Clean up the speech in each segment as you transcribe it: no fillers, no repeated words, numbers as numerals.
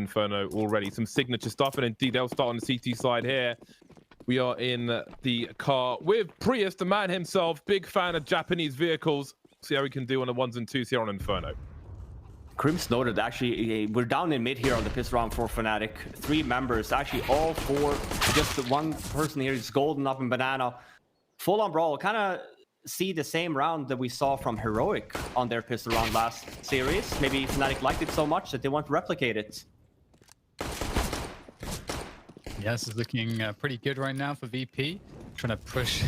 Inferno already. Some signature stuff, and indeed they'll start on the CT side here. We are in the car with Prius, the man himself. Big fan of Japanese vehicles. See how we can do on the 1s and 2s here on Inferno. Crims noted, actually, we're down in mid here on the pistol round for Fnatic. 3 members, actually all 4. Just the one person here is Golden up in Banana. Full on brawl. Kind of see the same round that we saw from Heroic on their pistol round last series. Maybe Fnatic liked it so much that they want to replicate it. Yeah, this is looking pretty good right now for VP. Trying to push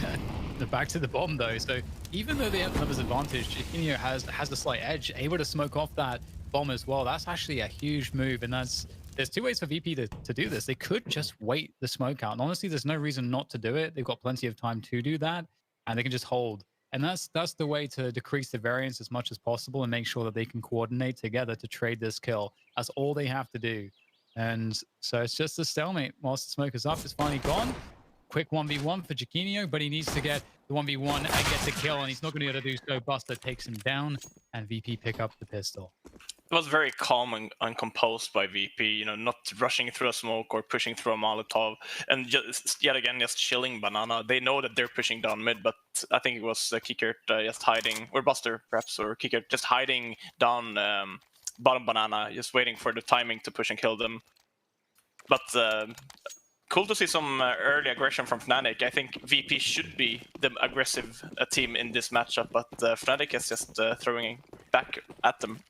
back to the bomb though. So even though they have numbers advantage, Chiquinho has a slight edge, able to smoke off that bomb as well. That's actually a huge move, and there's 2 ways for VP to do this. They could just wait the smoke out, and honestly, there's no reason not to do it. They've got plenty of time to do that, and they can just hold. And that's the way to decrease the variance as much as possible and make sure that they can coordinate together to trade this kill. That's all they have to do. And so it's just a stalemate whilst the smoke is up. It's finally gone. Quick 1v1 for Chiquinho, but he needs to get the 1v1 and get the kill, and he's not going to be able to do so. Buster takes him down, and VP pick up the pistol. It was very calm and composed by VP, you know, not rushing through a smoke or pushing through a Molotov, and just yet again just chilling Banana. They know that they're pushing down mid, but I think it was Kikert just hiding, or Buster perhaps, or Kikert just hiding down bottom Banana, just waiting for the timing to push and kill them. But cool to see some early aggression from Fnatic. I think VP should be the aggressive team in this matchup, but Fnatic is just throwing back at them.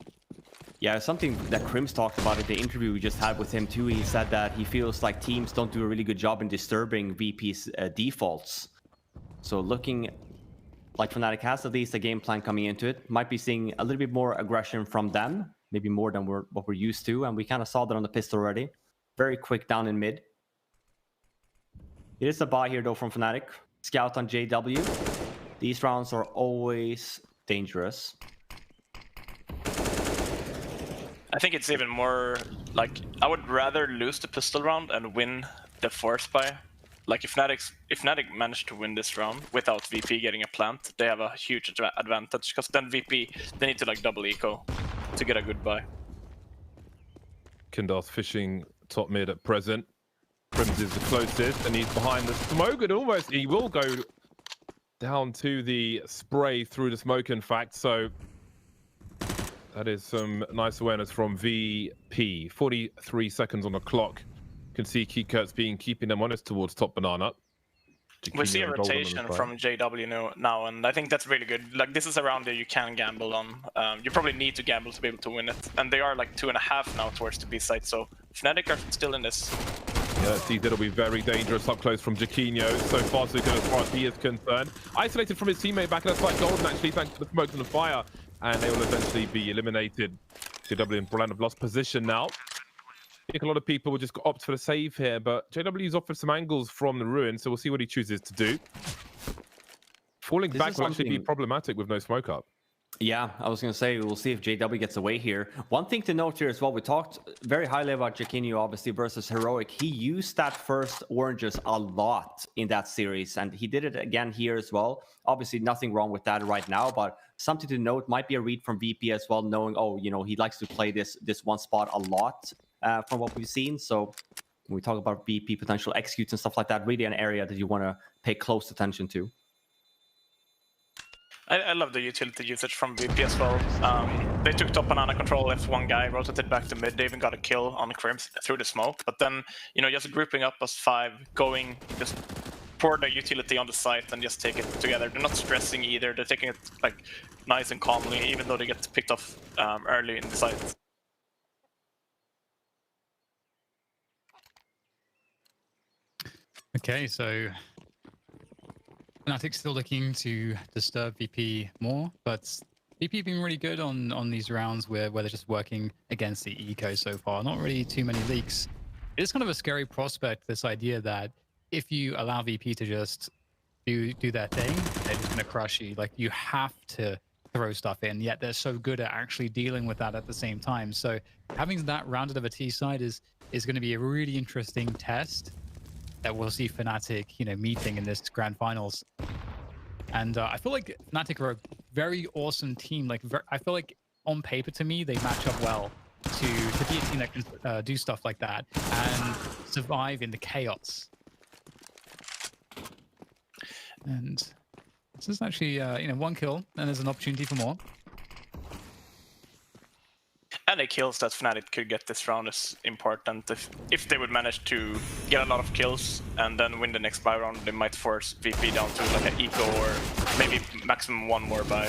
Yeah, something that Crims talked about in the interview we just had with him too. He said that he feels like teams don't do a really good job in disturbing VP's defaults. So looking like Fnatic has at least a game plan coming into it. Might be seeing a little bit more aggression from them, maybe more than what we're used to, and we kind of saw that on the pistol already. Very quick down in mid. It is a buy here though from Fnatic. Scout on JW. These rounds are always dangerous. I think it's even more like I would rather lose the pistol round and win the force buy. Like if Fnatic managed to win this round without VP getting a plant, they have a huge advantage, because then VP, they need to like double eco to get a good buy. Kindar's fishing top mid at present. Crims is the closest, and he's behind the smoke, and almost he will go down to the spray through the smoke, in fact. So that is some nice awareness from VP. 43 seconds on the clock. You can see Kikert's keeping them honest towards top Banana. We see a rotation from JW now, and I think that's really good. Like, this is a round that you can gamble on. You probably need to gamble to be able to win it. And they are like 2.5 now towards the B side, so Fnatic are still in this. Yeah, see, that'll be very dangerous up close from Chiquinho. So far, so good as far as he is concerned. Isolated from his teammate back in that side, Golden actually, thanks to the smoke and the fire. And they will eventually be eliminated. JW and Brand have lost position now. I think a lot of people will just opt for the save here, but JW's offered some angles from the ruin, so we'll see what he chooses to do. Falling back will actually be problematic with no smoke up. Yeah, I was going to say, we'll see if JW gets away here. One thing to note here as well, we talked very highly about Chiquinho, obviously, versus Heroic. He used that first oranges a lot in that series, and he did it again here as well. Obviously, nothing wrong with that right now, but something to note might be a read from VP as well, knowing, oh, you know, he likes to play this one spot a lot from what we've seen. So when we talk about VP potential executes and stuff like that, really an area that you want to pay close attention to. I love the utility usage from VP as well. They took top banana control, left one guy, rotated back to mid. They even got a kill on Crims through the smoke. But then, you know, just grouping up as 5, going, just pour the utility on the site and just take it together. They're not stressing either. They're taking it like nice and calmly, even though they get picked off early in the site. Okay, so Fnatic's still looking to disturb VP more, but VP been really good on these rounds where they're just working against the eco so far. Not really too many leaks. It is kind of a scary prospect, this idea that if you allow VP to just do their thing, they're just going to crush you. Like, you have to throw stuff in, yet they're so good at actually dealing with that at the same time. So having that rounded of a T side is going to be a really interesting test that we'll see Fnatic, you know, meeting in this grand finals. And I feel like Fnatic are a very awesome team. Like, I feel like on paper, to me, they match up well. to be a team that can do stuff like that and survive in the chaos. And this is actually, you know, 1 kill, and there's an opportunity for more. And the kills that Fnatic could get this round is important. If they would manage to get a lot of kills and then win the next buy round, they might force VP down to like an eco or maybe maximum 1 more buy.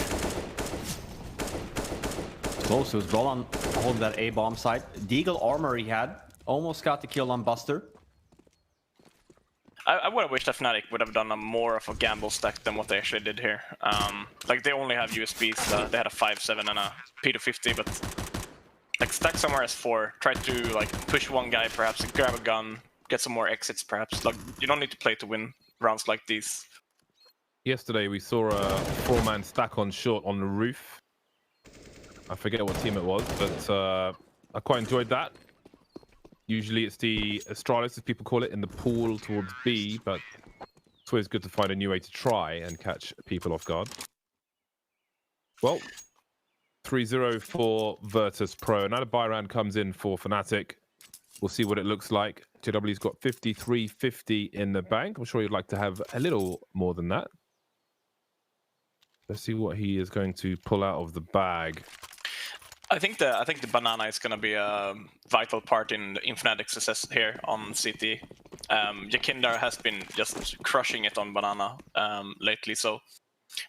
Close, it was well on holding that A bomb site. Deagle armor he had, almost got the kill on Buster. I would have wished that Fnatic would have done a more of a gamble stack than what they actually did here. Like they only have USBs, they had a 5.7 and a P250, but like stack somewhere as 4. Try to like push one guy, perhaps grab a gun, get some more exits, perhaps. Like you don't need to play to win rounds like these. Yesterday we saw a 4-man stack on short on the roof. I forget what team it was, but I quite enjoyed that. Usually it's the Astralis, as people call it, in the pool towards B, but it's always good to find a new way to try and catch people off guard. Well, 3-0 for Virtus.pro. Another buy round comes in for Fnatic. We'll see what it looks like. JW's got 53.50 in the bank. I'm sure you'd like to have a little more than that. Let's see what he is going to pull out of the bag. I think the banana is going to be a vital part in Fnatic's success here on CT. Jakindar has been just crushing it on banana lately, so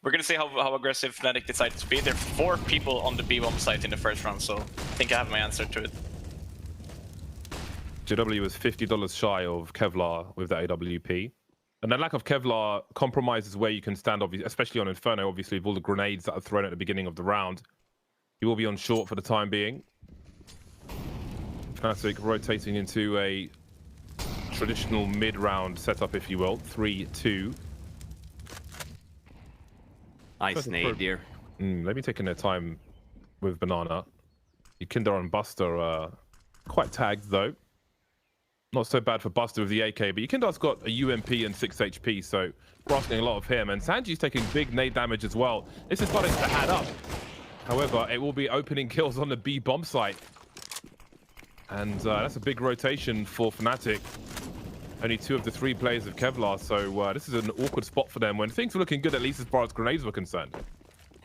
we're going to see how aggressive Fnatic decides to be. There are 4 people on the B-bomb site in the first round, so I think I have my answer to it. JW was $50 shy of Kevlar with the AWP. And the lack of Kevlar compromises where you can stand, obviously, especially on Inferno, obviously, with all the grenades that are thrown at the beginning of the round. He will be on short for the time being. Fnatic rotating into a traditional mid-round setup, if you will. 3-2. Nice nade here. Maybe taking their time with Banana. Kinder and Buster are quite tagged, though. Not so bad for Buster with the AK, but Yakindar's got a UMP and 6 HP, so we're asking a lot of him. And Sanji's taking big nade damage as well. This is starting to add up. However, it will be opening kills on the B bomb site. And that's a big rotation for Fnatic. Only 2 of the 3 players of Kevlar, so this is an awkward spot for them when things were looking good, at least as far as grenades were concerned.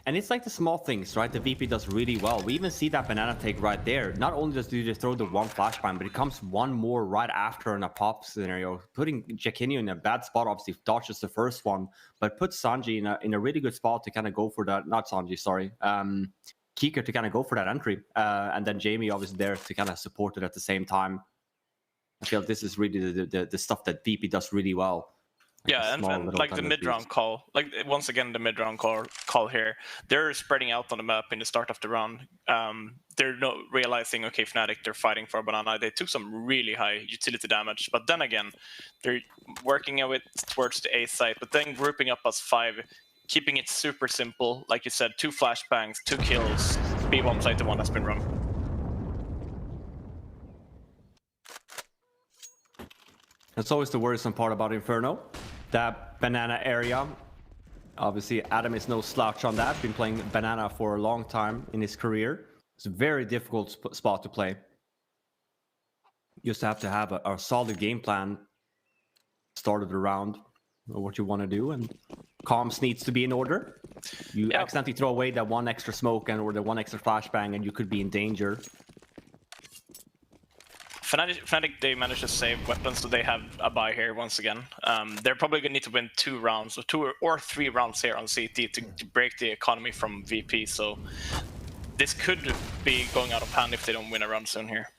And it's like the small things, right? The VP does really well. We even see that banana take right there. Not only does they throw the 1 flashbang, but it comes 1 more right after in a pop scenario, putting Jaquinho in a bad spot. Obviously, dodges the first one, but puts Sanji in a really good spot to kind of go for that. Not Sanji, sorry. Kika to kind of go for that entry. And then Jamie obviously there to kind of support it at the same time. I feel this is really the stuff that VP does really well. Yeah, and like the mid-round call, like once again the mid-round call here, they're spreading out on the map in the start of the round. They're not realizing, okay, Fnatic, they're fighting for banana. They took some really high utility damage, but then again, they're working a bit towards the A site, but then grouping up as 5, keeping it super simple. Like you said, 2 flashbangs, 2 kills, B-bomb site, the one that's been run. That's always the worrisome part about Inferno. That banana area. Obviously, Adam is no slouch on that. Been playing banana for a long time in his career. It's a very difficult spot to play. You just have to have a solid game plan. Start of the round, or what you want to do, and comms needs to be in order. You accidentally throw away that 1 extra smoke or the 1 extra flashbang, and you could be in danger. Fnatic, they managed to save weapons, so they have a buy here once again. They're probably going to need to win 2 rounds, or 2 or 3 rounds here on CT to break the economy from VP. So this could be going out of hand if they don't win a round soon here.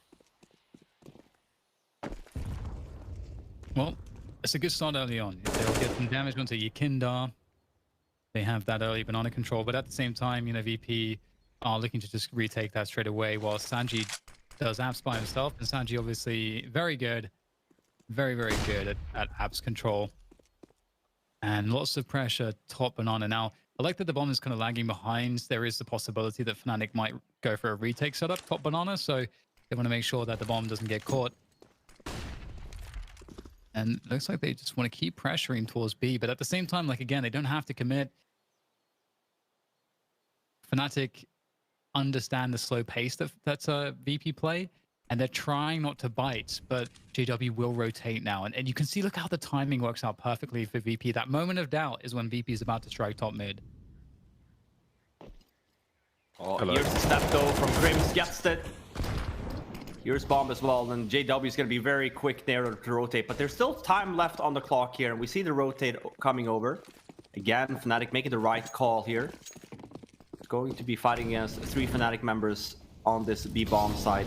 Well, it's a good start early on. They'll get some damage onto Yakindar. They have that early banana control, but at the same time, you know, VP are looking to just retake that straight away, while Sanji does apps by himself, and Sanji obviously very good, very good at apps control, and lots of pressure top banana. Now I like that the bomb is kind of lagging behind. There is the possibility that Fnatic might go for a retake setup top banana, so they want to make sure that the bomb doesn't get caught. And it looks like they just want to keep pressuring towards B, but at the same time, like again, they don't have to commit. Fnatic understand the slow pace that's a VP play, and they're trying not to bite, but JW will rotate now. And you can see, look how the timing works out perfectly for VP. That moment of doubt is when VP is about to strike top mid. Oh, Hello. here's the step though from Crims, gets it. Here's bomb as well, and JW is going to be very quick there to rotate, but there's still time left on the clock here, and we see the rotate coming over. Again, Fnatic making the right call here. It's going to be fighting against 3 Fnatic members on this B-bomb side.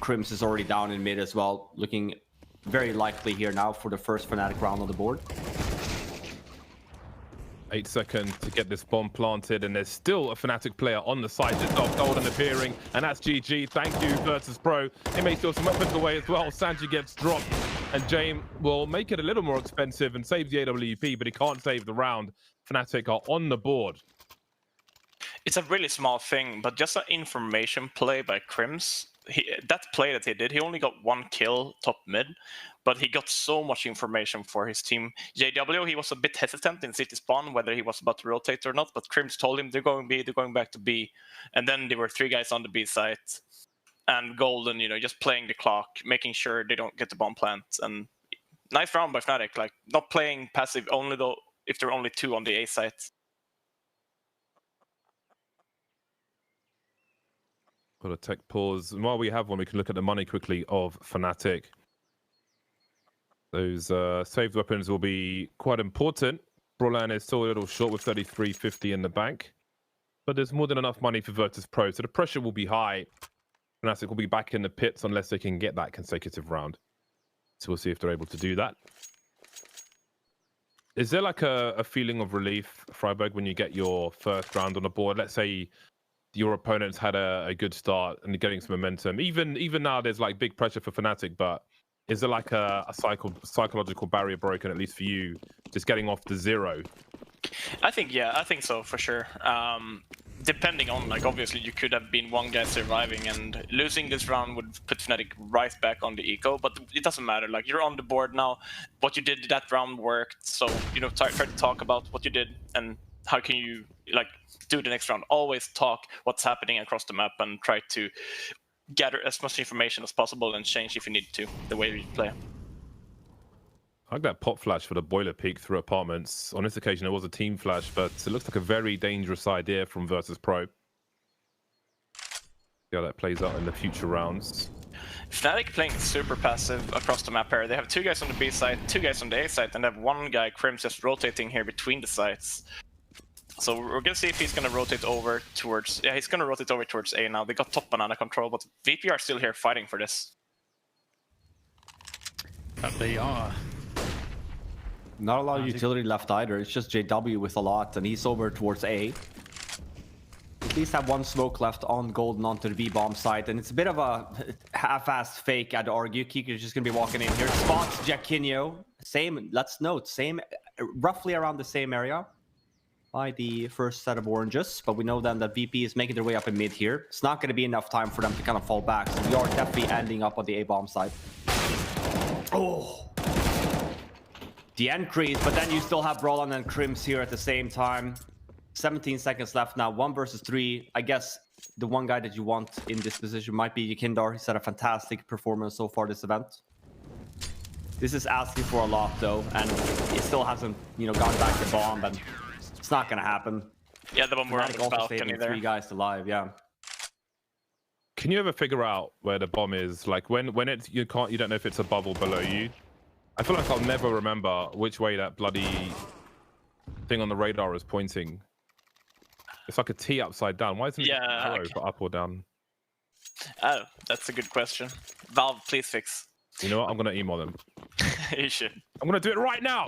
Crims is already down in mid as well, looking very likely here now for the first Fnatic round on the board. 8 seconds to get this bomb planted, and there's still a Fnatic player on the side, just off Golden appearing, and that's GG. Thank you, Virtus.pro. They may steal some weapons away as well. Sanji gets dropped, and James will make it a little more expensive and saves the AWP, but he can't save the round. Fnatic are on the board. It's a really small thing, but just an information play by Crims. That play that he did, he only got 1 kill top mid, but he got so much information for his team. JW, he was a bit hesitant in city spawn whether he was about to rotate or not, but Crims told him they're going B, they're going back to B, and then there were 3 guys on the B site, and Golden, you know, just playing the clock, making sure they don't get the bomb plant. And nice round by Fnatic, like not playing passive only though if there are only 2 on the A site. Got a tech pause. And while we have one, we can look at the money quickly of Fnatic. Those saved weapons will be quite important. Brolan is still a little short with 33.50 in the bank, but there's more than enough money for Virtus.pro, so the pressure will be high. Fnatic will be back in the pits unless they can get that consecutive round. So we'll see if they're able to do that. Is there like a feeling of relief, Freiburg, when you get your first round on the board? Let's say your opponents had a good start and you're getting some momentum. Even now, there's like big pressure for Fnatic, but is there like a psychological barrier broken, at least for you, just getting off the 0? I think so for sure. Depending on, like, obviously you could have been 1 guy surviving, and losing this round would put Fnatic right back on the eco, but it doesn't matter. Like, you're on the board now. What you did that round worked, so, you know, try to talk about what you did and how can you, like, do the next round. Always talk what's happening across the map and try to gather as much information as possible and change if you need to the way you play. I like that pop flash for the boiler peek through apartments. On this occasion, it was a team flash, but it looks like a very dangerous idea from Virtus.pro. See how that plays out in the future rounds. Fnatic playing super passive across the map here. They have 2 guys on the B side, 2 guys on the A side, and they have 1 guy, Crims, just rotating here between the sides. So we're gonna see if he's gonna rotate over towards... Yeah, he's gonna rotate over towards A now. They got top banana control, but VP are still here fighting for this. But they are. Not a lot of utility left either. It's just JW with a lot, and he's over towards A. At least have 1 smoke left on Golden onto the B-bomb site, and it's a bit of a half-assed fake, I'd argue. Kika's just gonna be walking in here. Spots Jackinho. Same, let's note, same, roughly around the same area by the first set of oranges, but we know then that VP is making their way up in mid here. It's not going to be enough time for them to kind of fall back, so we are definitely ending up on the A-bomb side. Oh! The increase, but then you still have Roland and Crims here at the same time. 17 seconds left now, 1 versus 3. I guess the 1 guy that you want in this position might be Yakindar. He's had a fantastic performance so far this event. This is asking for a lot though, and he still hasn't, you know, gone back to bomb, and it's not gonna happen. Yeah, the one we're on the balcony there. 3 guys alive, yeah. Can you ever figure out where the bomb is? Like when it's you don't know if it's above or below you. I feel like I'll never remember which way that bloody thing on the radar is pointing. It's like a T upside down. Why isn't it an arrow for up or down? Oh, that's a good question. Valve, please fix. You know what? I'm gonna email them. You should. I'm gonna do it right now.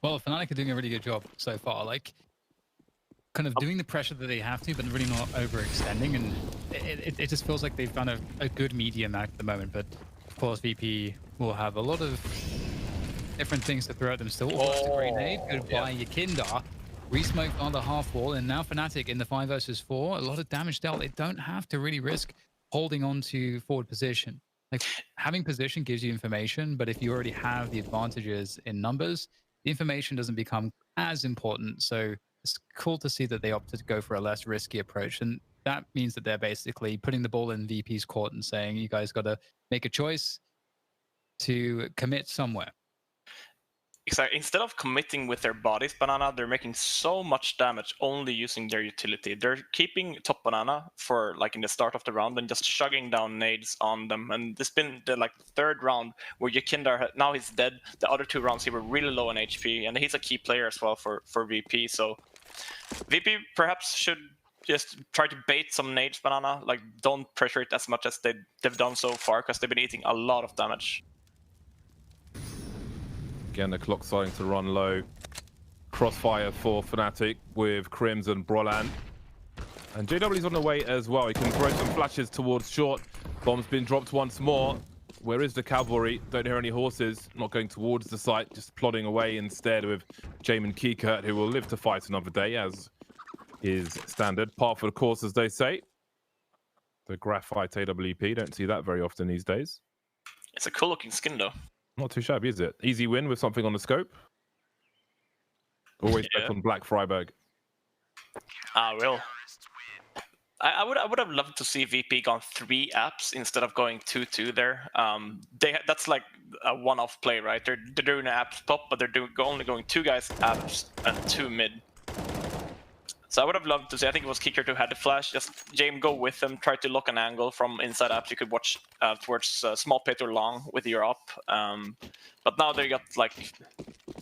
Well, Fnatic are doing a really good job so far. Like, kind of doing the pressure that they have to, but really not overextending. And it just feels like they've done a good medium at the moment. But of course, VP will have a lot of different things to throw at them still. Oh, a grenade. Goodbye, Yakindar. Resmoked on the half wall, and now Fnatic in the 5 versus 4. A lot of damage dealt. They don't have to really risk holding on to forward position. Like, having position gives you information, but if you already have the advantages in numbers, the information doesn't become as important. So it's cool to see that they opted to go for a less risky approach. And that means that they're basically putting the ball in VP's court and saying, you guys got to make a choice to commit somewhere. Exactly. Instead of committing with their bodies, Banana, they're making so much damage only using their utility. They're keeping top Banana for like in the start of the round and just chugging down nades on them. And this been the like third round where Yakindar now he's dead. The other 2 rounds he were really low on HP, and he's a key player as well for VP. So VP perhaps should just try to bait some nades, Banana. Like don't pressure it as much as they've done so far, because they've been eating a lot of damage. Again, the clock's starting to run low. Crossfire for Fnatic with Crims and Brolan. And JW's on the way as well. He can throw some flashes towards short. Bomb's been dropped once more. Where is the cavalry? Don't hear any horses. Not going towards the site, just plodding away instead with Jamin Kikert, who will live to fight another day, as is standard. Par for the course, as they say. The graphite AWP, don't see that very often these days. It's a cool looking skin though. Not too shabby, is it? Easy win with something on the scope. Always bet on Black Freiburg. Well. I would have loved to see VP gone 3 apps instead of going 2-2 there. That's like a one-off play, right? They're doing an apps top, but they're only going 2 guys apps and 2 mid. So I would have loved to see. I think it was Kicker who had the flash. Just James go with them, try to lock an angle from inside apps. You could watch towards small pit or long with your up. But now they got like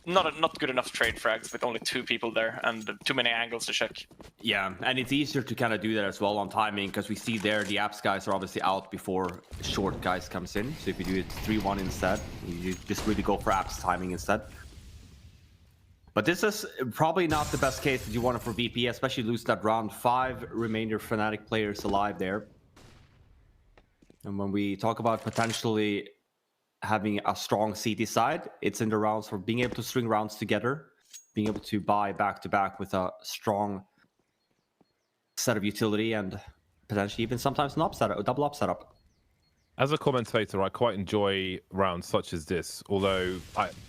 not good enough trade frags with only 2 people there and too many angles to check. Yeah, and it's easier to kind of do that as well on timing, because we see there the apps guys are obviously out before short guys comes in. So if you do it 3-1 instead, you just really go for apps timing instead. But this is probably not the best case that you want for VP, especially lose that round. 5 remainder Fnatic players alive there. And when we talk about potentially having a strong CT side, it's in the rounds for being able to string rounds together, being able to buy back-to-back with a strong set of utility, and potentially even sometimes an up setup, a double up setup. As a commentator, I quite enjoy rounds such as this, although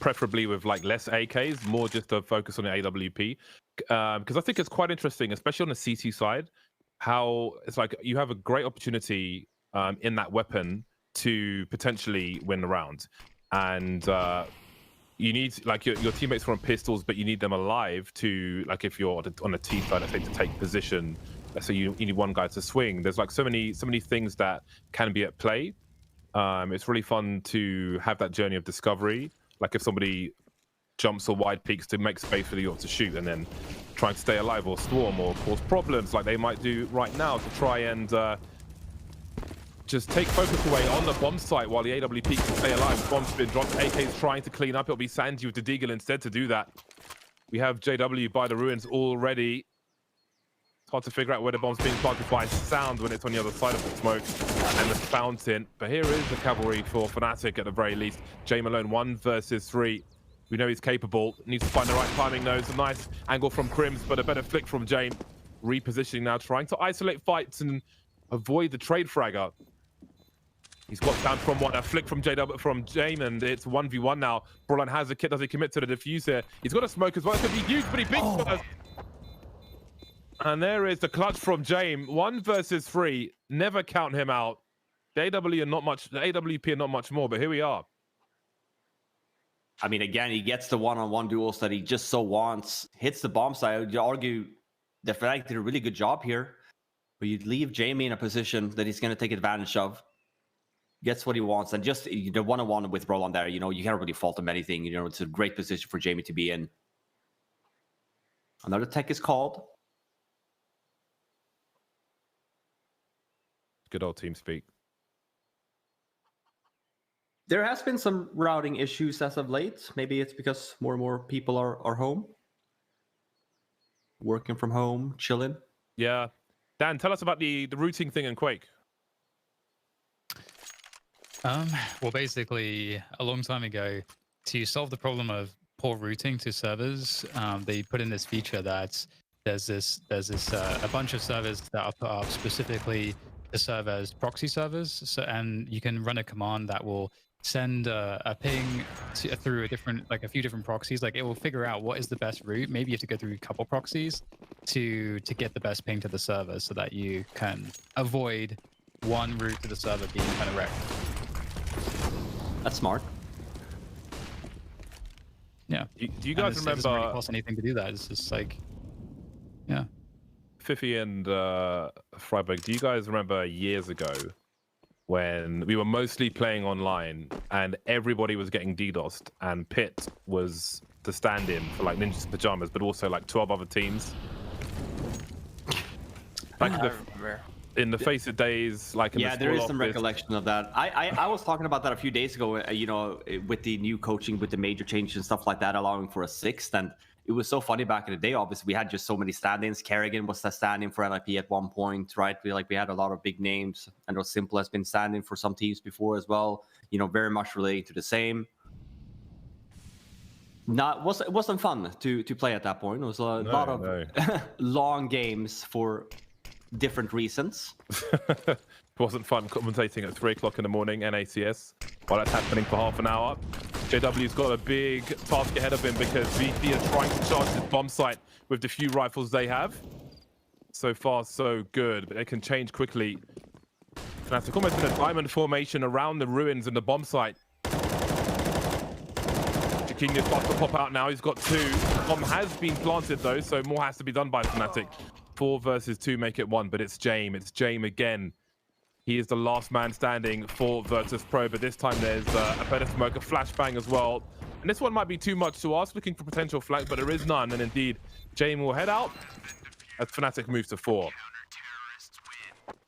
preferably with like less AKs, more just to focus on the AWP, because I think it's quite interesting, especially on the CT side, how it's like you have a great opportunity in that weapon to potentially win the round, and you need like your teammates are on pistols, but you need them alive to, like, if you're on the T side, I think, to take position. So you need one guy to swing. There's like so many things that can be at play. It's really fun to have that journey of discovery. Like if somebody jumps or wide peaks to make space for you to shoot, and then trying to stay alive or storm or cause problems like they might do right now to try and just take focus away on the bomb site while the AWP can stay alive. Bomb's been dropped. AK's trying to clean up. It'll be Sanji with the Deagle instead to do that. We have JW by the ruins already. It's hard to figure out where the bomb's being planted by sound when it's on the other side of the smoke and the fountain. But here is the cavalry for Fnatic at the very least. Jay Malone, 1 versus 3. We know he's capable. Needs to find the right timing though. It's a nice angle from Crims, but a better flick from Jame. Repositioning now, trying to isolate fights and avoid the trade fragger. He's got down from one, a flick from Jame, and it's 1v1 now. Brolan has a kit. Does he commit to the defuse here? He's got a smoke as well. It could be huge, but he picks first. And there is the clutch from Jame. 1 versus 3. Never count him out. The AWP are not much more, but here we are. I mean, again, he gets the one-on-one duels that he just so wants. Hits the bomb side. I would argue the Fnatic did a really good job here. But you'd leave Jamie in a position that he's going to take advantage of. Gets what he wants. And just the one-on-one with Roland there, you can't really fault him anything. It's a great position for Jamie to be in. Another tech is called. Good old team speak. There has been some routing issues as of late. Maybe it's because more and more people are home. Working from home, chilling. Yeah. Dan, tell us about the routing thing in Quake. Well, basically, a long time ago, to solve the problem of poor routing to servers, they put in this feature that there's a bunch of servers that are put up specifically to serve as proxy servers. And you can run a command that will send a ping through a few different proxies. Like it will figure out what is the best route. Maybe you have to go through a couple proxies to get the best ping to the server, so that you can avoid one route to the server being kind of wrecked. That's smart. Yeah. Do you guys It remember? doesn't really cost anything to do that. It's just like, yeah. Fifi and Freiburg, do you guys remember years ago when we were mostly playing online and everybody was getting DDoSed and Pit was the stand-in for like Ninja's Pajamas, but also like 12 other teams? Back in the face of days, like in Yeah, the there is school some office. recollection of that. I was talking about that a few days ago, you know, with the new coaching, with the major changes and stuff like that, allowing for a sixth. And it was so funny back in the day. Obviously, we had just so many stand-ins. Kerrigan was the stand-in for LIP at one point, right? We had a lot of big names. I know Simple has been stand-in for some teams before as well. You know, very much relating to the same. It wasn't fun to play at that point. It was a lot of long games for different reasons. It wasn't fun commentating at 3 o'clock in the morning, NACS, while that's happening for half an hour. JW's got a big task ahead of him because VP are trying to charge this bomb site with the few rifles they have. So far, so good, but they can change quickly. Fnatic almost in a diamond formation around the ruins and the bomb site. Jaquinho starts to pop out now. He's got 2. Bomb has been planted though, so more has to be done by Fnatic. 4 versus 2 make it 1, but it's Jame. It's Jame again. He is the last man standing for Virtus.pro, but this time there's a better smoke, a flashbang as well. And this one might be too much to ask, looking for potential flank, but there is none. And indeed, Jame will head out as Fnatic moves to 4.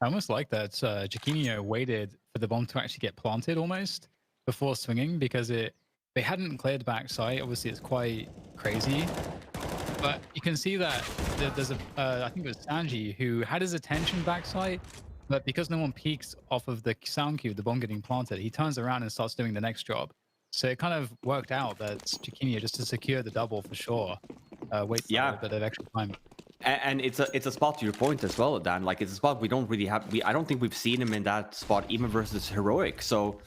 I almost like that Jaquinho waited for the bomb to actually get planted almost before swinging, because they hadn't cleared backside. Obviously, it's quite crazy. But you can see that there's I think it was Sanji who had his attention backside, but because no one peeks off of the sound cube, the bomb getting planted, he turns around and starts doing the next job. So it kind of worked out that Jaquinho, just to secure the double for sure, waits a little bit of extra time. And it's a spot, to your point as well, Dan. Like, it's a spot we don't really have. I don't think we've seen him in that spot even versus Heroic. So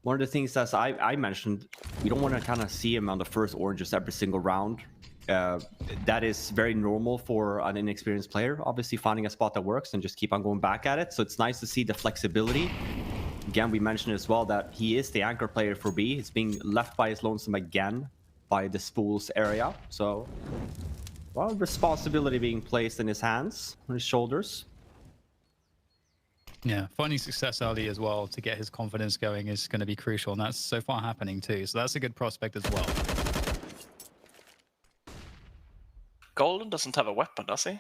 one of the things that I mentioned, we don't want to kind of see him on the first oranges every single round. That is very normal for an inexperienced player, obviously finding a spot that works and just keep on going back at it. So it's nice to see the flexibility. Again, we mentioned as well that he is the anchor player for B. He's being left by his lonesome again by the Spools area. So, well, responsibility being placed in his hands, on his shoulders. Yeah, finding success early as well to get his confidence going is going to be crucial, and that's so far happening too. So that's a good prospect as well. Golden doesn't have a weapon, does he?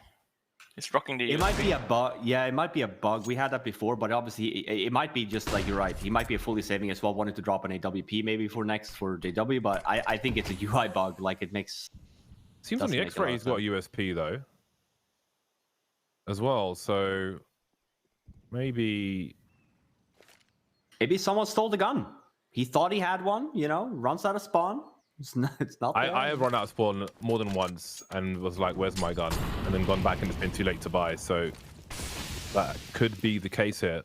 He's rocking the. It might be a bug. Yeah, it might be a bug. We had that before, but obviously it might be just like you're right. He might be a fully saving as well. Wanted to drop an AWP maybe for next for JW, but I think it's a UI bug. Like it makes. Seems on the X-ray he's got a USP though, as well. So maybe someone stole the gun. He thought he had one. You know, runs out of spawn. It's not there. I have run out of spawn more than once and was like, where's my gun? And then gone back and it's been too late to buy. So that could be the case here.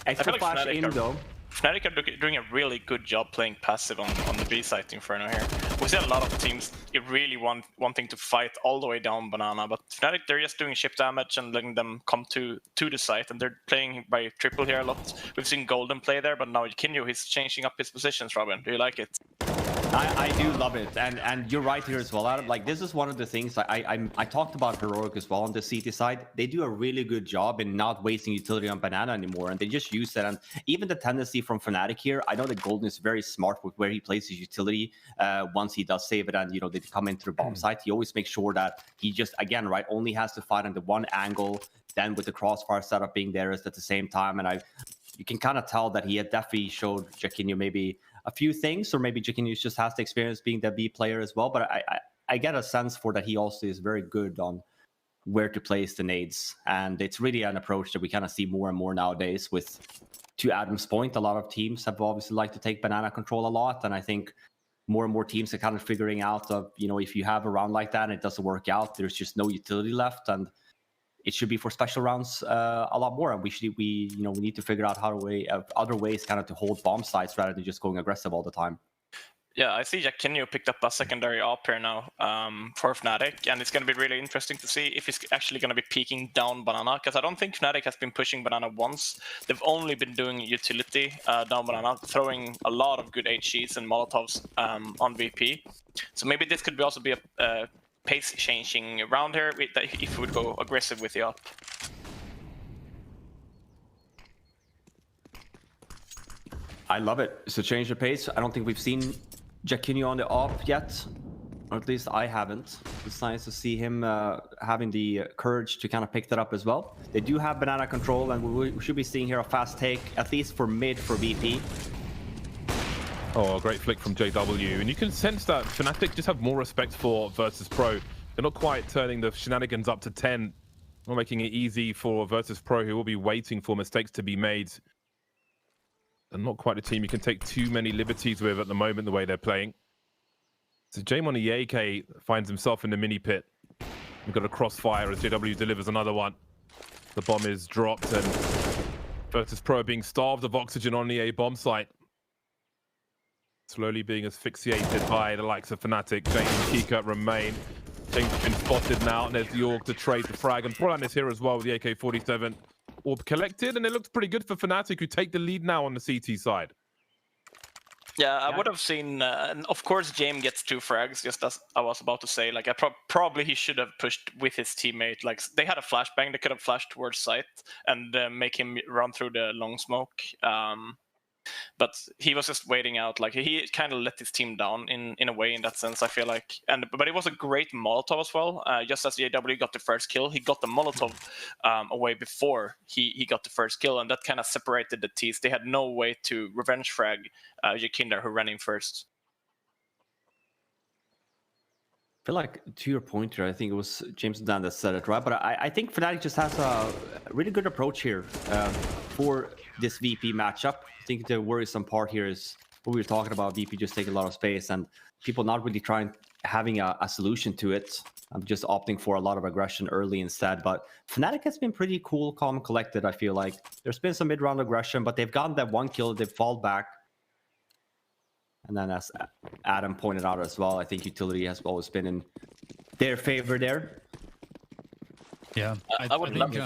Extra flash in though. Fnatic are doing a really good job playing passive on the B site Inferno here. We see a lot of teams really wanting to fight all the way down Banana, but Fnatic, they're just doing ship damage and letting them come to the site, and they're playing by triple here a lot. We've seen Golden play there, but now Jaquinho, he's changing up his positions, Robin. Do you like it? I do love it, and you're right here as well, Adam. Like, this is one of the things I talked about Heroic as well on the CT side. They do a really good job in not wasting utility on Banana anymore, and they just use that. And even the tendency from Fnatic here, I know that Golden is very smart with where he places his utility once he does save it, and you know they come into the bomb site. He always makes sure that he just only has to fight on the one angle. Then with the crossfire setup being there is at the same time, and you can kind of tell that he had definitely showed Jaquinho maybe a few things, or maybe Jaquinho just has the experience being the B player as well. But I get a sense for that he also is very good on where to place the nades, and it's really an approach that we kind of see more and more nowadays. With, to Adam's point, a lot of teams have obviously liked to take banana control a lot, and I think more and more teams are kind of figuring out of, you know, if you have a round like that and it doesn't work out, there's just no utility left, and it should be for special rounds a lot more. And we need to figure out other ways kind of to hold bomb sites rather than just going aggressive all the time. Yeah, I see Jackinho picked up a secondary op here now for Fnatic, and it's going to be really interesting to see if he's actually going to be peeking down Banana, because I don't think Fnatic has been pushing Banana once. They've only been doing utility down Banana, throwing a lot of good HGs and Molotovs on VP. So maybe this could also be a pace-changing round here if we would go aggressive with the op. I love it. So change the pace. I don't think we've seen Jackinho on the op yet, or at least I haven't. It's nice to see him having the courage to kind of pick that up as well. They do have banana control, and we should be seeing here a fast take, at least for mid for VP. Oh, great flick from JW. And you can sense that Fnatic just have more respect for Virtus.pro. They're not quite turning the shenanigans up to 10. Not making it easy for Virtus.pro, who will be waiting for mistakes to be made. And not quite a team you can take too many liberties with at the moment, the way they're playing. So Jame on the AK finds himself in the mini pit. We've got a crossfire as JW delivers another one. The bomb is dropped, and Virtus.pro being starved of oxygen on the A bomb site. Slowly being asphyxiated by the likes of Fnatic. James and Kika remain. James has been spotted now, and there's the Org to trade the frag. And Brolan is here as well with the AK-47. Orb collected, and it looks pretty good for Fnatic, who take the lead now on the CT side. Yeah, I would have seen, of course, James gets 2 frags, just as I was about to say. Like, probably he should have pushed with his teammate. Like, they had a flashbang, they could have flashed towards site and make him run through the long smoke. But he was just waiting out. Like, he kind of let his team down in a way, in that sense, I feel like. But it was a great Molotov as well. Just as JW got the first kill, he got the Molotov away before he got the first kill, and that kind of separated the T's. They had no way to revenge frag Jackinho, who ran in first. I feel like, to your point here, I think it was James Dan that said it, right? But I think Fnatic just has a really good approach here for this VP matchup. I think the worrisome part here is what we were talking about, VP just taking a lot of space and people not really having a solution to it. I'm just opting for a lot of aggression early instead. But Fnatic has been pretty cool, calm, and collected, I feel like. There's been some mid-round aggression, but they've gotten that one kill, they've fallen back. And then as Adam pointed out as well, I think utility has always been in their favor there. Yeah, I would love go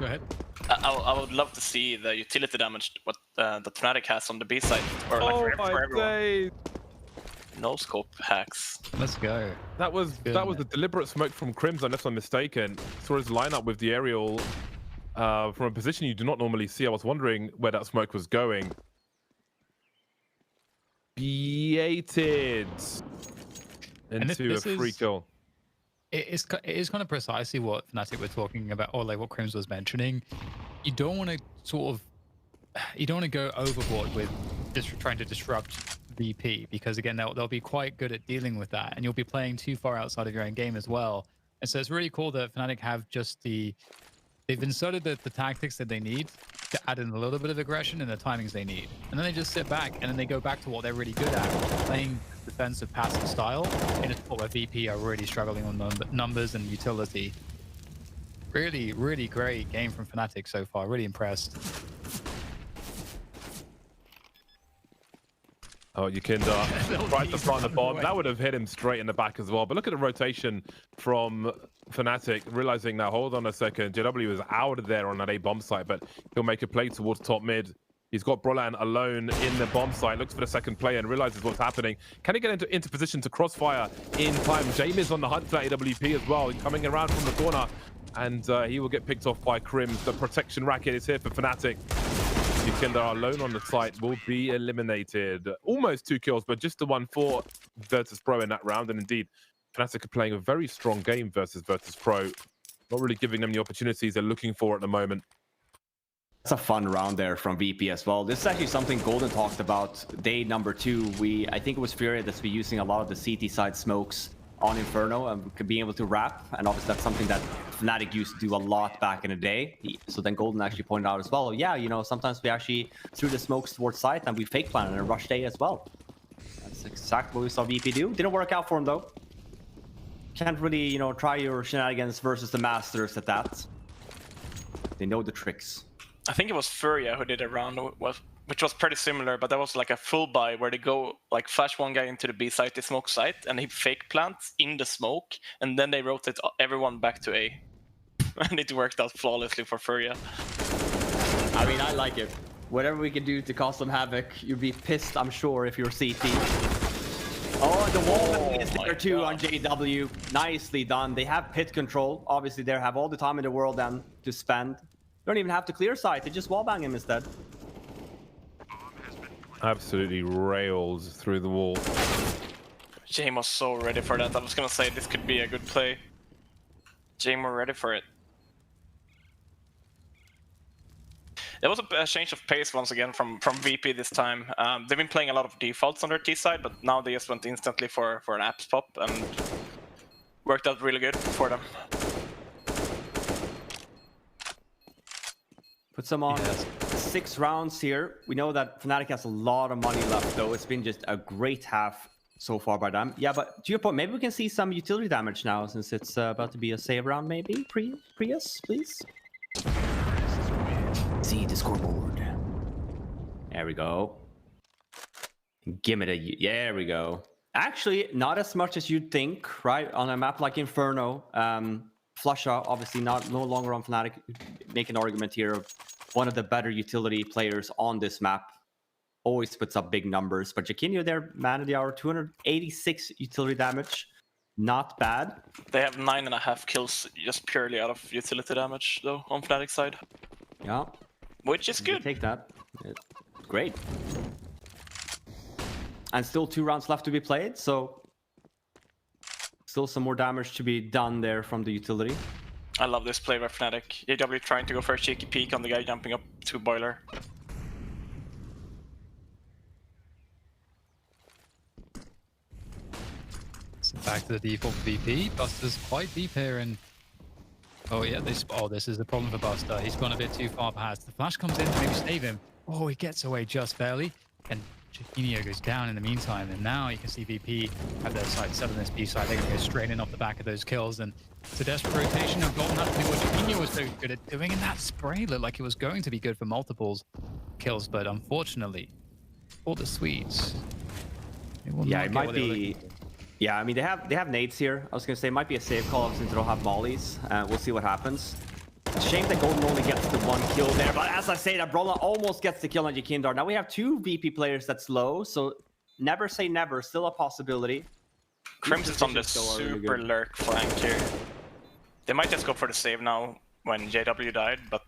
ahead. I would love to see the utility damage that Fnatic has on the B side. Or like for everyone. No scope hacks. Let's go. That was a deliberate smoke from Crims, unless I'm mistaken. Saw his lineup with the aerial from a position you do not normally see. I was wondering where that smoke was going. Baited into a free kill. It is kind of precisely what Fnatic were talking about, or like what Crims was mentioning. You don't want to go overboard with just trying to disrupt VP, because again they'll be quite good at dealing with that, and you'll be playing too far outside of your own game as well. And so it's really cool that Fnatic have just they've inserted the tactics that they need to add in a little bit of aggression and the timings they need, and then they just sit back and then they go back to what they're really good at, playing defensive passive style in a sport where VP are really struggling on numbers and utility. Really, really great game from Fnatic so far. Really impressed. Oh, Yukinda tried to plant the bomb. That would have hit him straight in the back as well. But look at the rotation from Fnatic, realizing now, hold on a second, JW is out of there on that A bomb site, but he'll make a play towards top mid. He's got Brolan alone in the bomb site, looks for the second player and realizes what's happening. Can he get into position to crossfire in time? James is on the hunt for that AWP as well, coming around from the corner, and he will get picked off by Crims. The protection racket is here for Fnatic. Yukinda alone on the site will be eliminated. Almost 2 kills, but just the one for Virtus.pro in that round. And indeed, Fnatic are playing a very strong game versus Virtus.pro. Not really giving them the opportunities they're looking for at the moment. That's a fun round there from VP as well. This is actually something Golden talked about day number 2. I think it was Fury that's been using a lot of the CT side smokes on Inferno and being able to wrap, and obviously that's something that Fnatic used to do a lot back in the day. So then Golden actually pointed out as well, yeah, you know, sometimes we actually threw the smokes towards site and we fake planted and rushed A as well. That's exactly what we saw VP do. Didn't work out for him though. can't really, you know, try your shenanigans versus the masters at that. They know the tricks. I think it was Furia who did a round which was pretty similar, but that was like a full buy where they go like flash one guy into the B site, the smoke site, and he fake plants in the smoke, and then they rotate everyone back to A. And it worked out flawlessly for Furia. I mean, I like it. Whatever we can do to cause some havoc, you'd be pissed, I'm sure, if you're CT. Oh, the wall is there too on JW. Nicely done. They have pit control. Obviously, they have all the time in the world then to spend. They don't even have to clear site. They just wallbang him instead. Absolutely rails through the wall. Jame was so ready for that. I was gonna say this could be a good play. Jame were ready for it. There was a change of pace once again from VP this time. They've been playing a lot of defaults on their T side, but now they just went instantly for an apps pop and worked out really good for them. Put some on 6 rounds here. We know that Fnatic has a lot of money left, though. It's been just a great half so far by them. Yeah, but to your point, maybe we can see some utility damage now, since it's about to be a save round, maybe? Prius, please? See the scoreboard. There we go. Give it a... There we go. Actually, not as much as you'd think, right? On a map like Inferno, Flusha, obviously no longer on Fnatic. Make an argument here of one of the better utility players on this map. Always puts up big numbers. But Jaquinho there, man of the hour, 286 utility damage. Not bad. They have 9.5 kills just purely out of utility damage, though, on Fnatic side. Yeah. Which is good. Take that. Great. And still 2 rounds left to be played, so still some more damage to be done there from the utility. I love this play by Fnatic. AW trying to go for a cheeky peek on the guy jumping up to boiler. So back to the default VP. Buster's quite deep here, and oh yeah, this is the problem for Buster. He's gone a bit too far past. The flash comes in to maybe save him. Oh, he gets away just barely, and Jaquinho goes down in the meantime. And now you can see VP have their side set on this B side. They're going to go straight in off the back of those kills, and it's a desperate rotation of Golden have to do what Jaquinho was so good at doing, and that spray looked like it was going to be good for multiples kills, but unfortunately, for the Swedes, it might be. Yeah, I mean they have nades here. I was gonna say it might be a save call since they don't have mollies. We'll see what happens. A shame that Golden only gets the 1 kill there, but as I say, that Brolin almost gets the kill on Jakindar. Now we have 2 VP players that's low, so never say never. Still a possibility. Crims is on the super lurk flank here. They might just go for the save now when JW died, but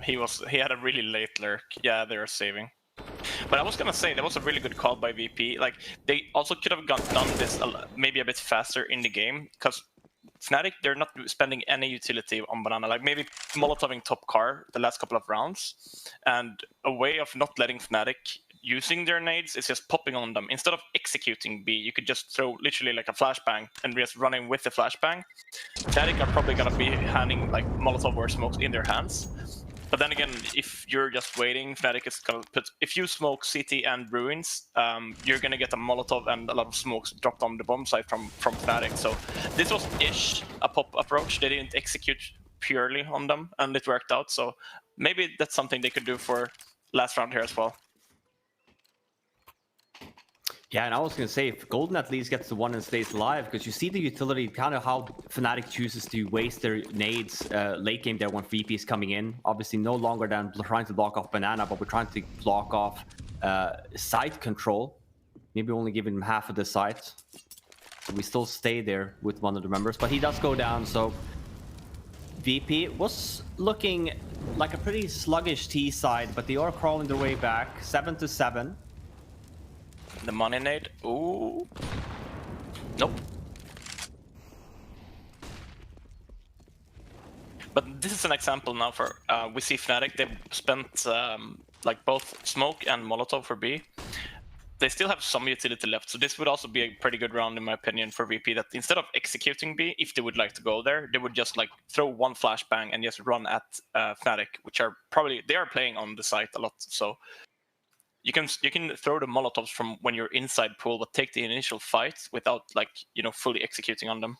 he had a really late lurk. Yeah, they're saving. But I was gonna say that was a really good call by VP. Like they also could have done this maybe a bit faster in the game, because Fnatic, they're not spending any utility on Banana. Like maybe Molotoving top car the last couple of rounds, and a way of not letting Fnatic using their nades is just popping on them. Instead of executing B, you could just throw literally like a flashbang and just running with the flashbang. Fnatic are probably gonna be handing like Molotov or smokes in their hands. But then again, if you're just waiting, Fnatic is gonna put... If you smoke CT and Ruins, you're gonna get a Molotov and a lot of smokes dropped on the bomb site from Fnatic. So this was ish a pop approach. They didn't execute purely on them, and it worked out. So maybe that's something they could do for last round here as well. Yeah, and I was going to say, if Golden at least gets the 1 and stays alive, because you see the utility, kind of how Fnatic chooses to waste their nades late game there when VP is coming in. Obviously, no longer than trying to block off Banana, but we're trying to block off site control. Maybe only giving him half of the site. But we still stay there with one of the members, but he does go down, so VP was looking like a pretty sluggish T side, but they are crawling their way back, 7-7. The money nade. Ooh. Nope. But this is an example now for we see Fnatic. They've spent like both smoke and Molotov for B. They still have some utility left, so this would also be a pretty good round in my opinion for VP. That instead of executing B, if they would like to go there, they would just like throw 1 flashbang and just run at Fnatic, which are probably they are playing on the site a lot. So you can throw the Molotovs from when you're inside pool, but take the initial fight without like fully executing on them.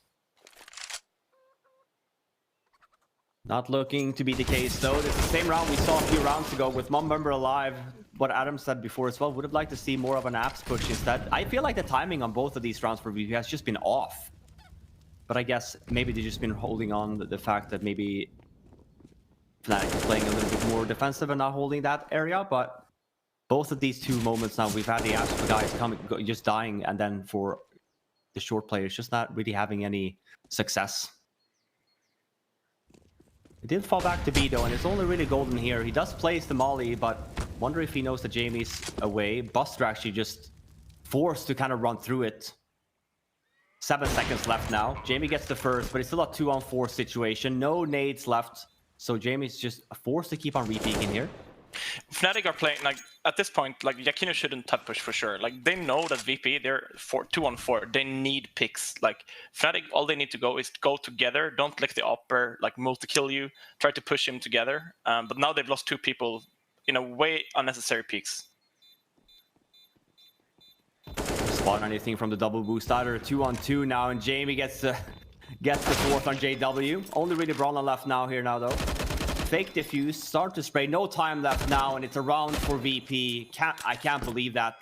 Not looking to be the case, though. It's the same round we saw a few rounds ago with one member alive. What Adam said before as well, would have liked to see more of an apps push instead. I feel like the timing on both of these rounds for VP has just been off. But I guess maybe they've just been holding on the fact that maybe Fnatic is playing a little bit more defensive and not holding that area. But both of these two moments now, we've had the apps guys coming, just dying, and then for the short players, just not really having any success. It did fall back to B though, and it's only really golden here. He does place the molly, but wonder if he knows that Jamie's away. Buster actually just forced to kind of run through it. 7 seconds left now. Jamie gets the first, but it's still a 2-on-4 situation. No nades left, so Jamie's just forced to keep on repeaking here. Fnatic are playing, like, at this point, like, Yakino shouldn't top push for sure. Like, they know that VP, they're 2-on-4. They need picks. Like, Fnatic, all they need to go is go together. Don't let the upper, like, multi-kill you. Try to push him together. But now they've lost 2 people in a way unnecessary peaks. Spot anything from the double boost either. 2-on-2 now, and Jamie gets the fourth on JW. Only really Brawlhalla left now though. Fake diffuse, start to spray, no time left now, and it's a round for VP. I can't believe that.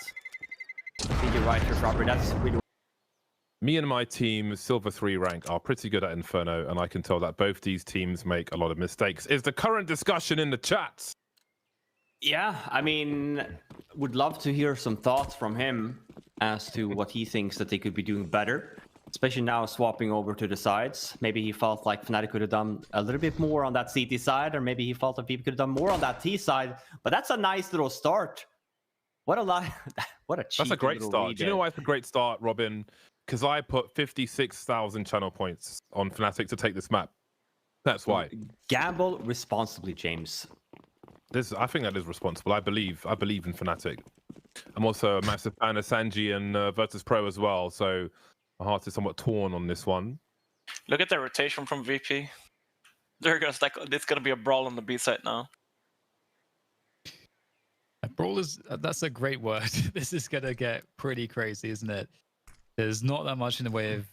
I think you're right here, Robert. That's really... Me and my team, Silver 3 rank, are pretty good at Inferno, and I can tell that both these teams make a lot of mistakes. Is the current discussion in the chats? Yeah, I mean, would love to hear some thoughts from him as to what he thinks that they could be doing better. Especially now swapping over to the sides. Maybe he felt like Fnatic could have done a little bit more on that CT side, or maybe he felt that people could have done more on that T side. But that's a nice little start. What a lot! What a cheap. That's a great start. Do you know why it's a great start, Robin? Because I put 56,000 channel points on Fnatic to take this map. That's why. Gamble responsibly, James. I think that is responsible. I believe in Fnatic. I'm also a massive fan of Sanji and Virtus.pro as well. So. My heart is somewhat torn on this one. Look at the rotation from VP. They're gonna stack. It's gonna be a brawl on the B side now. A brawl that's a great word. This is gonna get pretty crazy, isn't it? There's not that much in the way of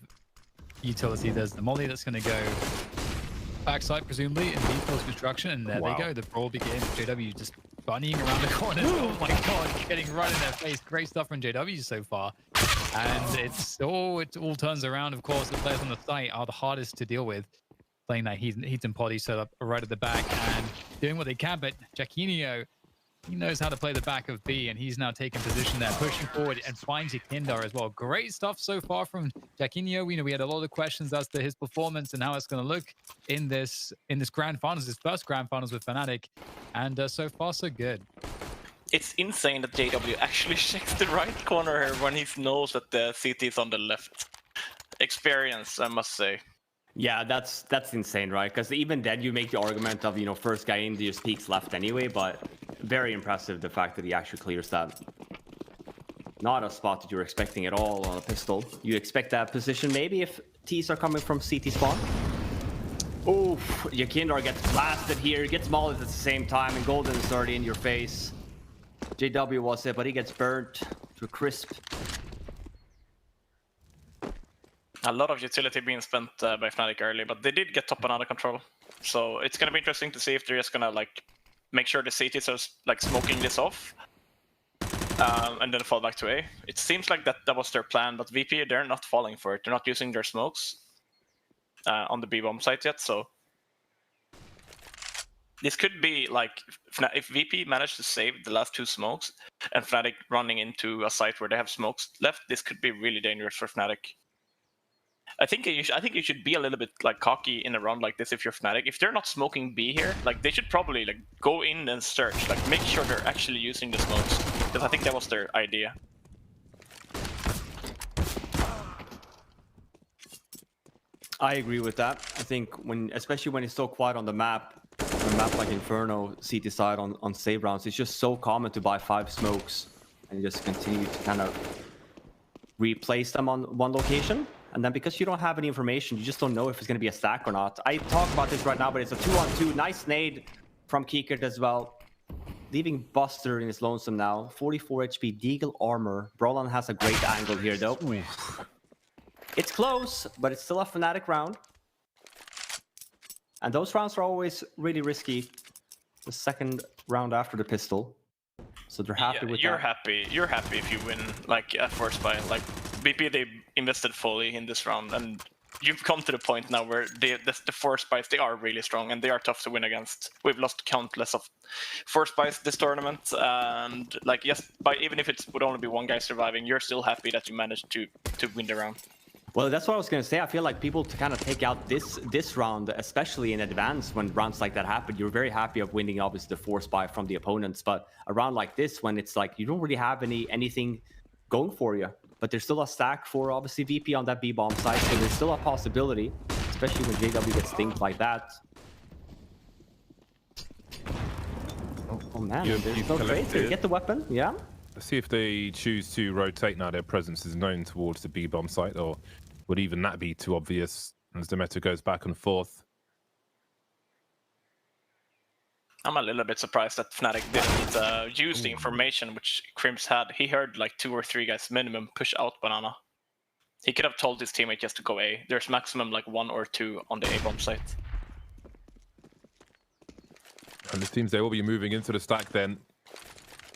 utility. There's the molly that's gonna go backside, presumably, in default construction, and there they go. The brawl begins. JW just bunnying around the corner. Oh my god, getting right in their face. Great stuff from JW so far. And it all turns around. Of course, the players on the site are the hardest to deal with, playing that heat and potty set up right at the back and doing what they can. But Jacquinho, he knows how to play the back of B, and he's now taking position there, pushing forward and finds Yakindar as well. Great stuff so far from Jacquinho. We had a lot of questions as to his performance and how it's going to look in this grand finals, his first grand finals with Fnatic, and so far so good. It's insane that JW actually checks the right corner here when he knows that the CT is on the left. Experience, I must say. Yeah, that's insane, right? Because even then you make the argument of, first guy in, just peeks left anyway, but very impressive the fact that he actually clears that. Not a spot that you're expecting at all on a pistol. You expect that position maybe if T's are coming from CT spawn. Oof, Yakindar gets blasted here, gets mauled at the same time, and Golden is already in your face. JW was it, but he gets burnt to a crisp. A lot of utility being spent by Fnatic early, but they did get top and out of control. So it's gonna be interesting to see if they're just gonna make sure the CTs are smoking this off, and then fall back to A. It seems like that was their plan, but VP, they're not falling for it. They're not using their smokes on the B bomb site yet, so. This could be if VP managed to save the last 2 smokes and Fnatic running into a site where they have smokes left, this could be really dangerous for Fnatic. I think you should be a little bit cocky in a round like this if you're Fnatic. If they're not smoking B here, they should probably go in and search, make sure they're actually using the smokes, because I think that was their idea. I agree with that. I think especially when it's so quiet on the map, a map like Inferno, CT side on save rounds, it's just so common to buy 5 smokes and just continue to kind of replace them on one location. And then because you don't have any information, you just don't know if it's going to be a stack or not. I talk about this right now, but it's a 2-on-2. Nice nade from Kikert as well. Leaving Buster in his lonesome now. 44 HP, Deagle armor. Brawlhalla has a great angle here though. It's close, but it's still a Fnatic round. And those rounds are always really risky. The second round after the pistol. So they're happy with you're that. happy. You're happy if you win like at first buy. Like BP, they invested fully in this round, and you've come to the point now where the force buys, they are really strong and they are tough to win against. We've lost countless of force buys this tournament, and like yes, even if it would only be one guy surviving, you're still happy that you managed to win the round. Well, that's what I was going to say. I feel like people to kind of take out this round, especially in advance when rounds like that happen, you're very happy of winning, obviously, the force buy from the opponents. But a round like this, when it's like you don't really have anything going for you, but there's still a stack for, obviously, VP on that B-bomb side, so there's still a possibility, especially when JW gets things like that. Oh man, there's no trade to get the weapon, yeah? Let's see if they choose to rotate now. Their presence is known towards the B-bomb site, or would even that be too obvious as the meta goes back and forth? I'm a little bit surprised that Fnatic didn't use the information which Crimps had. He heard like 2 or 3 guys minimum push out Banana. He could have told his teammate just to go A. There's maximum like 1 or 2 on the A-bomb site. And it seems they will be moving into the stack then.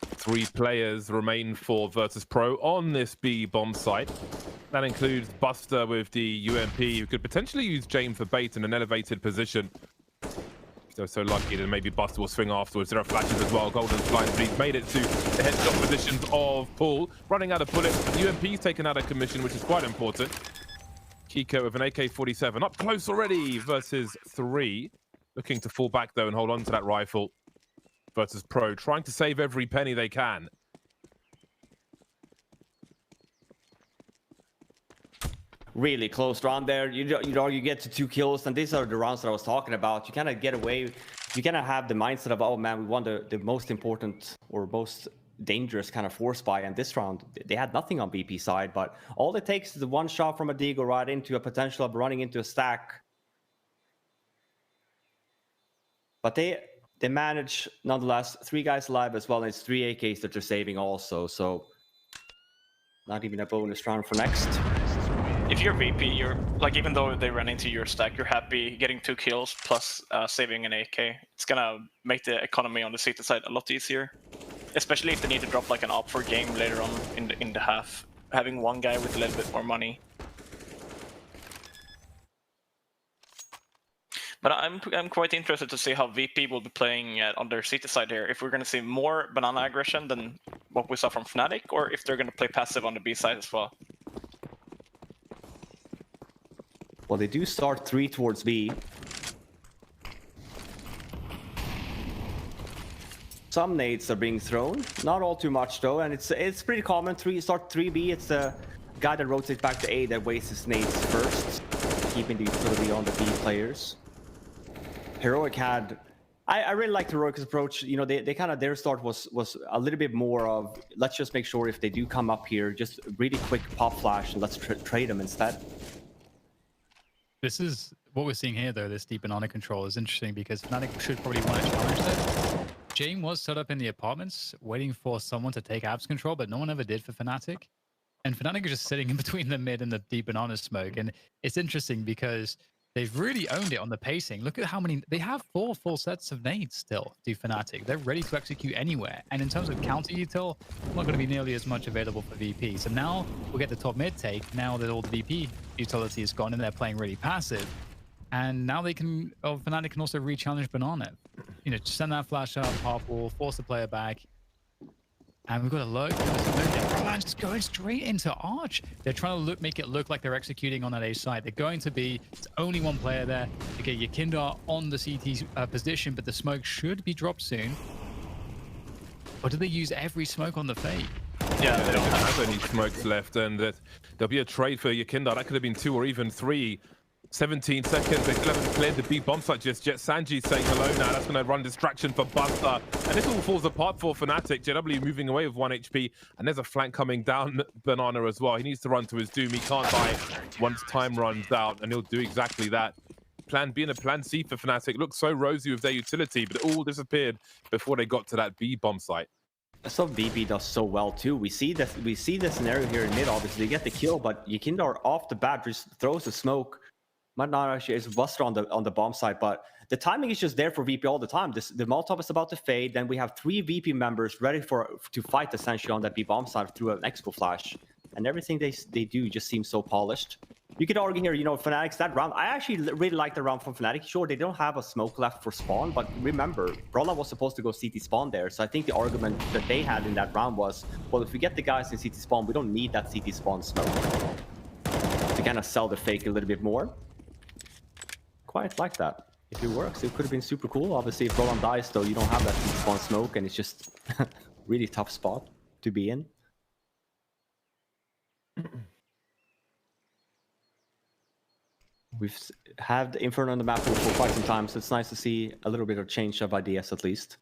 3 players remain for Virtus.pro on this B bomb site. That includes Buster with the UMP, who could potentially use Jane for bait in an elevated position. If they're so lucky, then maybe Buster will swing afterwards. There are flashes as well. Golden flying, but he's made it to the headshot positions of Paul. Running out of bullets. UMP's taken out of commission, which is quite important. Kiko with an AK-47 up close already versus 3. Looking to fall back though and hold on to that rifle. Virtus.pro trying to save every penny they can. Really close round there. You get to 2 kills, and these are the rounds that I was talking about. You kind of get away. You kind of have the mindset of, oh man, we won the most important or most dangerous kind of force buy. And this round, they had nothing on BP side, but all it takes is the one shot from a Deagle right into a potential of running into a stack. But they manage, nonetheless, 3 guys alive as well, and it's 3 AKs that they're saving also, so not even a bonus round for next. If you're VP, you're like, even though they run into your stack, you're happy getting 2 kills plus saving an AK. It's gonna make the economy on the CT side a lot easier, especially if they need to drop like an op for game later on in the half. Having one guy with a little bit more money. But I'm quite interested to see how VP will be playing on their CT side here. If we're going to see more Banana aggression than what we saw from Fnatic, or if they're going to play passive on the B side as well. Well, they do start 3 towards B. Some nades are being thrown, not all too much though, and it's pretty common. Start 3B. It's the guy that rotates back to A that wastes his nades first, keeping the utility on the B players. Heroic had, I really liked Heroic's approach. You know, they kind of, their start was a little bit more of, let's just make sure if they do come up here, just really quick pop flash and let's trade them instead. This is what we're seeing here, though. This deep banana control is interesting because Fnatic should probably want to challenge that. Jane was set up in the apartments waiting for someone to take abs control, but no one ever did for Fnatic. And Fnatic is just sitting in between the mid and the deep banana smoke. And it's interesting because they've really owned it on the pacing. Look at how many... They have 4 full sets of nades still, do Fnatic. They're ready to execute anywhere. And in terms of counter util, not going to be nearly as much available for VP. So now we'll get the top mid take, now that all the VP utility is gone and they're playing really passive. And now they can... Oh, Fnatic can also re-challenge Banana. You know, just send that flash up, half wall, force the player back. And we've got a look. Avalanche is going straight into Arch. They're trying to make it look like they're executing on that A side. They're going to be, it's only one player there. Okay, Yakinda on the CT position, but the smoke should be dropped soon. Or do they use every smoke on the fade? Yeah, they don't have any smokes left, and there'll be a trade for Yakinda. That could have been 2 or even 3. 17 seconds, they still haven't cleared the B bomb site just yet. Sanji saying hello now. That's going to run distraction for Buster. And this all falls apart for Fnatic. JW moving away with 1 HP. And there's a flank coming down Banana as well. He needs to run to his doom. He can't die once time runs out. And he'll do exactly that. Plan B and a plan C for Fnatic. Looks so rosy with their utility, but it all disappeared before they got to that B bomb site. So VP does so well too. We see the scenario here in mid. Obviously, they get the kill, but Yakinda off the bat just throws the smoke Might not actually. It's Buster on the bomb side, but the timing is just there for VP all the time. The Molotov is about to fade. Then we have 3 VP members ready to fight essentially on that B bomb side through an Expo flash, and everything they do just seems so polished. You could argue here, Fnatic's that round. I actually really like the round from Fnatic. Sure, they don't have a smoke left for spawn, but remember, Brolla was supposed to go CT spawn there. So I think the argument that they had in that round was, well, if we get the guys in CT spawn, we don't need that CT spawn smoke to kind of sell the fake a little bit more. Quite like that. If it works, it could have been super cool. Obviously, if Roland dies, though, you don't have that CT spawn smoke, and it's just really tough spot to be in. We've had Inferno on the map for quite some time, so it's nice to see a little bit of change of ideas at least.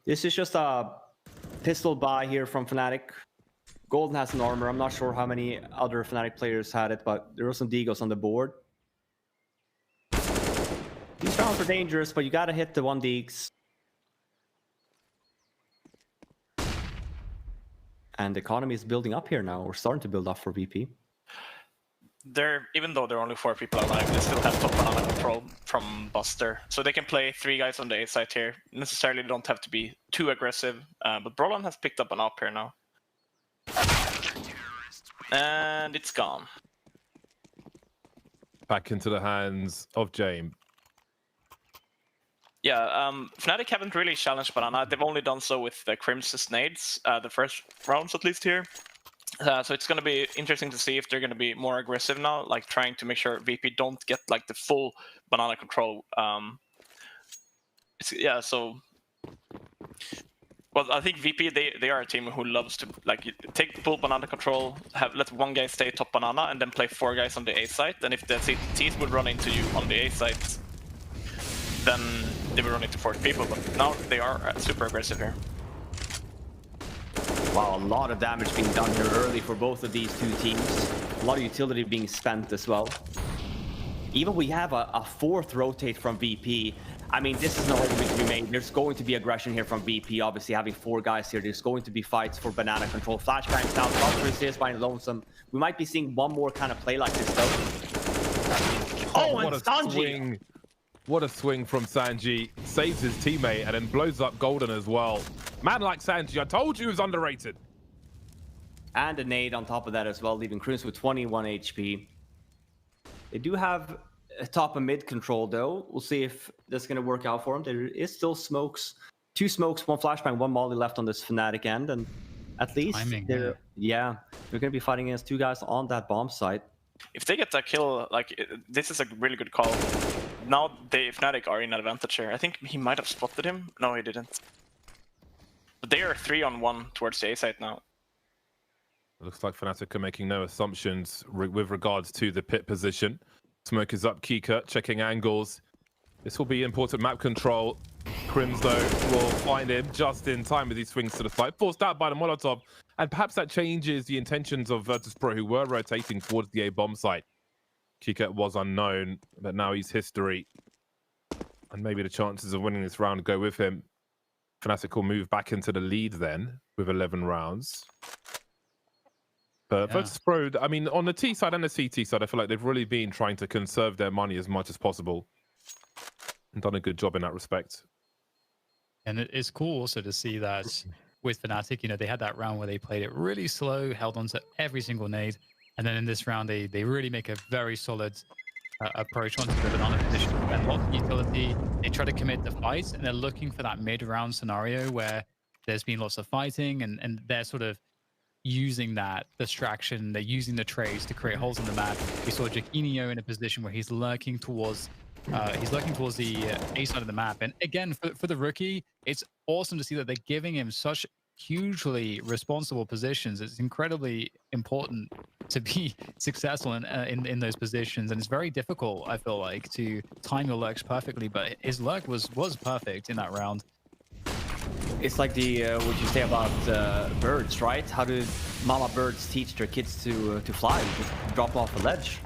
This is just a pistol buy here from Fnatic. Golden has an armor. I'm not sure how many other Fnatic players had it, but there were some Deagles on the board. These rounds are dangerous, but you gotta hit the 1 Deags. And the economy is building up here now. We're starting to build up for VP. Even though there are only 4 people alive, they still have top banana control from Buster. So they can play 3 guys on the A side here. Necessarily don't have to be too aggressive. But Brolan has picked up an up here now. And it's gone. Back into the hands of James. Yeah, Fnatic haven't really challenged banana. They've only done so with the Crimson's nades, the first rounds at least here. So it's going to be interesting to see if they're going to be more aggressive now, like trying to make sure VP don't get like the full banana control. Well, I think VP they are a team who loves to like take the full banana control, let 1 guy stay top banana, and then play 4 guys on the A side. And if the CTs would run into you on the A side, then they would run into 4 people. But now they are super aggressive here. Wow, a lot of damage being done here early for both of these 2 teams. A lot of utility being spent as well. Even we have a 4th rotate from VP. I mean, this is an argument to be made. There's going to be aggression here from VP. Obviously, having 4 guys here, there's going to be fights for banana control. Flashbangs down, Buster is by Lonesome. We might be seeing one more kind of play like this, though. Oh, and Sanji! What a swing from Sanji. Saves his teammate and then blows up Golden as well. Man like Sanji, I told you he was underrated. And a nade on top of that as well, leaving Crims with 21 HP. They do have a top and mid control, though. We'll see if that's going to work out for them. There is still smokes. 2 smokes, 1 flashbang, 1 molly left on this Fnatic end. And at least they're going to be fighting against 2 guys on that bomb site. If they get that kill, this is a really good call. Now Fnatic are in advantage here. I think he might have spotted him. No, he didn't. But they are 3-on-1 towards the A side now. It looks like Fnatic are making no assumptions with regards to the pit position. Smoke is up, Kika checking angles. This will be important map control. Crims, though, will find him just in time as he swings to the side, forced out by the Molotov. And perhaps that changes the intentions of Virtus.pro, who were rotating towards the A bomb site. Kika was unknown, but now he's history. And maybe the chances of winning this round go with him. Fnatic will move back into the lead then with 11 rounds. But Virtus.pro, I mean, on the T side and the CT side, I feel like they've really been trying to conserve their money as much as possible. And done a good job in that respect. And it's cool also to see that with Fnatic, they had that round where they played it really slow, held on to every single nade. And then in this round, they really make a very solid approach onto the banana position. They have lots of utility. They try to commit the fight, and they're looking for that mid-round scenario where there's been lots of fighting, and they're sort of using that distraction. They're using the trades to create holes in the map. We saw Jaquinho in a position where he's lurking towards the A side of the map. And again, for the rookie, it's awesome to see that they're giving him such hugely responsible positions. It's incredibly important to be successful in those positions, and it's very difficult, I feel like, to time your lurks perfectly, but his lurk was perfect in that round. It's like the what you say about birds, right? How do mama birds teach their kids to fly? Just drop them off a ledge.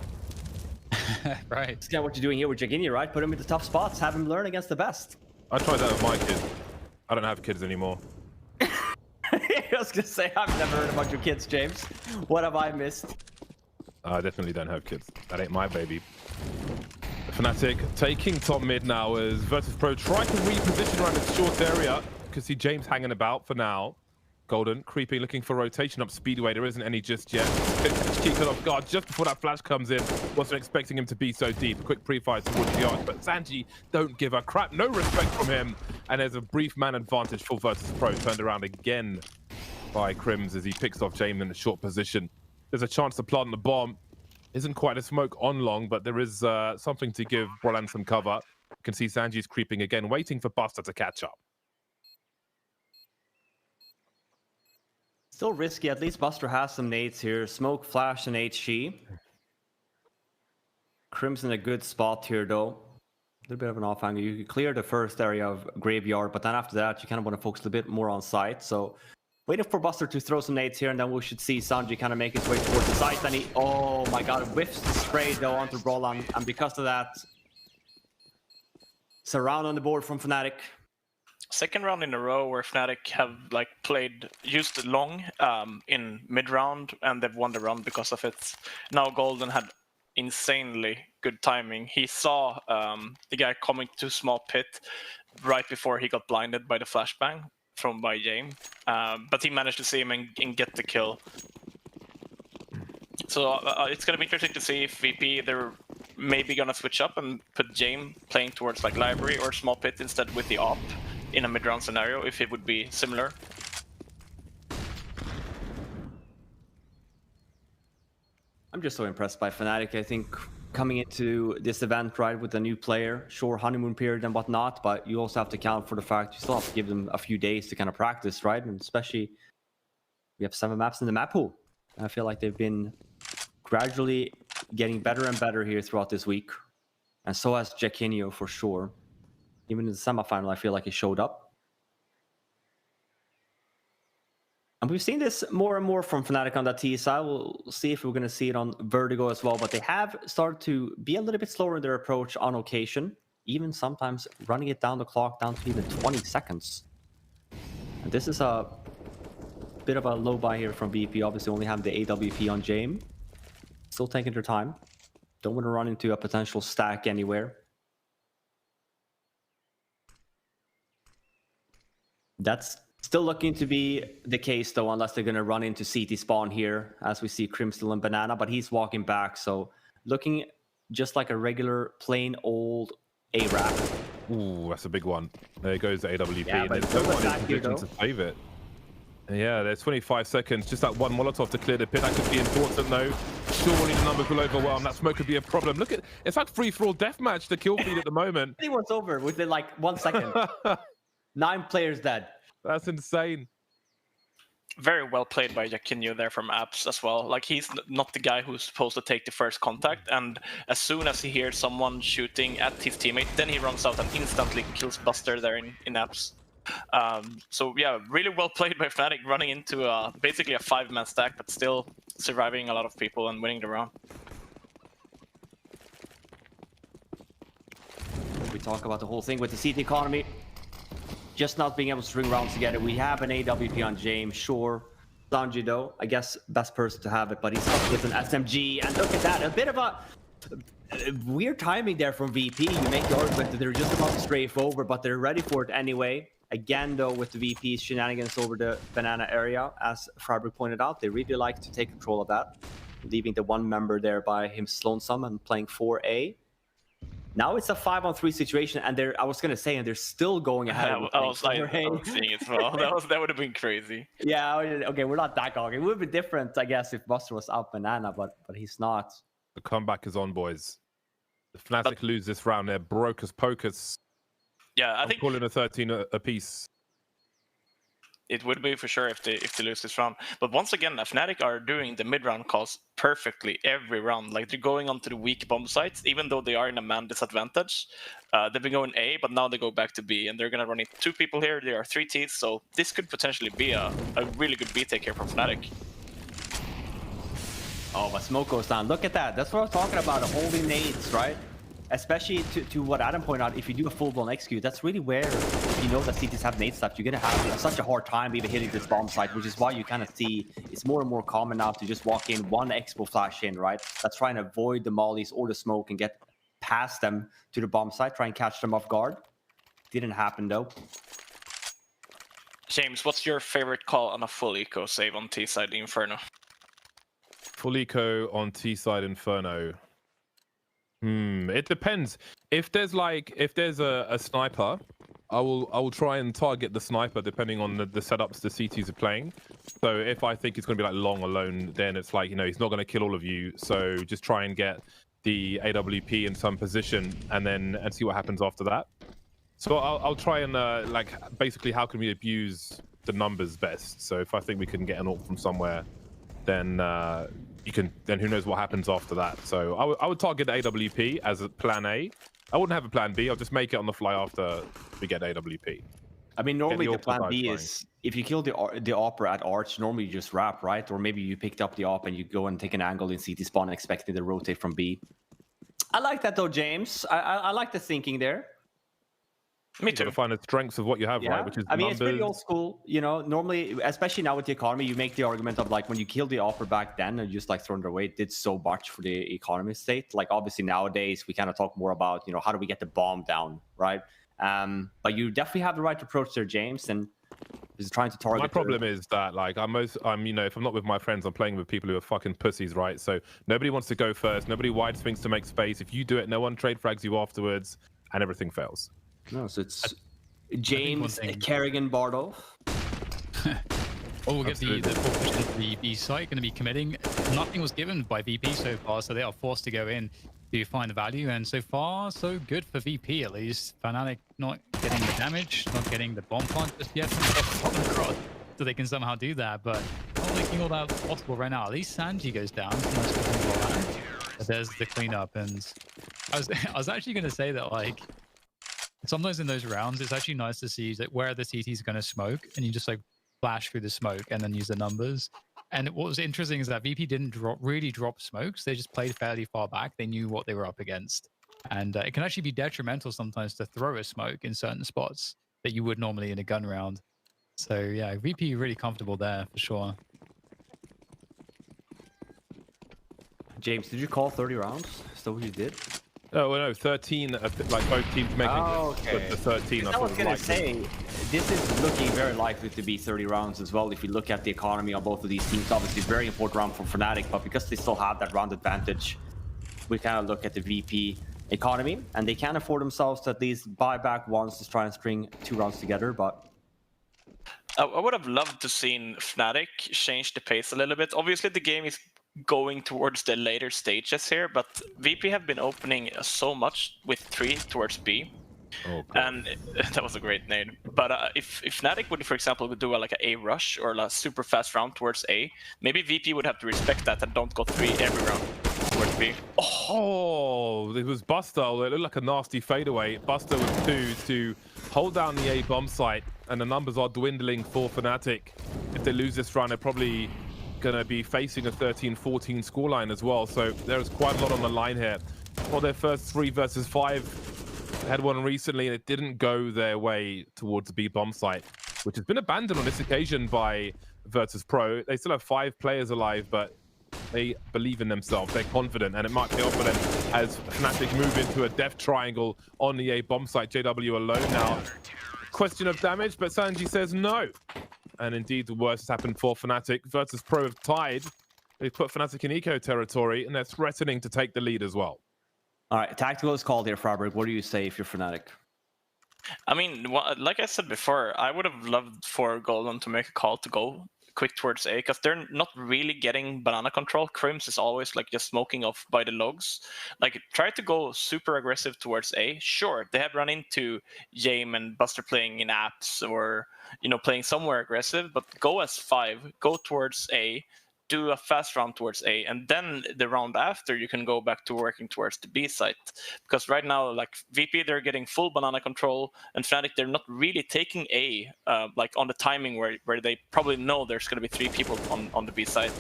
Right. It's kind of what you're doing here with Jaquinho, right? Put him into tough spots, have him learn against the best. I tried that with my kids. I don't have kids anymore. I was gonna say, I've never heard about your kids, James. What have I missed? I definitely don't have kids. That ain't my baby. Fnatic taking top mid now as Virtus.pro try to reposition around its short area. You can see James hanging about for now. Golden creeping, looking for rotation up Speedway. There isn't any just yet. Keep it off guard just before that flash comes in. Wasn't expecting him to be so deep. Quick pre-fire towards the arch, but Sanji don't give a crap. No respect from him. And there's a brief man advantage for Virtus.pro. Turned around again by Crims as he picks off James in a short position. There's a chance to plant the bomb. Isn't quite a smoke on long, but there is something to give Brolan some cover. You can see Sanji's creeping again, waiting for Buster to catch up. Still risky. At least Buster has some nades here. Smoke, flash, and HG. Crim's in a good spot here, though. A little bit of an off angle. You can clear the first area of Graveyard, but then after that, you kind of want to focus a bit more on site. So waiting for Buster to throw some nades here, and then we should see Sanji kind of make his way towards the site. And he, oh my god, whiffs the spray, though, onto Brolan. And because of that, it's a round on the board from Fnatic. Second round in a row where Fnatic have like used long in mid round, and they've won the round because of it. Now Golden had insanely good timing. He saw the guy coming to small pit right before he got blinded by the flashbang by James, but he managed to see him and get the kill. So it's gonna be interesting to see if VP they're maybe gonna switch up and put James playing towards like library or small pit instead with the op in a mid-round scenario, if it would be similar. I'm just so impressed by Fnatic. I think coming into this event, right, with a new player, sure, honeymoon period and whatnot, but you also have to account for the fact you still have to give them a few days to kind of practice, right? And especially, we have 7 maps in the map pool. I feel like they've been gradually getting better and better here throughout this week. And so has Jaquinho for sure. Even in the semifinal, I feel like he showed up. And we've seen this more and more from Fnatic on that T side. We'll see if we're going to see it on Vertigo as well. But they have started to be a little bit slower in their approach on occasion. Even sometimes running it down the clock down to even 20 seconds. And this is a bit of a low buy here from VP. Obviously only have the AWP on James. Still taking their time. Don't want to run into a potential stack anywhere. That's still looking to be the case, though, unless they're going to run into CT spawn here, as we see Crimstal and Banana, but he's walking back, so looking just like a regular, plain old A-Rap. Ooh, that's a big one. There goes the AWP, yeah, and there's no one in position to save it. Yeah, there's 25 seconds, just that one Molotov to clear the pit. That could be important, though. Surely the numbers will overwhelm. That smoke could be a problem. Look at, it's like free-for-all deathmatch, the kill feed at the moment. It was over within like 1 second. 9 players dead. That's insane. Very well played by Jaquinho there from Apps as well. Like, he's not the guy who's supposed to take the first contact, and as soon as he hears someone shooting at his teammate, then he runs out and instantly kills Buster there in Apps. So yeah, really well played by Fnatic, running into basically a 5-man stack, but still surviving a lot of people and winning the round. We talk about the whole thing with the CT economy. Just not being able to string rounds together. We have an AWP on James, sure. Sanji, though, I guess best person to have it, but he's up with an SMG. And look at that, a bit of a weird timing there from VP. You make the argument that they're just about to strafe over, but they're ready for it anyway. Again, though, with the VP's shenanigans over the banana area, as Fabric pointed out, they really like to take control of that, leaving the one member there by him lonesome and playing 4A. Now it's a 5-on-3 situation, and I was gonna say, and they're still going ahead. I was seeing it as well. That would have been crazy. Yeah, okay, we're not that cocky. It would be different, I guess, if Buster was out banana, but he's not. The comeback is on, boys. The Fnatic lose this round. They're broke as pokers. Yeah, I think calling a 13 apiece. It would be for sure if they lose this round. But once again, Fnatic are doing the mid-round calls perfectly every round. Like, they're going onto the weak bomb sites, even though they are in a man disadvantage. They've been going A, but now they go back to B, and they're going to run into 2 people here. There are 3 teeth, so this could potentially be a really good B take here from Fnatic. Oh, but smoke goes down. Look at that. That's what I was talking about, holding nades, right? Especially to what Adam pointed out, if you do a full-blown execute, that's really where you know that CTs have nade stuff. You're going to have such a hard time even hitting this bomb site, which is why you kind of see it's more and more common now to just walk in, one expo flash in, right? That's trying to avoid the mollies or the smoke and get past them to the bomb site, try and catch them off guard. Didn't happen though. James, what's your favorite call on a full eco save on T side Inferno? Full eco on T side Inferno. It depends. If there's a sniper, I will try and target the sniper depending on the setups the CTs are playing. So if I think it's going to be like long alone, then it's like, he's not going to kill all of you. So just try and get the AWP in some position and see what happens after that. So I'll try and basically how can we abuse the numbers best. So if I think we can get an ult from somewhere, then who knows what happens after that. So I would target the AWP as a plan A. I wouldn't have a plan B. I'll just make it on the fly after we get AWP. I mean, normally the plan B is if you kill the Opera at Arch, normally you just wrap, right? Or maybe you picked up the Op and you go and take an angle in CT spawn expecting to rotate from B. I like that though, James. I like the thinking there. Me too. To find the strengths of what you have, right? Which is it's pretty old school. Normally, especially now with the economy, you make the argument of like when you killed the Opera back then and just like thrown it away, it did so much for the economy state. Like obviously nowadays we kind of talk more about how do we get the bomb down, right? But you definitely have the right approach there, James, and just trying to target. My problem is that like I'm if I'm not with my friends, I'm playing with people who are fucking pussies, right? So nobody wants to go first. Nobody wide swings to make space. If you do it, no one trade frags you afterwards, and everything fails. No, so it's James Kerrigan Bardo. We'll get the push into the B site, going to be committing. Nothing was given by VP so far, so they are forced to go in to find the value. And so far, so good for VP at least. Fnatic not getting the damage, not getting the bomb plant just yet from the cross, so they can somehow do that. But not making all that possible right now. At least Sanji goes down. But there's the cleanup, and I was actually going to say that like. Sometimes in those rounds, it's actually nice to see that where the CT is going to smoke, and you just like flash through the smoke and then use the numbers. And what was interesting is that VP didn't really drop smokes; they just played fairly far back. They knew what they were up against, and it can actually be detrimental sometimes to throw a smoke in certain spots that you would normally in a gun round. So yeah, VP really comfortable there for sure. James, did you call 30 rounds? Is that what you did? Oh, well, no, 13, like both teams making the 13. I was going to say, this is looking very likely to be 30 rounds as well. If you look at the economy on both of these teams, obviously very important round for Fnatic, but because they still have that round advantage, we kind of look at the VP economy, and they can afford themselves to at least buy back once to try and string 2 rounds together, but... I would have loved to seen Fnatic change the pace a little bit. Obviously, the game is going towards the later stages here, but VP have been opening so much with 3 towards B. Oh, and that was a great name. But if Fnatic would, for example, do like an A rush or a super fast round towards A, maybe VP would have to respect that and don't go 3 every round towards B. Oh, it was Buster. It looked like a nasty fadeaway. Buster with 2 to hold down the A bomb site, and the numbers are dwindling for Fnatic. If they lose this round, they're probably going to be facing a 13-14 scoreline as well. So there's quite a lot on the line here. For their first 3 versus 5, they had one recently and it didn't go their way towards the B bomb site, which has been abandoned on this occasion by Virtus.pro. They still have 5 players alive, but they believe in themselves. They're confident, and it might pay off for them as Fnatic move into a death triangle on the A bomb site. JW alone now. Question of damage, but Sanji says no. And indeed, the worst has happened for Fnatic. Virtus.pro have tied. They've put Fnatic in eco territory, and they're threatening to take the lead as well. All right, tactical is called here, Fabric. What do you say if you're Fnatic? I mean, like I said before, I would have loved for Golden to make a call to go quick towards A, because they're not really getting banana control. Crims is always like just smoking off by the logs. Like, try to go super aggressive towards A. Sure, they have run into Yame and Buster playing in apps or, playing somewhere aggressive, but go as 5, go towards A, do a fast round towards A, and then the round after you can go back to working towards the B site. Because right now, like VP, they're getting full banana control, and Fnatic, they're not really taking A, like on the timing where they probably know there's going to be 3 people on the B site.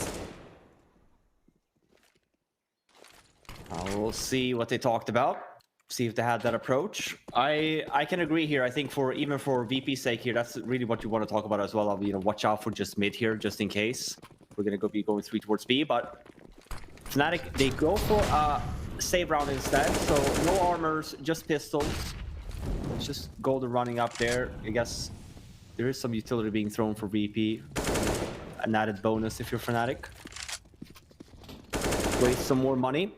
We'll see what they talked about. See if they had that approach. I can agree here. I think even for VP's sake here, that's really what you want to talk about as well. Watch out for just mid here, just in case. We're going to be going 3 towards B, but Fnatic, they go for a save round instead. So no armors, just pistols. It's just Golden running up there. I guess there is some utility being thrown for VP. An added bonus if you're Fnatic. Waste some more money.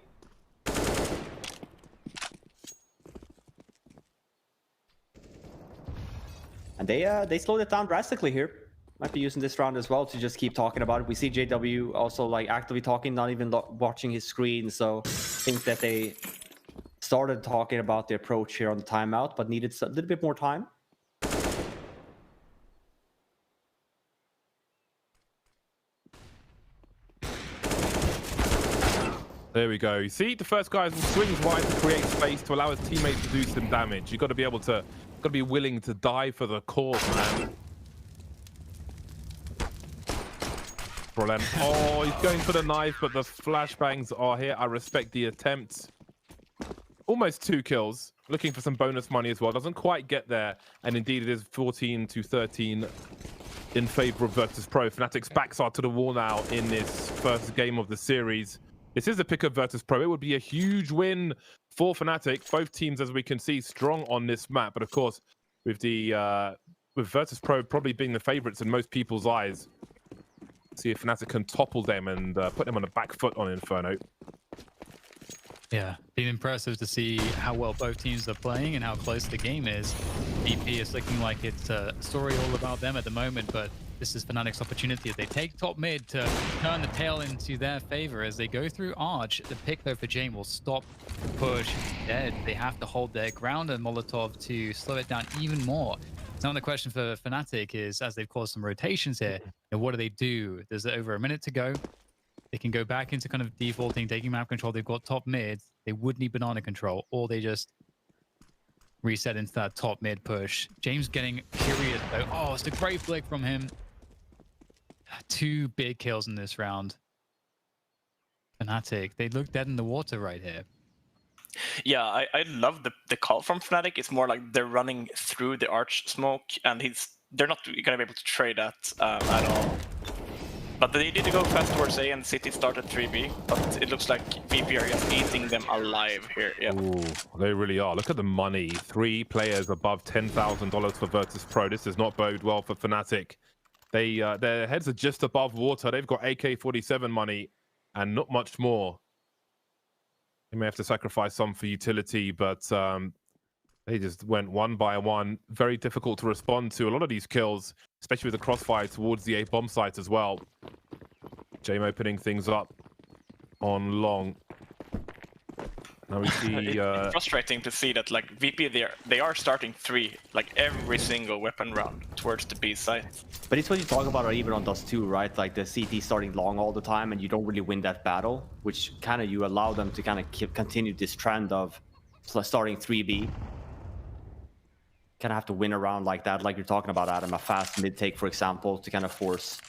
And they slowed it down drastically here. Might be using this round as well to just keep talking about it. We see JW also like actively talking, not even watching his screen. So I think that they started talking about the approach here on the timeout, but needed a little bit more time. There we go. You see, the first guy swings wide to create space to allow his teammates to do some damage. You've got to be able to, got to be willing to die for the cause, man. Brilliant. Oh, he's going for the knife, but the flashbangs are here. I respect the attempt. Almost 2 kills. Looking for some bonus money as well. Doesn't quite get there. And indeed, it is 14-13 in favor of Virtus.pro. Fnatic's backs are to the wall now in this first game of the series. This is a pick of Virtus.pro. It would be a huge win for Fnatic. Both teams, as we can see, strong on this map. But of course, with the with Virtus.pro probably being the favorites in most people's eyes, see if Fnatic can topple them and put them on the back foot on Inferno. Yeah, been impressive to see how well both teams are playing and how close the game is. VP is looking like it's a story all about them at the moment, but this is Fnatic's opportunity. If they take top mid to turn the tail into their favor as they go through Arch, the pick though for Jame will stop the push dead. They have to hold their ground and Molotov to slow it down even more. Now the question for Fnatic is, as they've caused some rotations here, what do they do? There's over a minute to go. They can go back into kind of defaulting, taking map control. They've got top mid. They would need banana control, or they just reset into that top mid push. James getting curious though. Oh, it's a great flick from him. 2 big kills in this round. Fnatic, they look dead in the water right here. Yeah, I love the call from Fnatic. It's more like they're running through the arch smoke, and they're not gonna be able to trade that at all. But they need to go fast towards A, and City started 3B. But it looks like VP are just eating them alive here. Yeah. Ooh, they really are. Look at the money. 3 players above $10,000 for Virtus.pro. This does not bode well for Fnatic. Their heads are just above water. They've got AK-47 money and not much more. They may have to sacrifice some for utility, but they just went one by one. Very difficult to respond to a lot of these kills, especially with the crossfire towards the A bomb site as well. Jame opening things up on long. Now we see it's frustrating to see that like VP they are starting 3 like every single weapon round towards the B site. But it's what you talk about even on Dust 2, right? Like the CT starting long all the time and you don't really win that battle, which kind of you allow them to kind of continue this trend of starting 3B. Kind of have to win around like that, like you're talking about, Adam, a fast mid take, for example, to kind of force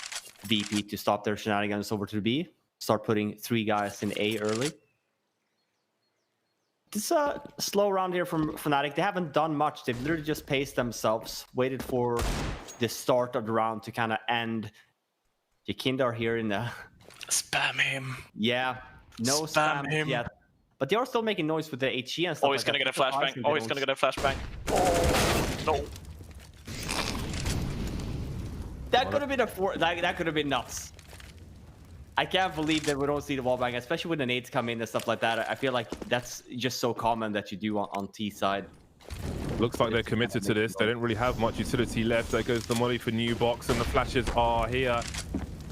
VP to stop their shenanigans over to B. Start putting 3 guys in A early. This slow round here from Fnatic. They haven't done much. They've literally just paced themselves, waited for the start of the round to kind of end. Jakindar here in the... Spam him. Yeah, no spam him yet. But they are still making noise with the HE and stuff. Oh, he's gonna get a flashbang. Oh, he's gonna get a flashbang. Oh, no. That could have been that could have been nuts. I can't believe that we don't see the wall bang, especially when the nades come in and stuff like that. I feel like that's just so common that you do on T side. Looks like they're committed to this. They don't really have much utility left. There goes the molly for new box, and the flashes are here,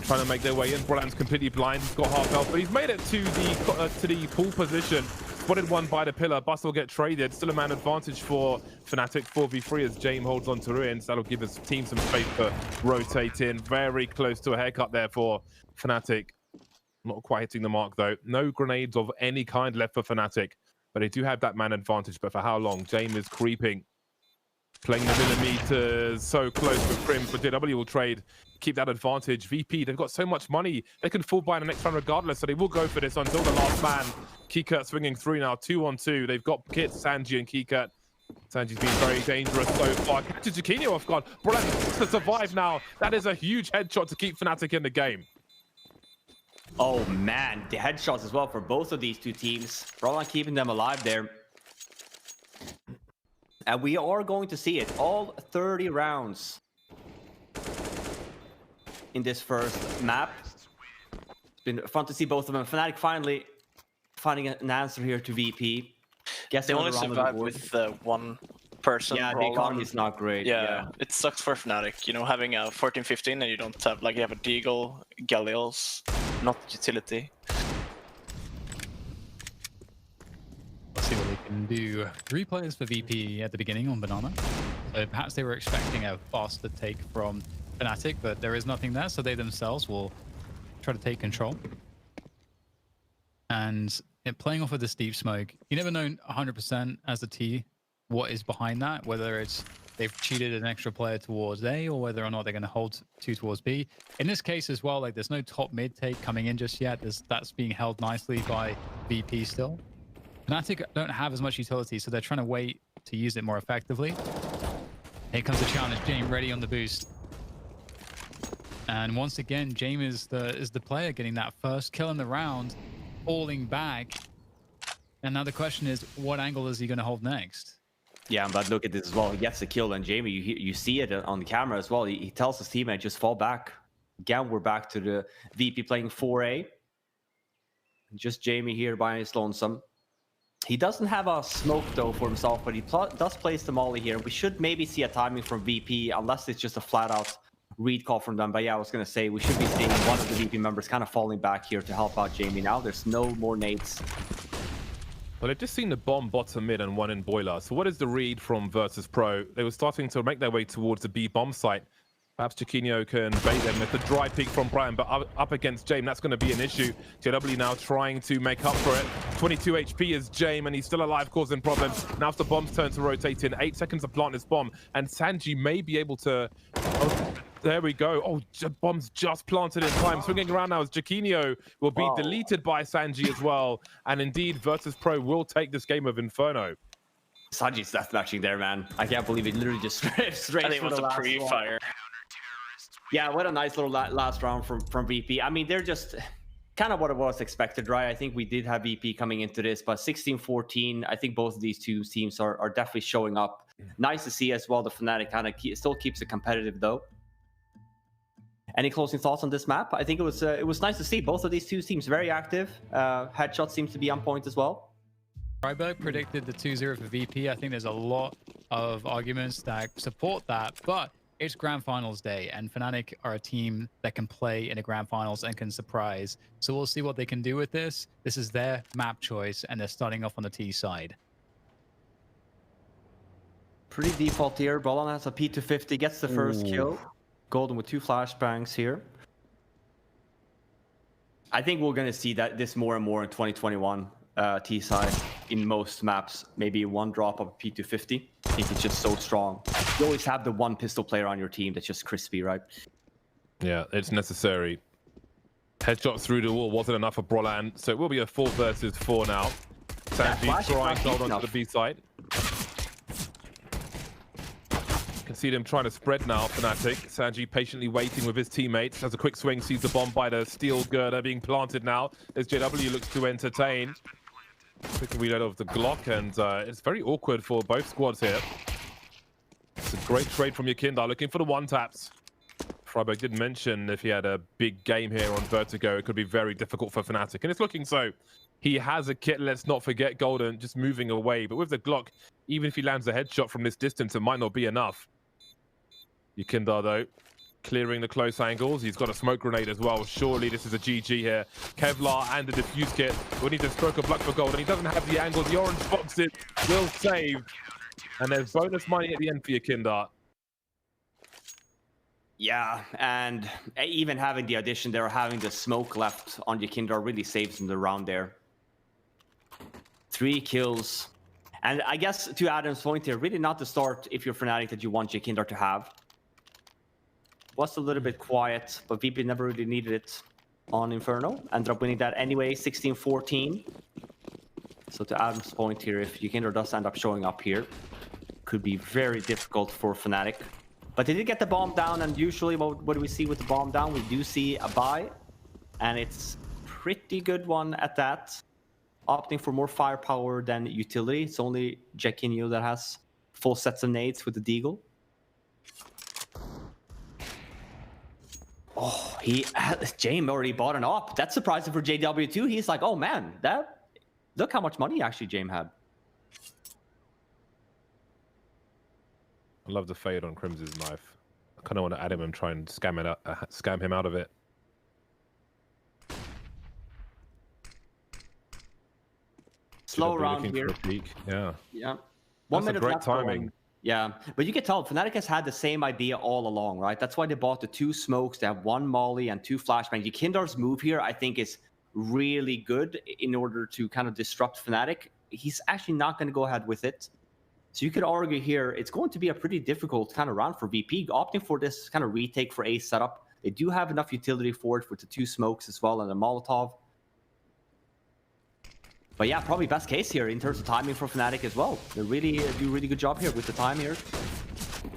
trying to make their way in. Brolan's completely blind. He's got half health, but he's made it to the pool position. Spotted one by the pillar. Bus will get traded. Still a man advantage for Fnatic. 4v3 as Jame holds on to ruins. That'll give his team some space to rotate in. Very close to a haircut there for Fnatic. Not quite hitting the mark though. No grenades of any kind left for Fnatic, but they do have that man advantage. But for how long? Jame is creeping, playing the millimeters so close with Crim, but JW will trade, keep that advantage. VP, they've got so much money, they can fall by in the next round regardless, so they will go for this until the last man. Kikert swinging through now, 2-on-2. They've got Kit, Sanji, and Kikert. Sanji's been very dangerous so far. Catches Jakino off guard. Brolan to survive now. That is a huge headshot to keep Fnatic in the game. Oh man, the headshots as well for both of these two teams. Roland keeping them alive there. And we are going to see it, all 30 rounds in this first map. It's been fun to see both of them. Fnatic finally finding an answer here to VP. Guess They only survived with one person. Yeah, the Roland. economy is not great. Yeah, it sucks for Fnatic. You know, having a 14-15 and you don't have, like, you have a Deagle, Galil's, not utility. Let's see what they can do. 3 players for VP at the beginning on Banana. So perhaps they were expecting a faster take from Fnatic, but there is nothing there, so they themselves will try to take control. And playing off of this deep smoke, you never know 100% as a T what is behind that, whether it's they've cheated an extra player towards A or whether or not they're going to hold 2 towards B. In this case as well, like there's no top mid take coming in just yet. That's being held nicely by VP still. Fnatic don't have as much utility, so they're trying to wait to use it more effectively. Here comes the challenge. James ready on the boost. And once again, James is the player getting that first kill in the round, falling back. And now the question is, what angle is he going to hold next? Yeah, but look at this as well. He gets the kill, and Jamie, you see it on the camera as well. He tells his teammate, just fall back. Again, we're back to the VP playing 4A. Just Jamie here by his lonesome. He doesn't have a smoke though for himself, but he does place the molly here. We should maybe see a timing from VP, unless it's just a flat-out read call from them. But yeah, I was going to say, we should be seeing one of the VP members kind of falling back here to help out Jamie now. There's no more nades. Well, they've just seen the bomb bottom mid and one in boiler. So what is the read from Virtus.pro? They were starting to make their way towards the B bomb site. Perhaps Chiquinho can bait them with the dry peek from Brian, but up against Jame, that's going to be an issue. JW now trying to make up for it. 22 HP is Jame, and he's still alive, causing problems. Now it's the bomb's turn to rotate in. 8 seconds to plant this bomb, and Sanji may be able to... Oh, there we go. Oh, bomb's just planted in time. Swinging around now as Chiquinho will be deleted by Sanji as well. And indeed, Virtus.pro will take this game of Inferno. Sanji's deathmatching there, man. I can't believe it literally just straight I think it was a pre-fire. Yeah, what a nice little last round from VP. I mean, they're just kind of what it was expected, right? I think we did have VP coming into this, but 16-14, I think both of these two teams are definitely showing up. Nice to see as well. The Fnatic kind of still keeps it competitive, though. Any closing thoughts on this map? I think it was nice to see both of these two teams very active. Headshot seems to be on point as well. Freiburg predicted the 2-0 for VP. I think there's a lot of arguments that support that, but it's Grand Finals day, and Fnatic are a team that can play in a Grand Finals and can surprise. So we'll see what they can do with this. This is their map choice, and they're starting off on the T side. Pretty default here. Bolan has a P250, gets the first kill. Golden with 2 flashbangs here. I think we're going to see this more and more in 2021. T side in most maps, maybe one drop of P250. I think it's just so strong. You always have the one pistol player on your team that's just crispy, right? Yeah, it's necessary. Headshot through the wall wasn't enough for Brolan, so it will be a 4 versus 4 now. Sanji trying to hold on to the B side. Can see them trying to spread now, Fnatic. Sanji patiently waiting with his teammates. Has a quick swing, sees the bomb by the steel girder being planted now as JW looks to entertain. Quick reload of the Glock, and it's very awkward for both squads here. It's a great trade from Yakinda, looking for the one-taps. Freiburg did mention if he had a big game here on Vertigo, it could be very difficult for Fnatic, and it's looking so. He has a kit, let's not forget, Golden, just moving away. But with the Glock, even if he lands a headshot from this distance, it might not be enough. Yakinda, though, clearing the close angles. He's got a smoke grenade as well. Surely this is a GG here. Kevlar and the defuse kit. We need a stroke of luck for Golden. He doesn't have the angle. The orange boxes will save. And there's bonus money at the end for Yakinda. Yeah, and even having the addition there, having the smoke left on Yakinda really saves him the round there. 3 kills. And I guess to Adam's point here, really not the start if you're Fnatic that you want Yakinda to have. Was a little bit quiet, but VP never really needed it on Inferno. Ended up winning that anyway, 16-14. So to Adam's point here, if Yakinda does end up showing up here, could be very difficult for Fnatic. But they did get the bomb down, and usually what do we see with the bomb down? We do see a buy, and it's pretty good one at that. Opting for more firepower than utility. It's only Jackinho that has full sets of nades with the Deagle. Oh, James already bought an op. That's surprising for JW too. He's like, oh man, look how much money actually James had. I love the fade on Crims's knife. I kind of want to add him and try and scam him out of it. Slow round here. Yeah. Yeah. That's a great timing. Yeah, but you can tell Fnatic has had the same idea all along, right? That's why they bought the 2 smokes. They have 1 molly and 2 flashbangs. Kindar's move here, I think, is really good in order to kind of disrupt Fnatic. He's actually not going to go ahead with it. So you could argue here it's going to be a pretty difficult kind of round for VP, opting for this kind of retake for A setup. They do have enough utility for it with the 2 smokes as well and a Molotov. But yeah, probably best case here in terms of timing for Fnatic as well. They really do a really good job here with the time here.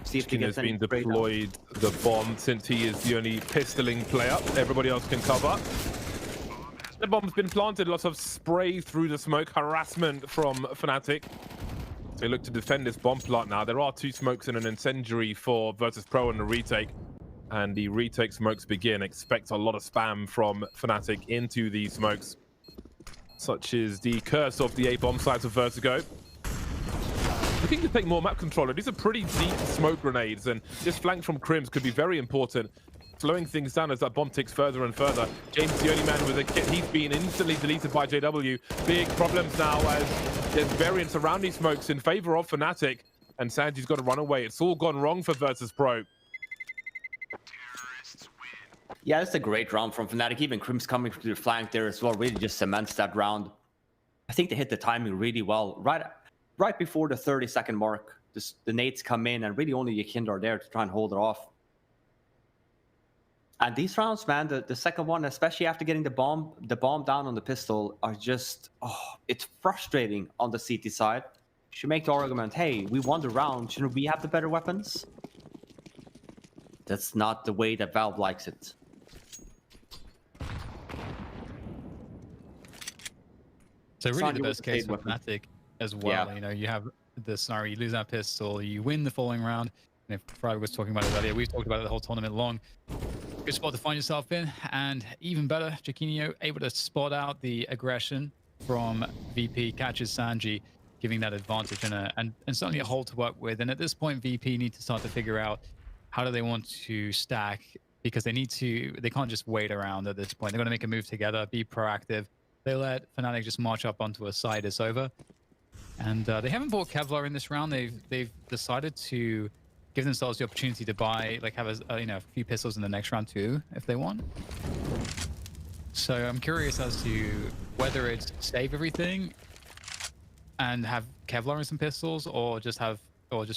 See if he gets been deployed the bomb since he is the only pistoling player. Everybody else can cover. The bomb's been planted. Lots of spray through the smoke. Harassment from Fnatic. They look to defend this bomb plant now. There are 2 smokes and an incendiary for Virtus.pro and the retake. And the retake smokes begin. Expect a lot of spam from Fnatic into these smokes. Such is the curse of the A bomb sites of Vertigo. Looking to take more map control. These are pretty deep smoke grenades, and this flank from Crims could be very important, slowing things down as that bomb ticks further and further. James, the only man with a kit, he's been instantly deleted by JW. Big problems now as there's variance around these smokes in favor of Fnatic, and Sanji's got to run away. It's all gone wrong for Virtus.pro. Yeah, it's a great round from Fnatic. Even Crims coming through the flank there as well really just cements that round. I think they hit the timing really well. Right before the 30-second mark, the nades come in and really only Yakind are there to try and hold it off. And these rounds, man, the second one, especially after getting the bomb down on the pistol, are just, it's frustrating on the CT side. You should make the argument, hey, we won the round, shouldn't we have the better weapons? That's not the way that Valve likes it. So really the best case for Fnatic as well. Yeah. You know, you have the scenario, you lose that pistol, you win the following round. And if Friday was talking about it earlier, we've talked about it the whole tournament long. Good spot to find yourself in. And even better, Jackinho able to spot out the aggression from VP, catches Sanji, giving that advantage and certainly a hole to work with. And at this point, VP need to start to figure out how do they want to stack, because they can't just wait around at this point. They're going to make a move together, be proactive. They let Fnatic just march up onto a side, it's over. And they haven't bought Kevlar in this round. They've decided to give themselves the opportunity to buy, like have a few pistols in the next round too, if they want. So I'm curious as to whether it's save everything and have Kevlar and some pistols, or just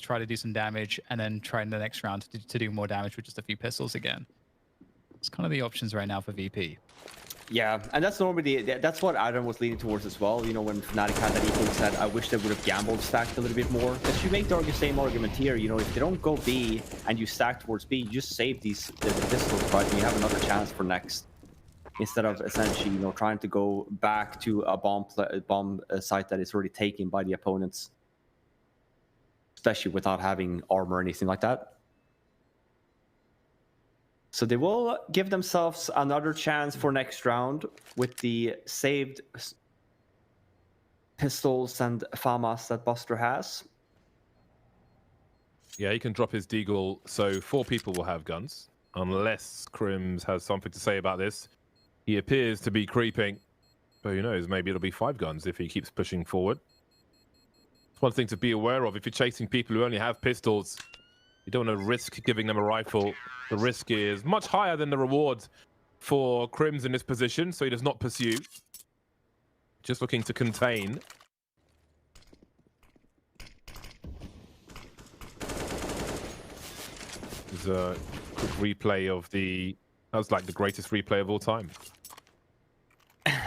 try to do some damage and then try in the next round to do more damage with just a few pistols again. It's kind of the options right now for VP. Yeah, and that's normally that's what Adam was leaning towards as well. You know, when Fnatic had that equal set, I wish they would have gambled, stacked a little bit more. Because you make the same argument here. You know, if they don't go B and you stack towards B, you just save the pistols, right? And you have another chance for next, instead of essentially, you know, trying to go back to a bomb site that is already taken by the opponents, especially without having armor or anything like that. So they will give themselves another chance for next round with the saved pistols and FAMAS that Buster has. Yeah, he can drop his deagle, so 4 people will have guns, unless Crims has something to say about this. He appears to be creeping, but who knows, maybe it'll be 5 guns if he keeps pushing forward. It's one thing to be aware of. If you're chasing people who only have pistols, you don't want to risk giving them a rifle. The risk is much higher than the reward for Crims in this position, so he does not pursue. Just looking to contain. There's a quick replay of that was like the greatest replay of all time.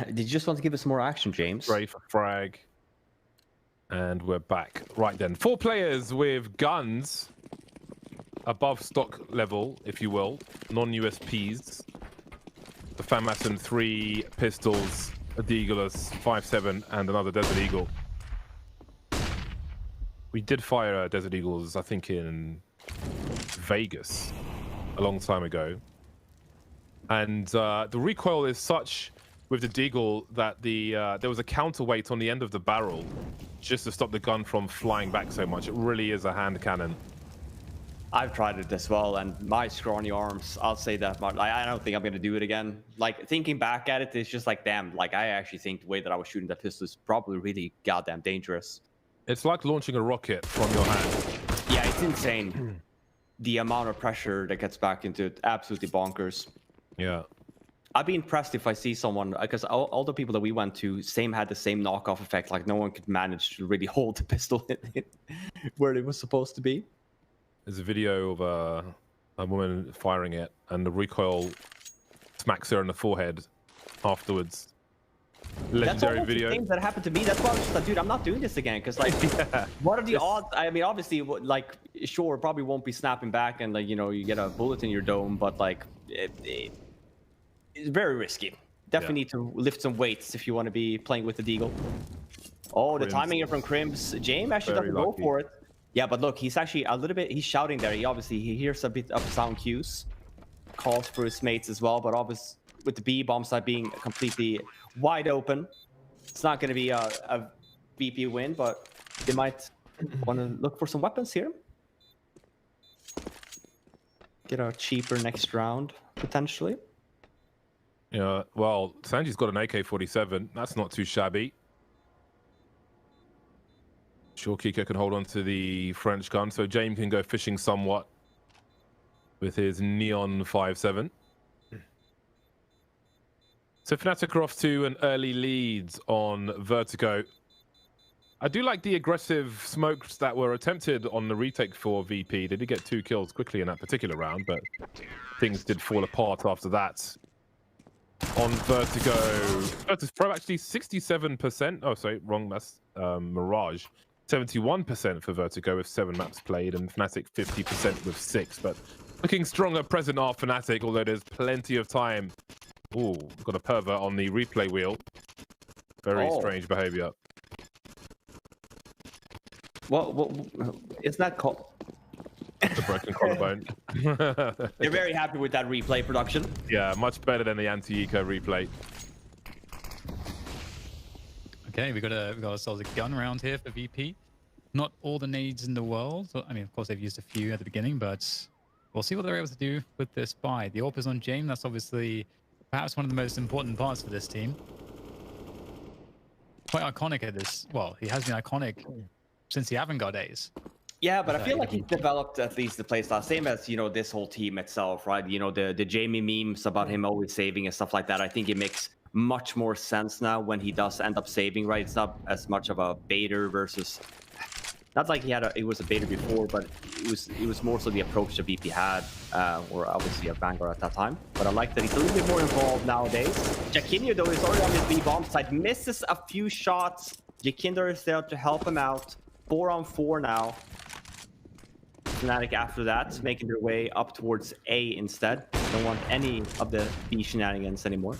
Did you just want to give us more action, James? Spray for frag. And we're back. Right then, 4 players with guns above stock level, if you will, non-USPs. The Fan 3 pistols, a Deagleus 5.7, and another Desert Eagle. We did fire Desert Eagles, I think, in Vegas a long time ago. And the recoil is such with the Deagle that there was a counterweight on the end of the barrel just to stop the gun from flying back so much. It really is a hand cannon. I've tried it as well, and my scrawny arms, I'll say that much. I don't think I'm going to do it again. Like, thinking back at it, it's just like, damn, like, I actually think the way that I was shooting that pistol is probably really goddamn dangerous. It's like launching a rocket from your hand. Yeah, it's insane. The amount of pressure that gets back into it, absolutely bonkers. Yeah. I'd be impressed if I see someone, because all the people that we went to, had the same knockoff effect. Like, no one could manage to really hold the pistol where it was supposed to be. There's a video of a woman firing it, and the recoil smacks her in the forehead afterwards. Legendary That's video. Things that happened to me. That's why I was just like, dude, I'm not doing this again. Because like, what are the odds? I mean, obviously, like, sure, probably won't be snapping back, and like, you know, you get a bullet in your dome, but like, it's very risky. Definitely need to lift some weights if you want to be playing with the Deagle. Oh, the timing here from Crims. James actually doesn't go for it. Yeah, but look, he's actually a little bit, he's shouting there. He hears a bit of sound cues, calls for his mates as well, but obviously with the B bomb side being completely wide open, it's not going to be a VP win, but they might want to look for some weapons here. Get a cheaper next round, potentially. Yeah, well, Sanji's got an AK-47. That's not too shabby. Sure, Kiko can hold on to the French gun, so James can go fishing somewhat with his Neon 5.7. So Fnatic are off to an early lead on Vertigo. I do like the aggressive smokes that were attempted on the retake for VP. They did get 2 kills quickly in that particular round, but things did fall apart after that. On Vertigo, Virtus.pro actually 67%. Oh, sorry, wrong. That's Mirage. 71% for Vertigo with 7 maps played, and Fnatic 50% with 6. But looking stronger present are Fnatic, although there's plenty of time. Ooh, got a pervert on the replay wheel. Very strange behavior. Well, it's not called. The broken collarbone. They're very happy with that replay production. Yeah, much better than the anti-eco replay. Okay, we got ourselves a gun round here for VP. Not all the nades in the world. I mean, of course, they've used a few at the beginning, but we'll see what they're able to do with this buy. The AWP is on James. That's obviously perhaps one of the most important parts for this team. Quite iconic at this. Well, he has been iconic since the Avangard days. Yeah, but I feel like he's developed at least the playstyle, same as, you know, this whole team itself, right? You know, the Jamie memes about him always saving and stuff like that. I think it makes much more sense now when he does end up saving, right? It's not as much of a baiter versus, not like it was a baiter before, but it was more so the approach that VP had, or obviously a Vanguard at that time. But I like that he's a little bit more involved nowadays. Jaquinho, though, is already on his B bomb side, misses a few shots. Jaquinder is there to help him out. 4-on-4 now. Fnatic after that, making their way up towards A instead. Don't want any of the B shenanigans anymore.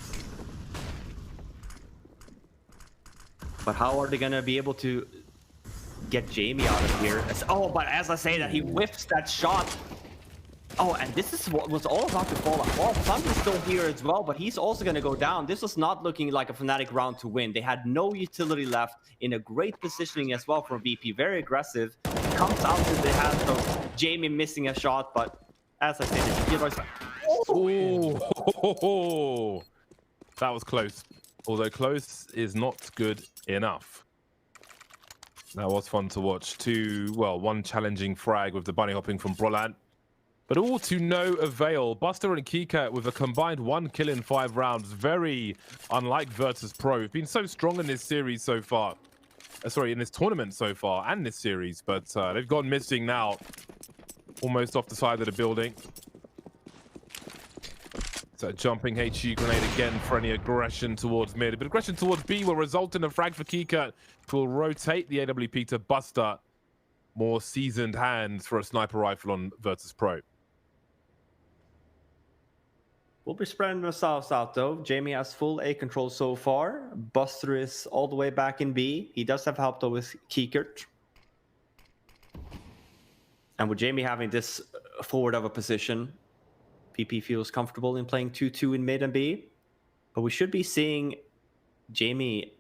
But how are they going to be able to get Jamie out of here? But as I say that, he whiffs that shot. Oh, and this is what was all about to fall apart. Sun's still here as well, but he's also going to go down. This was not looking like a Fnatic round to win. They had no utility left, in a great positioning as well from VP. Very aggressive. Comes out to the hands of Jamie missing a shot, but as I said, oh, that was close. Although close is not good enough. That was fun to watch. One challenging frag with the bunny hopping from Brolant. But all to no avail. Buster and Kika with a combined 1 kill in 5 rounds. Very unlike Virtus.pro. We've been so strong in this series so far. In this tournament so far and this series. But they've gone missing now. Almost off the side of the building. So jumping HE grenade again for any aggression towards mid. But aggression towards B will result in a frag for Kika. Will rotate the AWP to Buster. More seasoned hands for a sniper rifle on Virtus.pro. We'll be spreading themselves out though. Jamie has full A control so far. Buster is all the way back in B. He does have help though with Kiekert. And with Jamie having this forward of a position, VP feels comfortable in playing 2-2 in mid and B. But we should be seeing Jamie,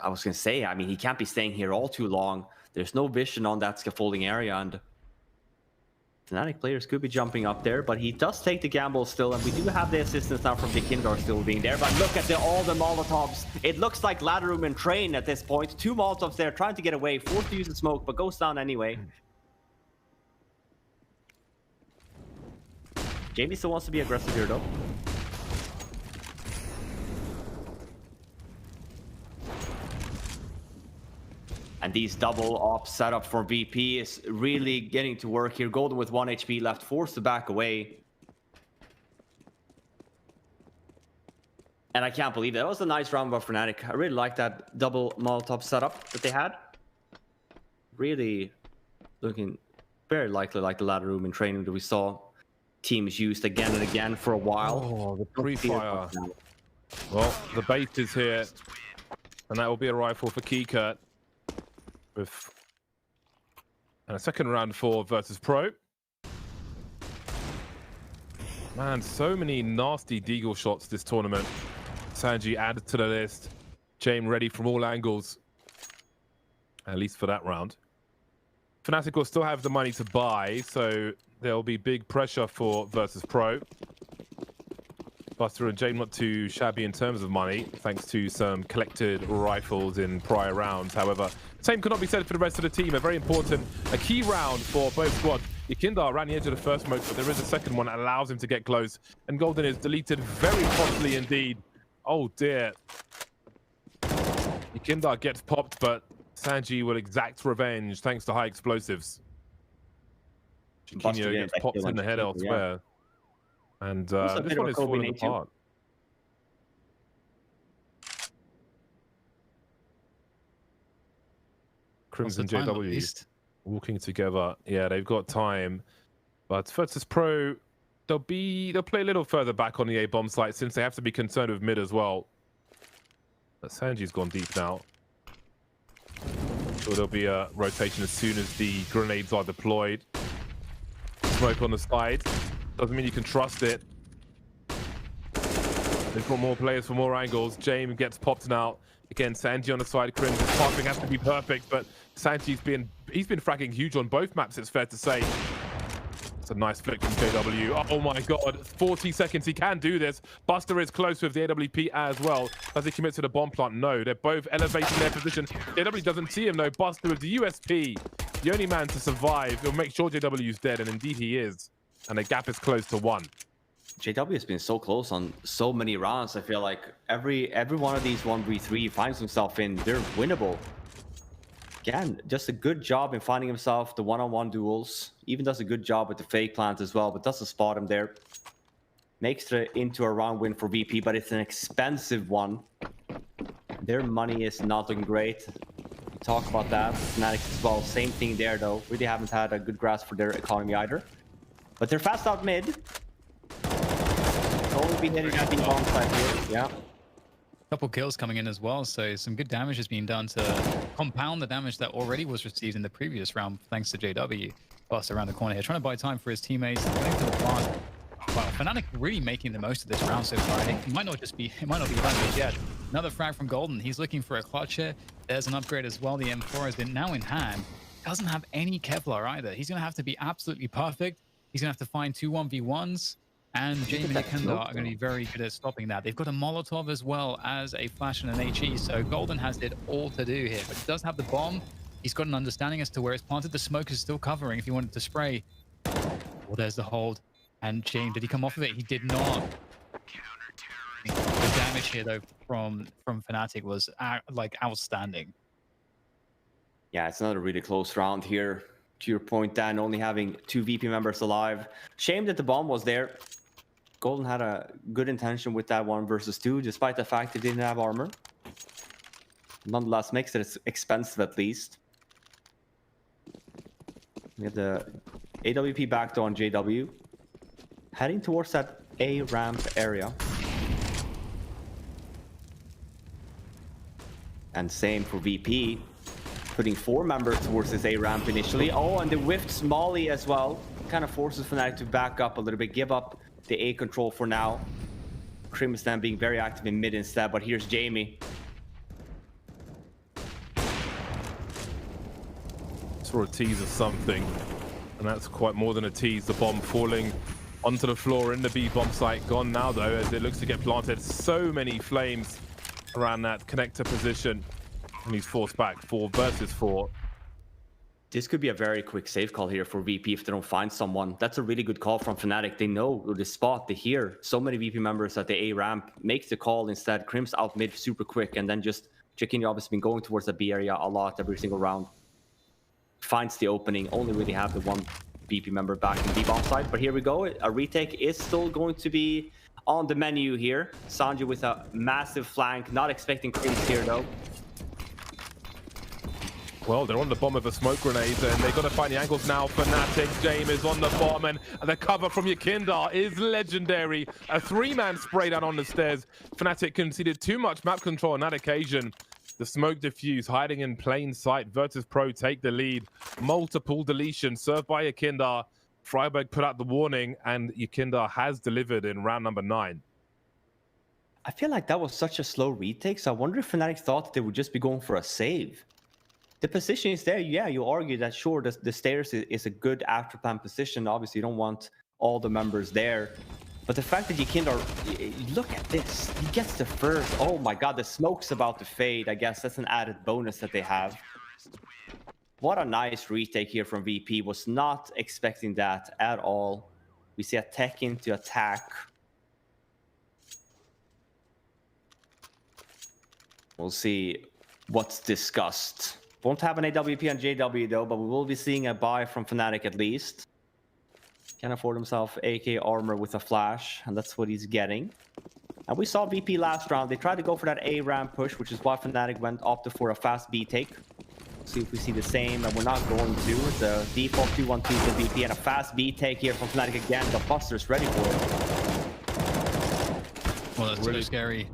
I was going to say, I mean, he can't be staying here all too long. There's no vision on that scaffolding area, and Fnatic players could be jumping up there, but he does take the gamble still, and we do have the assistance now from Jekindar still being there. But look at all the Molotovs. It looks like Ladder Room and Train at this point. 2 Molotovs there, trying to get away, forced to use the smoke, but goes down anyway. Jamie still wants to be aggressive here, though. And these double ops setup for VP is really getting to work here. Golden with 1 HP left, forced to back away. And I can't believe that was a nice round by Fnatic. I really like that double Molotov setup that they had. Really looking very likely like the ladder room in training that we saw teams used again and again for a while. Oh, the pre-fire. Well, the bait is here, and that will be a rifle for Kiekert. And a second round for Virtus.pro. Man, so many nasty deagle shots this tournament. Sanji added to the list. James ready from all angles, at least for that round. Fnatic will still have the money to buy, so there'll be big pressure for Virtus.pro. Buster and James not too shabby in terms of money, thanks to some collected rifles in prior rounds. However, same could not be said for the rest of the team. A very important, a key round for both squads. Yekindar ran the edge of the first smoke, but there is a second one that allows him to get close. And Golden is deleted very promptly indeed. Oh dear. Yekindar gets popped, but Sanji will exact revenge thanks to high explosives. Chiquinho gets popped in the head elsewhere. Yeah. And this one is falling apart. Crimson JW walking together. Yeah, they've got time. But Virtus.pro, they'll play a little further back on the A bomb site since they have to be concerned with mid as well. But Sanji's gone deep now. So there'll be a rotation as soon as the grenades are deployed. Smoke on the side. Doesn't mean you can trust it. They've got more players for more angles. James gets popped now. Again, Sanji on the side. Crimson's passing has to be perfect, but Sanji's been fragging huge on both maps, it's fair to say. It's a nice flick from JW. Oh my god, 40 seconds. He can do this. Buster is close with the AWP as well. Does he commit to the bomb plant? No, they're both elevating their position. JW doesn't see him though. Buster with the USP, the only man to survive. He'll make sure JW's dead, and indeed he is. And the gap is close to 1. JW has been so close on so many rounds. I feel like every one of these 1v3 finds himself in, they're winnable. Again, just a good job in finding himself the one-on-one duels. Even does a good job with the fake plant as well, but doesn't spot him there. Makes it into a round win for VP, but it's an expensive one. Their money is not looking great. We talk about that. Fnatic as well, same thing there though. Really haven't had a good grasp for their economy either. But they're fast out mid. Only be hitting at the bomb side here. Yeah. Couple kills coming in as well, so some good damage has been done to compound the damage that already was received in the previous round, thanks to JW. Bust around the corner here, trying to buy time for his teammates. Going to the plant. Wow, Fnatic really making the most of this round so far. It might not be advantage yet. Another frag from Golden. He's looking for a clutch here. There's an upgrade as well. The M4 has been now in hand. Doesn't have any Kevlar either. He's going to have to be absolutely perfect. He's going to have to find 2 1v1s. And Jamie and Yekindar are going to be very good at stopping that. They've got a Molotov as well as a flash and an HE. So Golden has it all to do here. But he does have the bomb. He's got an understanding as to where it's planted. The smoke is still covering if he wanted to spray. Well, there's the hold. And James, did he come off of it? He did not. The damage here, though, from Fnatic was like outstanding. Yeah, it's another really close round here. To your point, Dan, only having 2 VP members alive. Shame that the bomb was there. Golden had a good intention with that 1 versus 2, despite the fact they didn't have armor. Nonetheless, makes it expensive at least. We have the AWP back though on JW. Heading towards that A ramp area. And same for VP. Putting 4 members towards this A ramp initially. Oh, and the whiffed Molly as well. Kind of forces Fnatic to back up a little bit, give up the A control for now. Crimson being very active in mid instead, but here's Jamie. Saw a tease of something, and that's quite more than a tease. The bomb falling onto the floor in the B bomb site. Gone now though, as it looks to get planted. So many flames around that connector position, and he's forced back 4 versus 4. This could be a very quick save call here for VP if they don't find someone. That's a really good call from Fnatic. They know the spot. They hear so many VP members at the A ramp. Make the call instead. Crim's out mid super quick, and then just Chiquinho obviously been going towards the B area a lot every single round. Finds the opening. Only really have the 1 VP member back in B bomb side. But here we go. A retake is still going to be on the menu here. Sanji with a massive flank. Not expecting Crims here though. Well, they're on the bomb with a smoke grenade, and they've got to find the angles now. Fnatic, James is on the bomb, and the cover from Yakindar is legendary. A 3-man spray down on the stairs. Fnatic conceded too much map control on that occasion. The smoke diffuse, hiding in plain sight. Virtus.pro take the lead. Multiple deletions served by Yakindar. Freiburg put out the warning, and Yakindar has delivered in round number 9. I feel like that was such a slow retake, so I wonder if Fnatic thought they would just be going for a save. The position is there. Yeah, you argue that, sure, the stairs is a good after plan position. Obviously, you don't want all the members there. But the fact that Yakindar, look at this. He gets the first. Oh my god, the smoke's about to fade. I guess that's an added bonus that they have. What a nice retake here from VP. Was not expecting that at all. We see a tech into attack. We'll see what's discussed. Won't have an AWP on JW though, but we will be seeing a buy from Fnatic at least. Can afford himself AK armor with a flash, and that's what he's getting. And we saw VP last round. They tried to go for that A ramp push, which is why Fnatic opted for a fast B take. See if we see the same, and we're not going to. It's a default 2-1-2 to VP, and a fast B take here from Fnatic again. The Buster's ready for it. Well, that's really scary.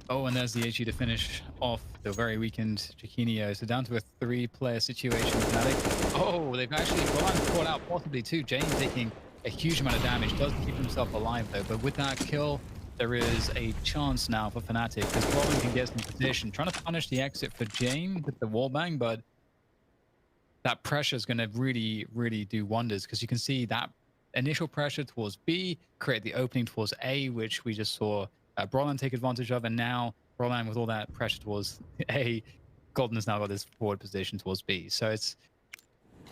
Oh, and there's the HE to finish off the very weakened Chiquinho. So down to a 3-player situation with Fnatic. Oh, they've actually caught out possibly 2. James taking a huge amount of damage. Does keep himself alive though. But with that kill, there is a chance now for Fnatic, because Robin can get some position. Trying to punish the exit for James with the wallbang, but that pressure is going to really, really do wonders, because you can see that initial pressure towards B create the opening towards A, which we just saw Brolan take advantage of, and now Brolan with all that pressure towards A, Golden has now got this forward position towards B. So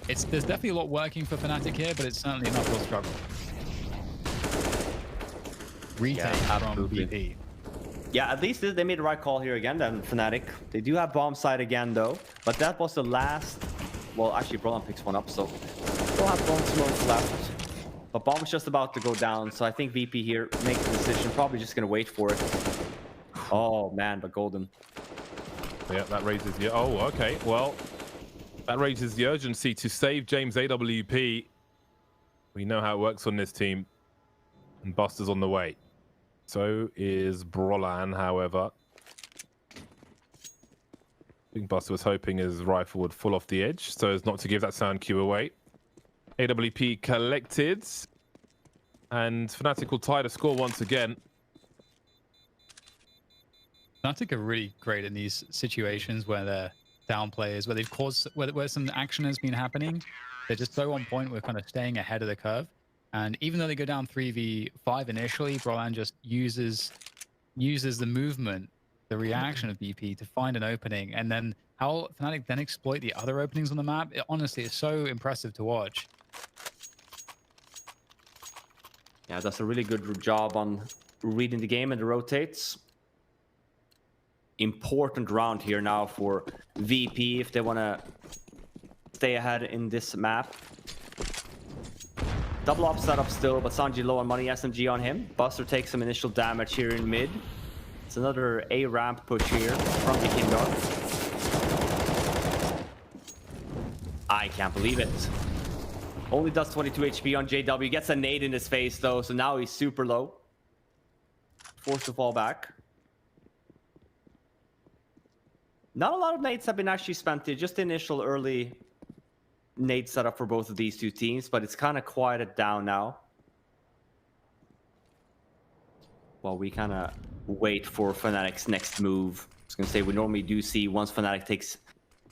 there's definitely a lot working for Fnatic here, but it's certainly an uphill struggle. Retake from VP. Yeah, at least they made the right call here again, then Fnatic. They do have bomb side again though, but that was the last. Well, actually Brolan picks one up, so still have bomb smoke left. But bomb is just about to go down, so I think VP here makes the decision, probably just gonna wait for it. Oh man, but Golden. Yeah, that raises the... Oh, okay. Well, that raises the urgency to save James AWP. We know how it works on this team. And Buster's on the way. So is Brolan, however. I think Buster was hoping his rifle would fall off the edge, so as not to give that sound cue away. AWP collected. And Fnatic will tie the score once again. Fnatic are really great in these situations where they're down players, where they've caused, where some action has been happening. They're just so on point with kind of staying ahead of the curve. And even though they go down 3v5 initially, Brolan just uses the movement, the reaction of BP to find an opening. And then how Fnatic then exploit the other openings on the map, it honestly is so impressive to watch. Yeah, that's a really good job on reading the game and the rotates. Important round here now for VP if they want to stay ahead in this map. Double up setup still, but Sanji low on money. SMG on him. Buster takes some initial damage here in mid. It's another A ramp push here from the Kindar. I can't believe it. Only does 22 HP on JW. Gets a nade in his face though, so now he's super low. Forced to fall back. Not a lot of nades have been actually spent here. Just the initial early nade setup for both of these two teams, but it's kind of quieted down now. While we kind of wait for Fnatic's next move. I was going to say, we normally do see once Fnatic takes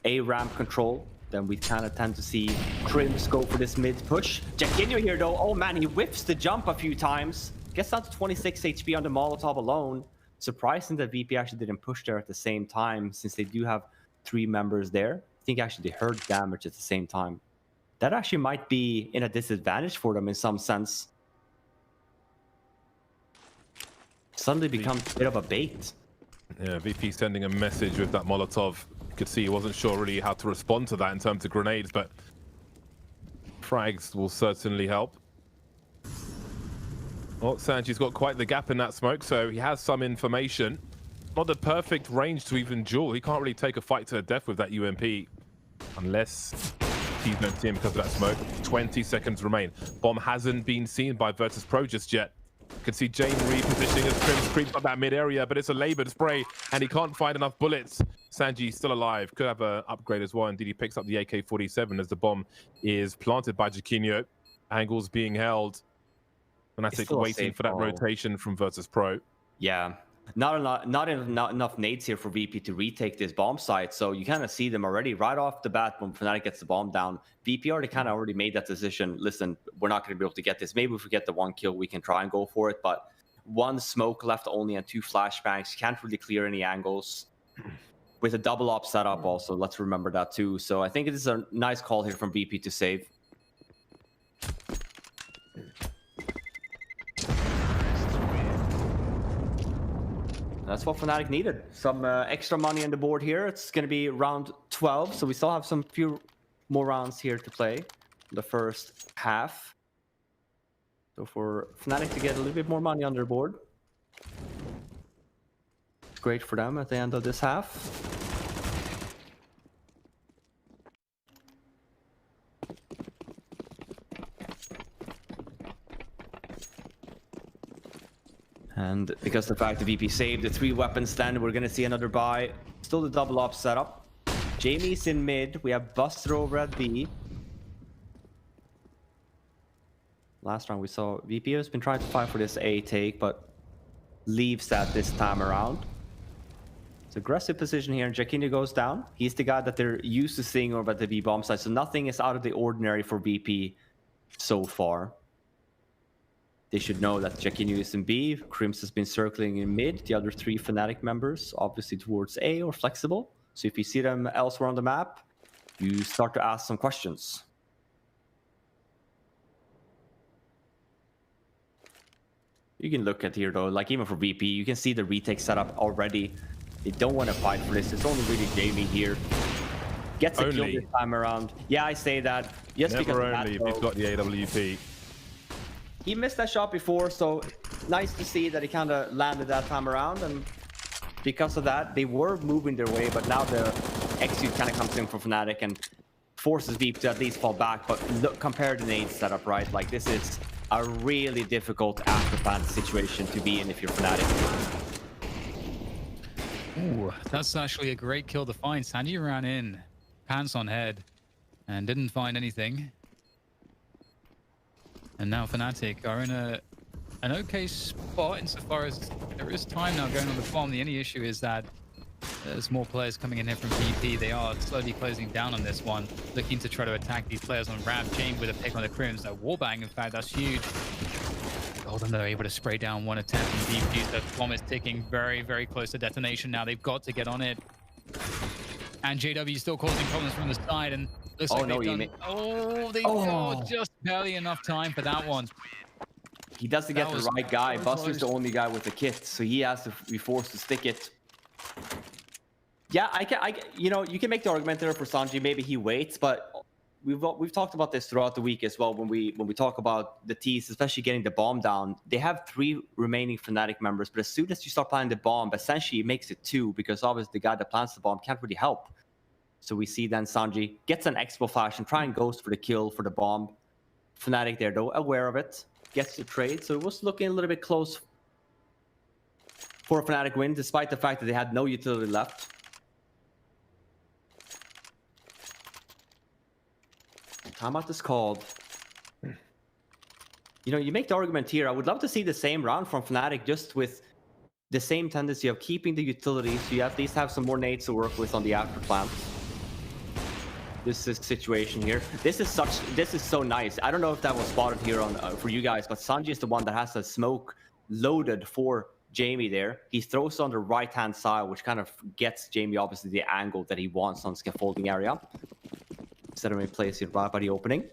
a ramp control, then we kind of tend to see Crims go for this mid push. Jackinho here though, oh man, he whiffs the jump a few times. Gets down to 26 HP on the Molotov alone. Surprising that VP actually didn't push there at the same time, since they do have 3 members there. I think actually they heard damage at the same time. That actually might be in a disadvantage for them in some sense. Suddenly becomes a bit of a bait. Yeah, VP sending a message with that Molotov. You could see he wasn't sure really how to respond to that in terms of grenades, but frags will certainly help. Well, Sanji's got quite the gap in that smoke, so he has some information. Not the perfect range to even duel. He can't really take a fight to the death with that UMP unless he's no team because of that smoke. 20 seconds remain. Bomb hasn't been seen by Virtus.pro just yet. You can see Jane repositioning as Crims creeps up that mid area, but it's a labored spray and he can't find enough bullets. Sanji still alive, could have an upgrade as well. Indeed, he picks up the AK-47 as the bomb is planted by Jackinho. Angles being held. Fnatic waiting for that rotation from Virtus.pro. Yeah, not enough nades here for VP to retake this bomb site. So you kind of see them already right off the bat when Fnatic gets the bomb down. VP already made that decision. Listen, we're not going to be able to get this. Maybe if we get the 1 kill, we can try and go for it. But 1 smoke left only and 2 flashbangs. Can't really clear any angles. With a double op setup also, let's remember that too. So I think it is a nice call here from VP to save. That's what Fnatic needed. Some extra money on the board here. It's going to be round 12, so we still have some few more rounds here to play in the first half. So for Fnatic to get a little bit more money on their board, it's great for them at the end of this half. And because the fact that VP saved the 3 weapons stand, we're going to see another buy. Still the double op setup. Jamie's in mid. We have Buster over at B. Last round we saw VP has been trying to fight for this A take, but leaves that this time around. It's aggressive position here, and Jackinho goes down. He's the guy that they're used to seeing over at the B bomb site, so nothing is out of the ordinary for VP so far. They should know that Jackinho is in B. Crims has been circling in mid. The other 3 Fnatic members, obviously towards A or flexible. So if you see them elsewhere on the map, you start to ask some questions. You can look at here though, like even for VP, you can see the retake setup already. They don't want to fight for this. It's only really Jamie here. Gets a kill this time around. Yeah, I say that. Yes, never because only if you've got the AWP. He missed that shot before, so nice to see that he kind of landed that time around. And because of that, they were moving their way, but now the execute kind of comes in for Fnatic and forces VP to at least fall back. But look, compare the nade setup, right? Like, this is a really difficult after plant situation to be in if you're Fnatic. Ooh, that's actually a great kill to find. Sandy ran in, pants on head, and didn't find anything. And now Fnatic are in an okay spot insofar as there is time now going on the bomb. The only issue is that there's more players coming in here from VP. They are slowly closing down on this one, looking to try to attack these players on ramp. Jane with a pick on the Crims. That wallbang, in fact, that's huge. Golden, though, able to spray down 1 attempt from VP. The bomb is ticking very, very close to detonation now. They've got to get on it. And JW still causing problems from the side. And looks like they've got just barely enough time for that one. He doesn't get the right guy. Buster's the only guy with the kit, so he has to be forced to stick it. Yeah, you know, you can make the argument there for Sanji. Maybe he waits, but we've talked about this throughout the week as well. When we talk about the T's, especially getting the bomb down, they have 3 remaining Fnatic members. But as soon as you start planting the bomb, essentially it makes it 2, because obviously the guy that plants the bomb can't really help. So we see then Sanji gets an expo flash and try and goes for the kill for the bomb. Fnatic there, though, aware of it, gets the trade. So it was looking a little bit close for a Fnatic win, despite the fact that they had no utility left. Timeout is called. You know, you make the argument here. I would love to see the same round from Fnatic, just with the same tendency of keeping the utilities, so you at least have some more nades to work with on the after plant. This is situation here. This is so nice. I don't know if that was spotted here on for you guys, but Sanji is the one that has the smoke loaded for Jamie there. He throws on the right-hand side, which kind of gets Jamie obviously the angle that he wants on scaffolding area. Instead of him placing it right by the opening.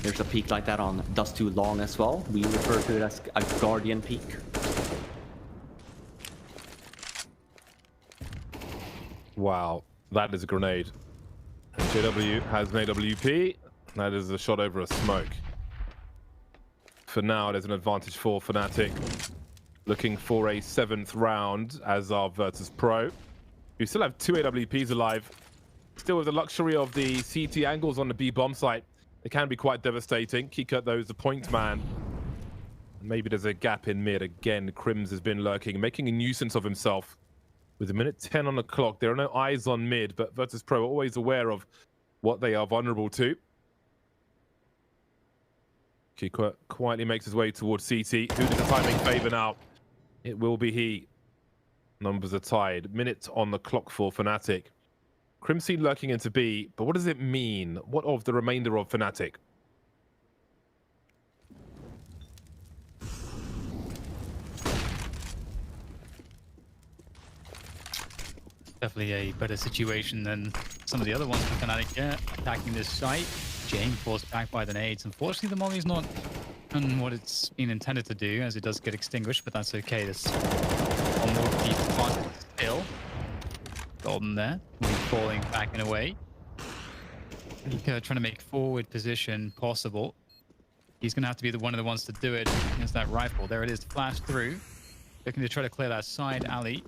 There's a peak like that on Dust Too Long as well. We refer to it as a Guardian peak. Wow, that is a grenade. And JW has an AWP. That is a shot over a smoke. For now, there's an advantage for Fnatic. Looking for a 7th round as our Virtus.pro. We still have 2 AWPs alive. Still with the luxury of the CT angles on the B bomb site. It can be quite devastating. Kika, though, is the point man. Maybe there's a gap in mid. Again, Crims has been lurking, making a nuisance of himself. With a minute 10 on the clock, there are no eyes on mid, but Virtus.pro are always aware of what they are vulnerable to. Kika quietly makes his way towards CT. Who does the timing favor now? It will be he. Numbers are tied. Minute on the clock for Fnatic. Crimson lurking into B, but what does it mean? What of the remainder of Fnatic? Definitely a better situation than some of the other ones for Fnatic. Yeah, attacking this site. Jane forced back by the nades. Unfortunately, the Molly's not done what it's been intended to do, as it does get extinguished, but that's okay. There's one more deep spot still. Golden there, falling back and away. Trying to make forward position possible. He's going to have to be one of the ones to do it against that rifle. There it is, flash through. Looking to try to clear that side alley.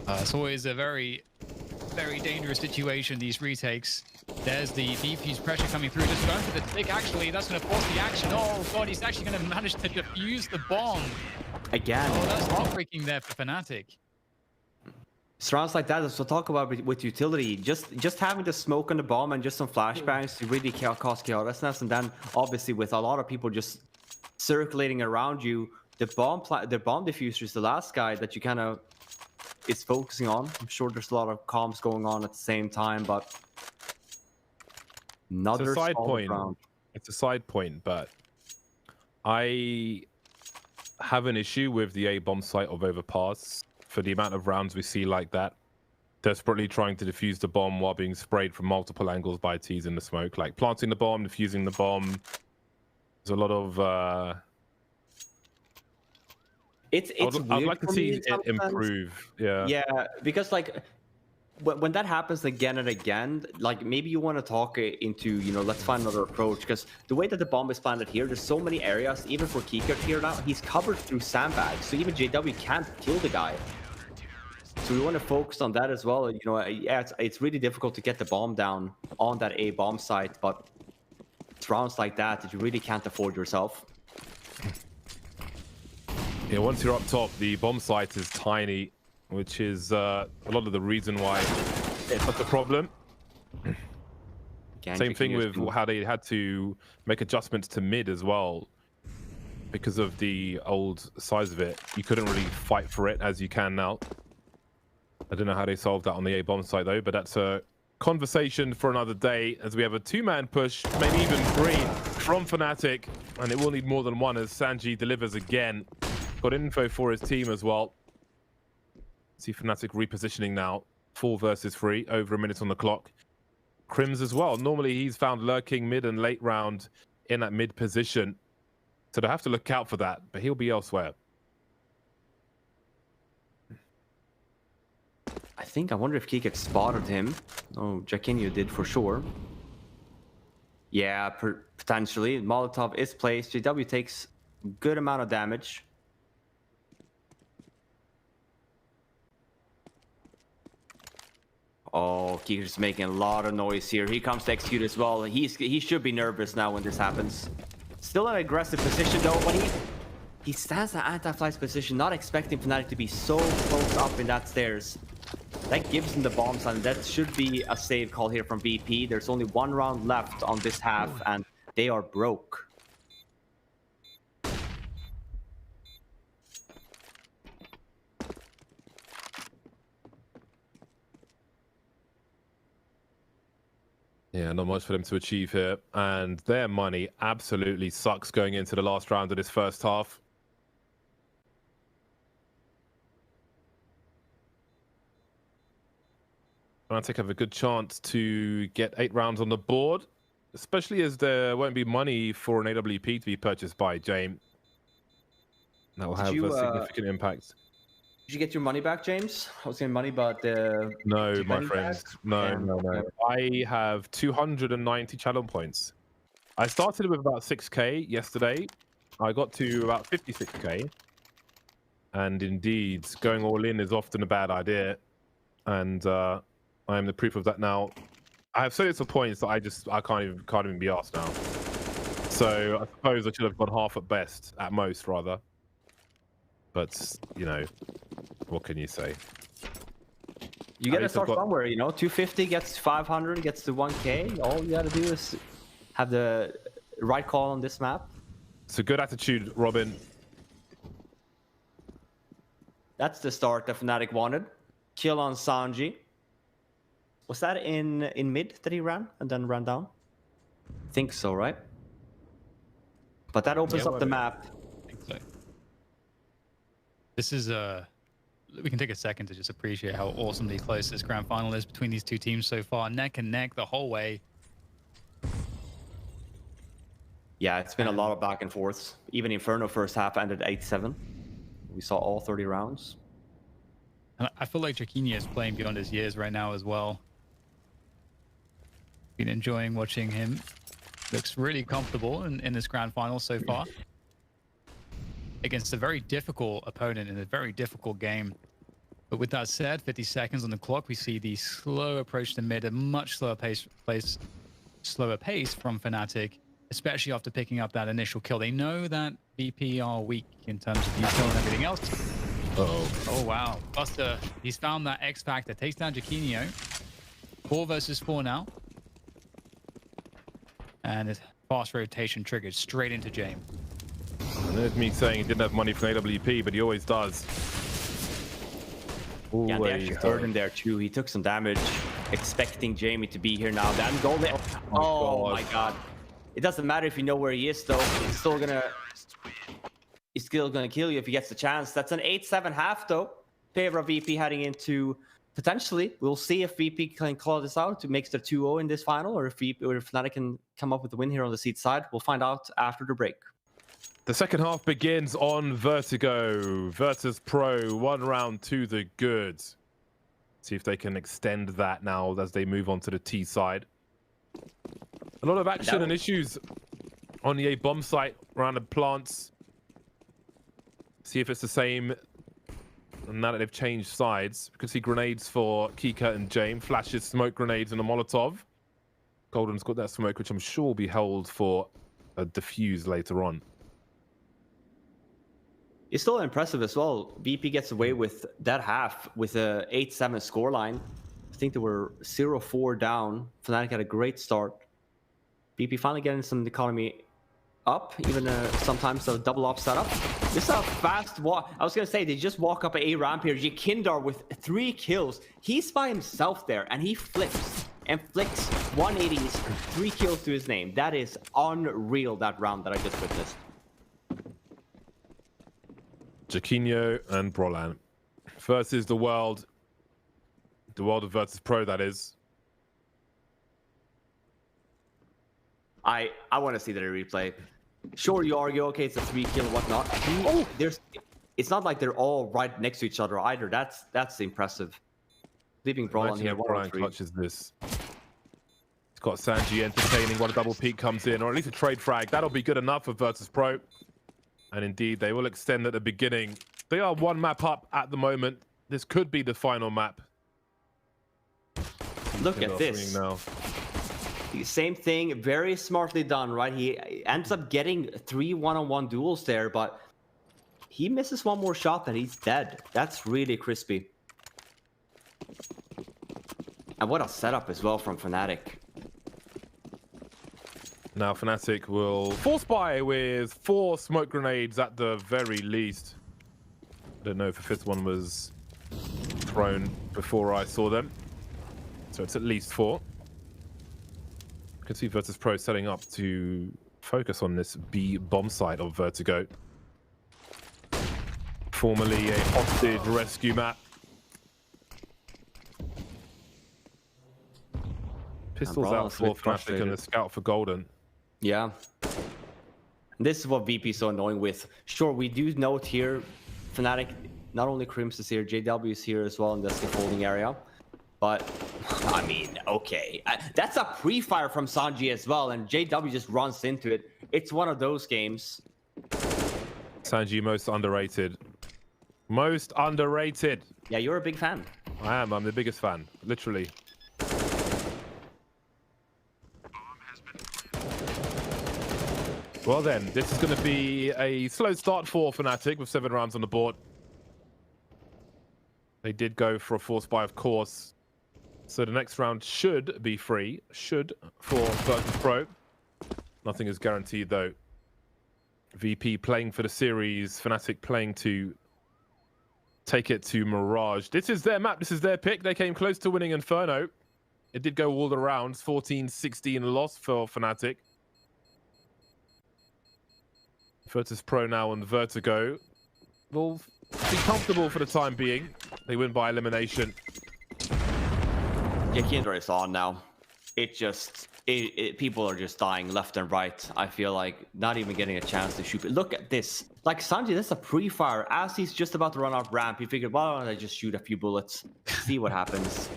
It's always a very, very dangerous situation, these retakes. There's the defuse pressure coming through. Just going for the stick, actually. That's going to force the action. Oh, God, he's actually going to manage to defuse the bomb. Again. Oh, that's heartbreaking there for Fnatic. Rounds like that, so talk about with utility. Just having the smoke on the bomb and just some flashbangs to really cause chaosness, and then obviously with a lot of people just circulating around you, the bomb diffuser is the last guy that you kind of is focusing on. I'm sure there's a lot of comms going on at the same time, but another side point. Round. It's a side point, but I have an issue with the A bomb site of Overpass. For the amount of rounds we see like that, desperately trying to defuse the bomb while being sprayed from multiple angles by T's in the smoke, like planting the bomb, defusing the bomb. There's a lot of I'd like to see it improve. Yeah, because like when that happens again and again, like maybe you want to talk into, you know, let's find another approach, because the way that the bomb is planted here, there's so many areas. Even for Kikert here now, he's covered through sandbags, so even JW can't kill the guy. So we want to focus on that as well. You know, yeah, it's really difficult to get the bomb down on that A bomb site, but it's rounds like that you really can't afford yourself. Yeah, once you're up top, the bomb site is tiny, which is a lot of the reason why it's such a problem. Same thing with how they had to make adjustments to mid as well. Because of the old size of it, you couldn't really fight for it as you can now. I don't know how they solved that on the A bomb site though, but that's a conversation for another day, as we have a 2-man push, maybe even 3 from Fnatic, and it will need more than one as Sanji delivers again. Got info for his team as well. See Fnatic repositioning now. 4 versus 3, over a minute on the clock. Crims as well. Normally he's found lurking mid and late round in that mid position. So they have to look out for that, but he'll be elsewhere. I wonder if Kikek spotted him. Oh, Jaquinho did for sure. Yeah, potentially. Molotov is placed. JW takes a good amount of damage. Oh, Kiker's making a lot of noise here. Here comes the execute as well. He should be nervous now when this happens. Still an aggressive position though, but he stands in anti-flight's position, not expecting Fnatic to be so close up in that stairs. That gives him the bombs, and that should be a save call here from VP. There's only 1 round left on this half, and they are broke. Yeah, not much for them to achieve here. And their money absolutely sucks going into the last round of this first half. Fnatic have a good chance to get 8 rounds on the board, especially as there won't be money for an AWP to be purchased by James. That will have a significant impact. Did you get your money back, James? I was getting money, but no, my friends, no. I have 290 channel points. I started with about 6k yesterday. I got to about 56k, and indeed, going all in is often a bad idea, and I am the proof of that now. I have so little points that I can't even be asked now. So I suppose I should have gone half at best, at most rather. But you know, what can you say? You gotta start somewhere, you know. 250 gets 500, gets to 1k. All you gotta do is have the right call on this map. It's a good attitude, Robin. That's the start that Fnatic wanted. Kill on Sanji. Was that in mid that he ran and then ran down? I think so, right? But that opens up the map. I think so. This is we can take a second to just appreciate how awesomely close this grand final is between these two teams so far. Neck and neck the whole way. Yeah, it's been a lot of back and forths. Even Inferno first half ended 8-7. We saw all 30 rounds. And I feel like Jaquinho is playing beyond his years right now as well. Been enjoying watching him. Looks really comfortable in this grand final so far. Against a very difficult opponent in a very difficult game. But with that said, 50 seconds on the clock, we see the slow approach to mid, a much slower pace from Fnatic, especially after picking up that initial kill. They know that VP are weak in terms of util and everything else. Oh wow, Buster, he's found that X Factor, takes down Jaquinho. 4 versus 4 now. And his fast rotation triggered straight into James. And there's me saying he didn't have money for an AWP, but he always does. Yeah, they actually hurt him there too. He took some damage, expecting Jamie to be here now. Then golden. Oh my god. It doesn't matter if you know where he is though. He's still gonna kill you if he gets the chance. That's an 8-7 half though. Favor of VP heading into potentially. We'll see if VP can claw this out to make the 2-0 in this final, or if Fnatic can come up with the win here on the seed side. We'll find out after the break. The second half begins on Vertigo. Virtus.pro, 1 round to the good. See if they can extend that now as they move on to the T side. A lot of action and issues on the A bomb site around the plants. See if it's the same now that they've changed sides. We can see grenades for Kika and James. Flashes, smoke grenades, and a Molotov. Golden's got that smoke, which I'm sure will be held for a defuse later on. It's still impressive as well. VP gets away with that half with a 8-7 scoreline. I think they were 0-4 down. Fnatic had a great start. VP finally getting some economy up, even sometimes a double up setup. This is a fast walk. I was gonna say they just walk up a ramp here. Jikindar with 3 kills. He's by himself there, and he flips and flicks 180s, 3 kills to his name. That is unreal. That round that I just witnessed. Jaquinho and Brolan versus the world of Virtus.pro, that is. I want to see the replay. Sure, you argue, okay, it's a 3 kill and whatnot. It's not like they're all right next to each other either. That's impressive. Leaving Brolan here. Brolan clutches this. It's got Sanji entertaining while a double peak comes in, or at least a trade frag. That'll be good enough for Virtus.pro. And indeed, they will extend at the beginning. They are 1 map up at the moment. This could be the final map. Look at this. Now. Same thing, very smartly done, right? He ends up getting 3 one-on-one duels there, but he misses one more shot and he's dead. That's really crispy. And what a setup as well from Fnatic. Now Fnatic will force buy with 4 smoke grenades at the very least. I don't know if the 5th one was thrown before I saw them. So it's at least 4. You can see Virtus.pro setting up to focus on this B bomb site of Vertigo. Formerly a hostage rescue map. Pistols out for Fnatic and the scout for Golden. Yeah. This is what VP is so annoying with. Sure, we do note here, Fnatic, not only Crims is here, JW is here as well in the scaffolding area. But, I mean, okay. That's a pre-fire from Sanji as well, and JW just runs into it. It's one of those games. Sanji, most underrated. Most underrated. Yeah, you're a big fan. I am. I'm the biggest fan. Literally. Well then, this is going to be a slow start for Fnatic with 7 rounds on the board. They did go for a force buy, of course. So the next round should be free. Should for Virtus.pro. Nothing is guaranteed though. VP playing for the series. Fnatic playing to take it to Mirage. This is their map. This is their pick. They came close to winning Inferno. It did go all the rounds. 14-16 loss for Fnatic. Virtus.pro now on Vertigo. Will be comfortable for the time being. They win by elimination. Yeah, Kindra is on now. It just... people are just dying left and right. I feel like not even getting a chance to shoot. Look at this. Like Sanji, this is a pre-fire. As he's just about to run off ramp, he figured, why don't I just shoot a few bullets? See what happens.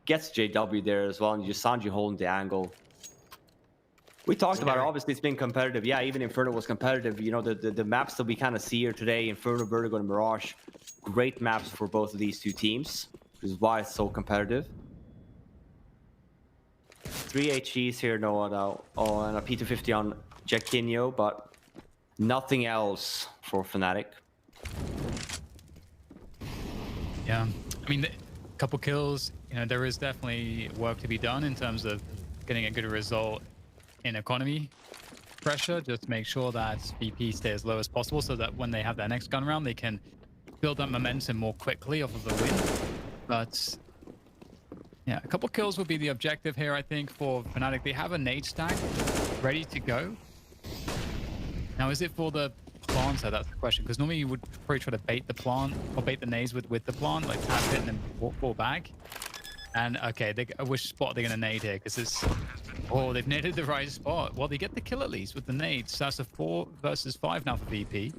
Gets JW there as well, and just Sanji holding the angle. We talked about it. Obviously, it's been competitive. Yeah, even Inferno was competitive. You know, the maps that we kind of see here today, Inferno, Vertigo, and Mirage, great maps for both of these two teams. Which is why it's so competitive. 3 HGs here, Noah, now. Oh, and a P250 on Jaquinho, but nothing else for Fnatic. Yeah, I mean, a couple kills. You know, there is definitely work to be done in terms of getting a good result in economy pressure. Just make sure that VP stay as low as possible so that when they have their next gun round, they can build up momentum more quickly off of the win. But yeah, a couple kills will be the objective here, I think, for Fnatic. They have a nade stack ready to go. Now, is it for the planter? That's the question. Because normally you would probably try to bait the plant or bait the nades with the plant, like tap it and then fall back. And okay, which spot are they going to nade here? Because it's... Oh, they've naded the right spot. Well, they get the kill at least with the nades. So that's a 4 versus 5 now for VP.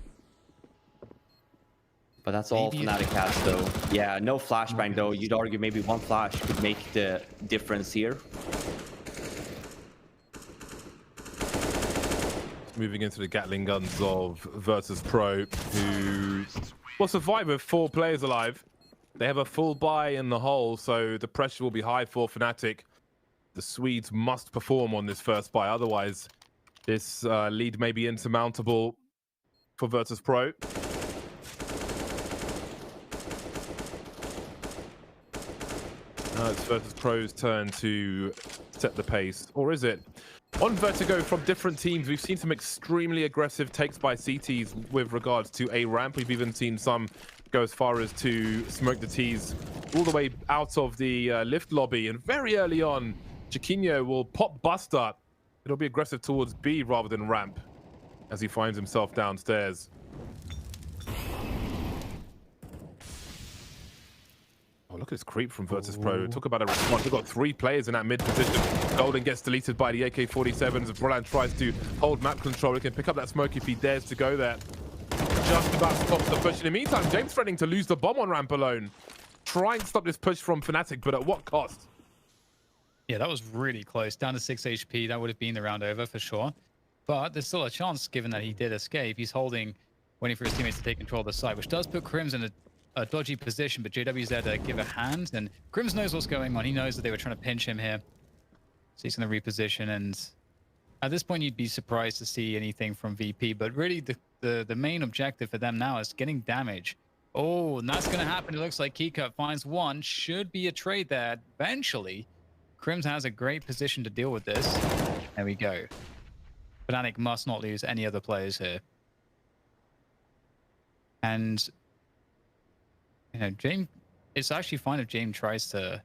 But that's all Fnatic has, though. Yeah, no flashbang, though. You'd argue maybe one flash could make the difference here. Moving into the Gatling guns of Virtus.pro, who will survive with 4 players alive. They have a full buy in the hole, so the pressure will be high for Fnatic. The Swedes must perform on this first buy, otherwise this lead may be insurmountable for Virtus.pro. Now it's Virtus.pro's turn to set the pace, or is it? On Vertigo from different teams, we've seen some extremely aggressive takes by CTs with regards to A ramp. We've even seen some go as far as to smoke the T's all the way out of the lift lobby. And very early on, Jaquinho will pop Buster. It'll be aggressive towards B rather than ramp as he finds himself downstairs. Oh, look at this creep from Virtus.pro. Talk about a response. We've got 3 players in that mid position. Golden gets deleted by the AK-47s. As Brolan tries to hold map control, he can pick up that smoke if he dares to go there. Just about stops the push. In the meantime, James threatening to lose the bomb on ramp alone. Trying to stop this push from Fnatic, but at what cost? Yeah, that was really close. Down to 6 HP. That would have been the round over for sure. But there's still a chance, given that he did escape. He's holding, waiting for his teammates to take control of the site, which does put Crims in a a dodgy position, but JW's there to give a hand, and Grims knows what's going on. He knows that they were trying to pinch him here. So he's going to reposition, and at this point, you'd be surprised to see anything from VP, but really the main objective for them now is getting damage. Oh, and that's going to happen. It looks like Keycut finds one. Should be a trade there eventually. Crims has a great position to deal with this. There we go. Fnatic must not lose any other players here. And, you know, James, it's actually fine if James tries to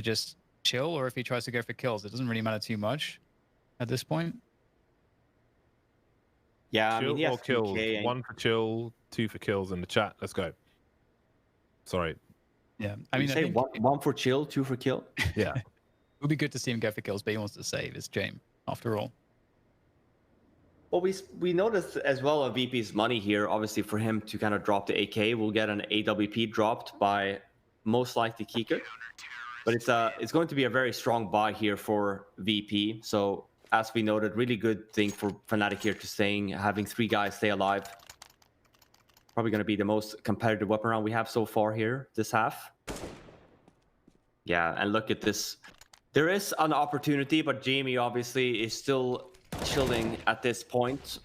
just chill, or if he tries to go for kills. It doesn't really matter too much at this point. Yeah, I Chill mean, he has or kills? 2K. 1 for chill, 2 for kills in the chat. Let's go. Sorry. Yeah, I mean, say one for chill, 2 for kill. Yeah. It would be good to see him go for kills, but he wants to save. It's James, after all. Well, we noticed as well of VP's money here. Obviously, for him to kind of drop the AK, we'll get an AWP dropped by most likely Keycut. But it's going to be a very strong buy here for VP. So as we noted, really good thing for Fnatic here to having 3 guys stay alive. Probably going to be the most competitive weapon round we have so far here this half. Yeah, and look at this. There is an opportunity, but Jamie obviously is still chilling at this point.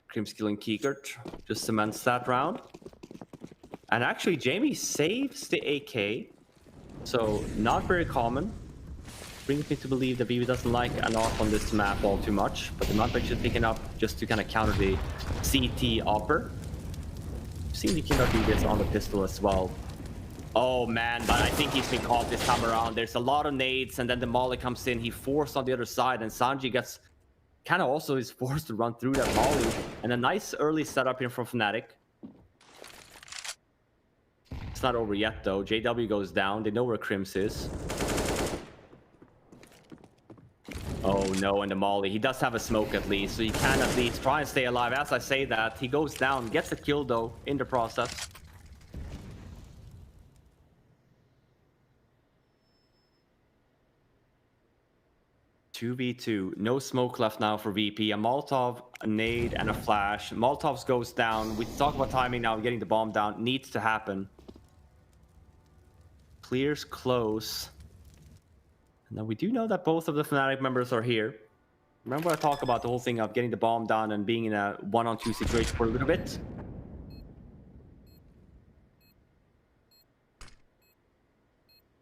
Crim's killing Keycut, just cements that round. And actually, Jamie saves the AK, so not very common. Brings me to believe that VP doesn't like an off on this map all too much, but the map is just picking up just to kind of counter the CT offer. Seems he cannot do this on the pistol as well. Oh man, but I think he's been caught this time around. There's a lot of nades, and then the molly comes in. He forced on the other side, and Sanji gets kind of also is forced to run through that molly. And a nice early setup here from Fnatic. It's not over yet though. JW goes down. They know where Crims is. Oh no, and the molly. He does have a smoke at least, so he can at least try and stay alive. As I say that, he goes down, gets a kill though in the process. Two v2, no smoke left now for VP. A Molotov, a nade, and a flash. Molotovs goes down. We talk about timing now, getting the bomb down. Needs to happen. Clears close. Now we do know that both of the Fnatic members are here. Remember I talked about the whole thing of getting the bomb down and being in a 1-on-2 situation for a little bit?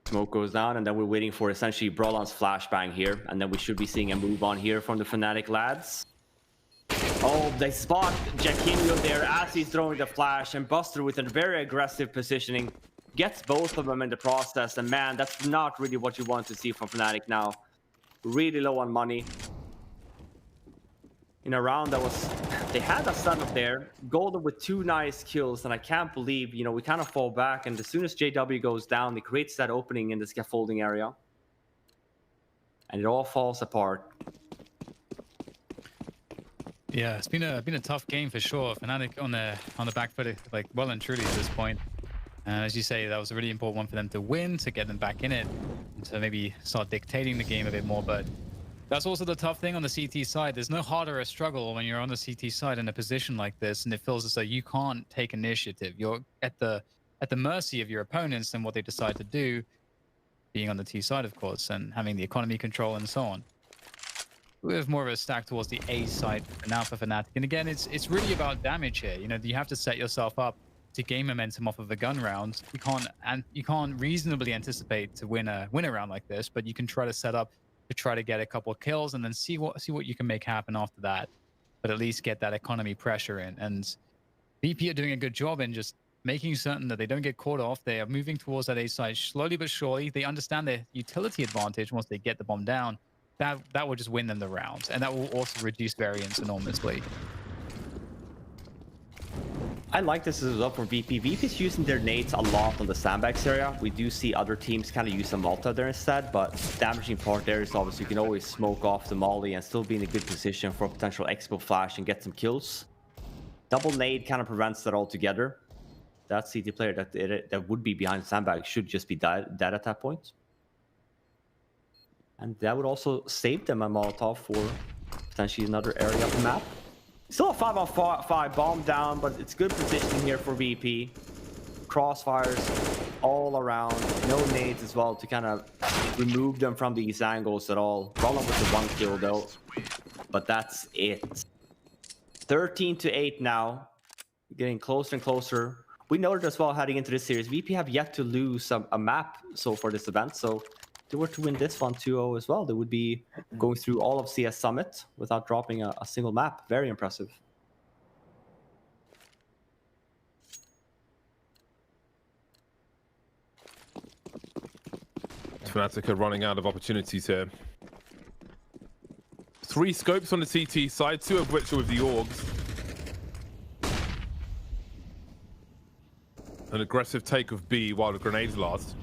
Smoke goes down, and then we're waiting for essentially Brolan's flashbang here, and then we should be seeing a move on here from the Fnatic lads. Oh, they spot Jackinho there as he's throwing the flash, and Buster with a very aggressive positioning gets both of them in the process, and man, that's not really what you want to see from Fnatic now. Really low on money. In a round that was... They had a setup there. Golden with 2 nice kills, and I can't believe, you know, we kind of fall back, and as soon as JW goes down, it creates that opening in the scaffolding area. And it all falls apart. Yeah, it's been a tough game for sure. Fnatic on the back foot, like well and truly at this point. As you say, that was a really important one for them to win, to get them back in it, and to maybe start dictating the game a bit more. But that's also the tough thing on the CT side. There's no harder a struggle when you're on the CT side in a position like this, and it feels as though you can't take initiative. You're at the mercy of your opponents and what they decide to do, being on the T side, of course, and having the economy control and so on. We have more of a stack towards the A side now for Fnatic. And again, it's really about damage here. You know, you have to set yourself up to gain momentum off of a gun round. You can't reasonably anticipate to win a round like this, but you can try to set up to try to get a couple of kills and then see what you can make happen after that. But at least get that economy pressure in. And VP are doing a good job in just making certain that they don't get caught off. They are moving towards that A side slowly but surely. They understand their utility advantage once they get the bomb down. That will just win them the round, and that will also reduce variance enormously. I like this as well from VP. VP is using their nades a lot on the sandbags area. We do see other teams kind of use a Malta there instead, but damaging part there is obviously you can always smoke off the molly and still be in a good position for a potential expo flash and get some kills. Double nade kind of prevents that altogether. That CT player that would be behind the sandbag should just be dead at that point. And that would also save them a Molotov for potentially another area of the map. Still a 5-on-5 bomb down, but it's good positioning here for VP. Crossfires all around, no nades as well to kind of remove them from these angles at all. Roland with the 1 kill though, but that's it. 13-8 now, getting closer and closer. We noted as well heading into this series, VP have yet to lose a map so for this event, so if they were to win this one 2-0 as well, they would be going through all of CS Summit without dropping a single map. Very impressive. Fnatic are running out of opportunities here. 3 scopes on the CT side, 2 of which are with the Orgs. An aggressive take of B while the grenades last.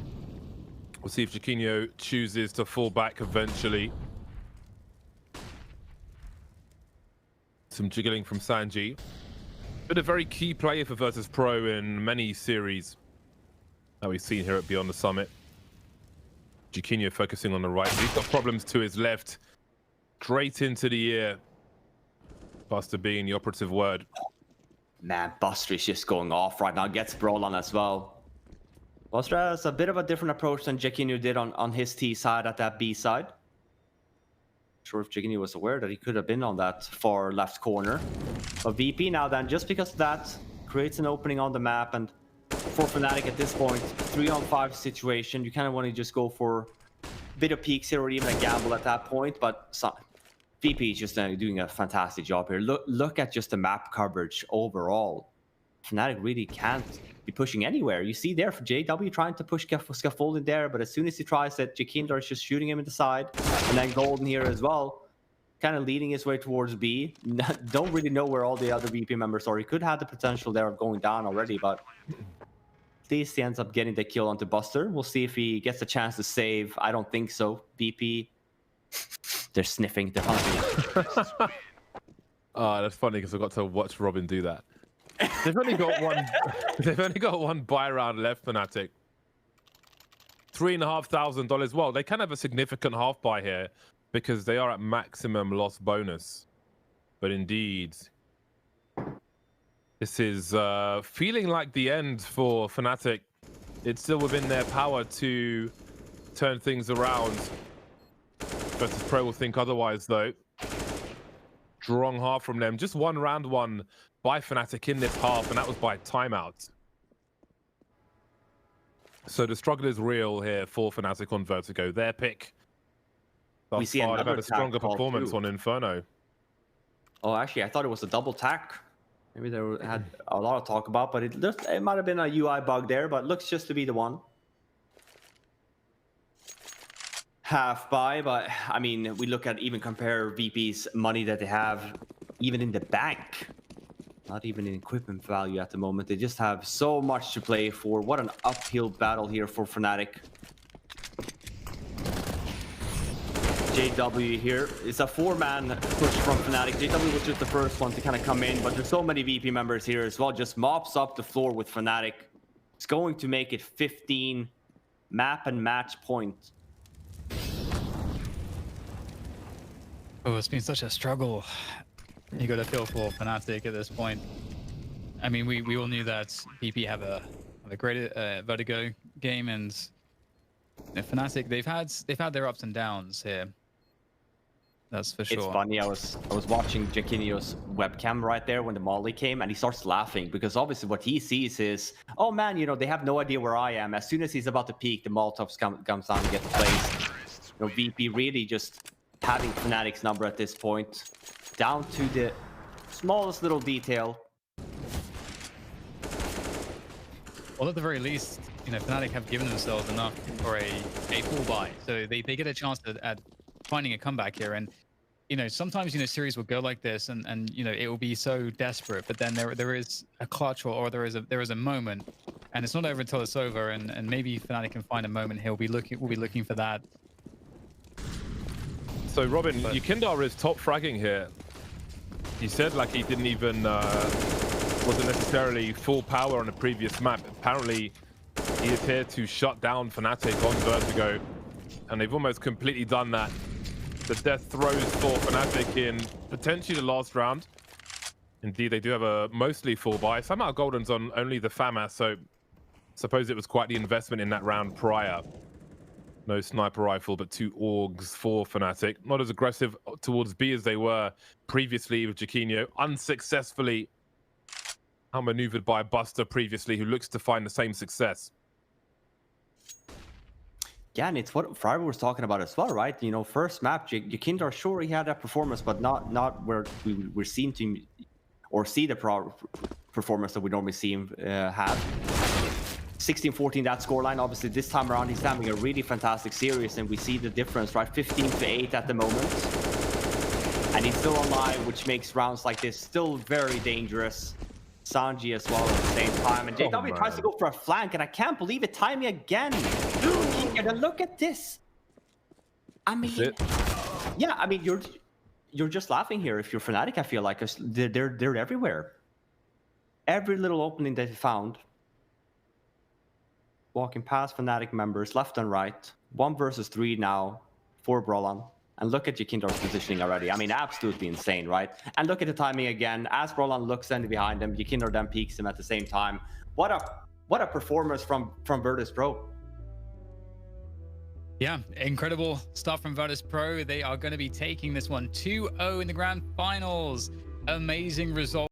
We'll see if Jaquinho chooses to fall back eventually. Some jiggling from Sanji. Been a very key player for Virtus.pro in many series that we've seen here at Beyond the Summit. Jaquinho focusing on the right. He's got problems to his left. Straight into the ear. Buster being the operative word. Man, Buster is just going off right now. Gets Brawl on as well. Buster has a bit of a different approach than Jaquinho did on his T side at that B side. Not sure if Jaquinho was aware that he could have been on that far left corner. But VP now then, just because of that, creates an opening on the map. And for Fnatic at this point, 3-on-5 situation, you kind of want to just go for a bit of peeks here or even a gamble at that point. But VP is just doing a fantastic job here. Look at just the map coverage overall. Fnatic really can't be pushing anywhere. You see there for JW trying to push scaffolding there, but as soon as he tries it, Jaquinho is just shooting him in the side. And then Golden here as well, kind of leading his way towards B. Don't really know where all the other VP members are. He could have the potential there of going down already, but at least he ends up getting the kill onto Buster. We'll see if he gets a chance to save. I don't think so. VP, they're sniffing, they're hunting. Oh, that's funny because I got to watch Robin do that. They've only got one. They've only got one buy round left, Fnatic. $3,500. Well, they can have a significant half buy here because they are at maximum loss bonus. But indeed, this is feeling like the end for Fnatic. It's still within their power to turn things around. Virtus.pro will think otherwise, though. Strong half from them. Just one round one by Fnatic in this half, and that was by timeout. So the struggle is real here for Fnatic on Vertigo. Their pick. We see they've had a stronger performance too on Inferno. Oh, actually, I thought it was a double tack. Maybe they had a lot of talk about, but it might have been a UI bug there, but looks just to be the one. Half buy, but I mean, we look at even compare VP's money that they have, even in the bank. Not even in equipment value at the moment. They just have so much to play for. What an uphill battle here for Fnatic. JW here. It's a 4-man push from Fnatic. JW was just the first one to kind of come in, but there's so many VP members here as well. Just mops up the floor with Fnatic. It's going to make it 15 map and match points. Oh, it's been such a struggle. You got to feel for Fnatic at this point. I mean, we all knew that VP have a great Vertigo game, and you know, Fnatic they've had their ups and downs here. That's for sure. It's funny. I was watching Jaquinho's webcam right there when the Molly came, and he starts laughing because obviously what he sees is, oh man, you know, they have no idea where I am. As soon as he's about to peek, the Molotovs comes down and gets placed. You know, VP really just having Fnatic's number at this point, down to the smallest little detail. Well, at the very least, you know, Fnatic have given themselves enough for a full buy, so they get a chance at finding a comeback here. And you know, sometimes, you know, series will go like this, and you know, it will be so desperate, but then there is a clutch or there is a moment, and it's not over until it's over. And maybe Fnatic can find a moment here. We'll be looking for that. So Robin, Yukindar is top fragging here. He said like he didn't even wasn't necessarily full power on the previous map. Apparently, he is here to shut down Fnatic on Vertigo, and they've almost completely done that. The death throws for Fnatic in potentially the last round. Indeed, they do have a mostly full buy. Somehow Golden's on only the FAMAS, so suppose it was quite the investment in that round prior. No sniper rifle, but 2 AUGs for Fnatic. Not as aggressive towards B as they were previously with Jaquinho. Unsuccessfully outmaneuvered by Buster previously, who looks to find the same success. Yeah, and it's what Friday was talking about as well, right? You know, first map, Jaquinho, sure, he had that performance, but not where we're seeing to or see the performance that we normally see him have. 16-14, that scoreline. Obviously, this time around, he's having a really fantastic series, and we see the difference, right? 15-8 at the moment. And he's still alive, which makes rounds like this still very dangerous. Sanji as well at the same time. And JW tries to go for a flank, and I can't believe it. Timing again. And look at this. I mean, yeah, I mean, you're just laughing here if you're Fnatic, I feel like, because they're everywhere. Every little opening that they found. Walking past Fnatic members left and right. 1 versus 3 now for Brolan. And look at Jaquinho's positioning already. I mean, absolutely insane, right? And look at the timing again. As Brolan looks in behind him, Jaquinho then peeks him at the same time. What a performance from Virtus.pro. Yeah, incredible stuff from Virtus.pro. They are going to be taking this one 2-0 in the grand finals. Amazing result.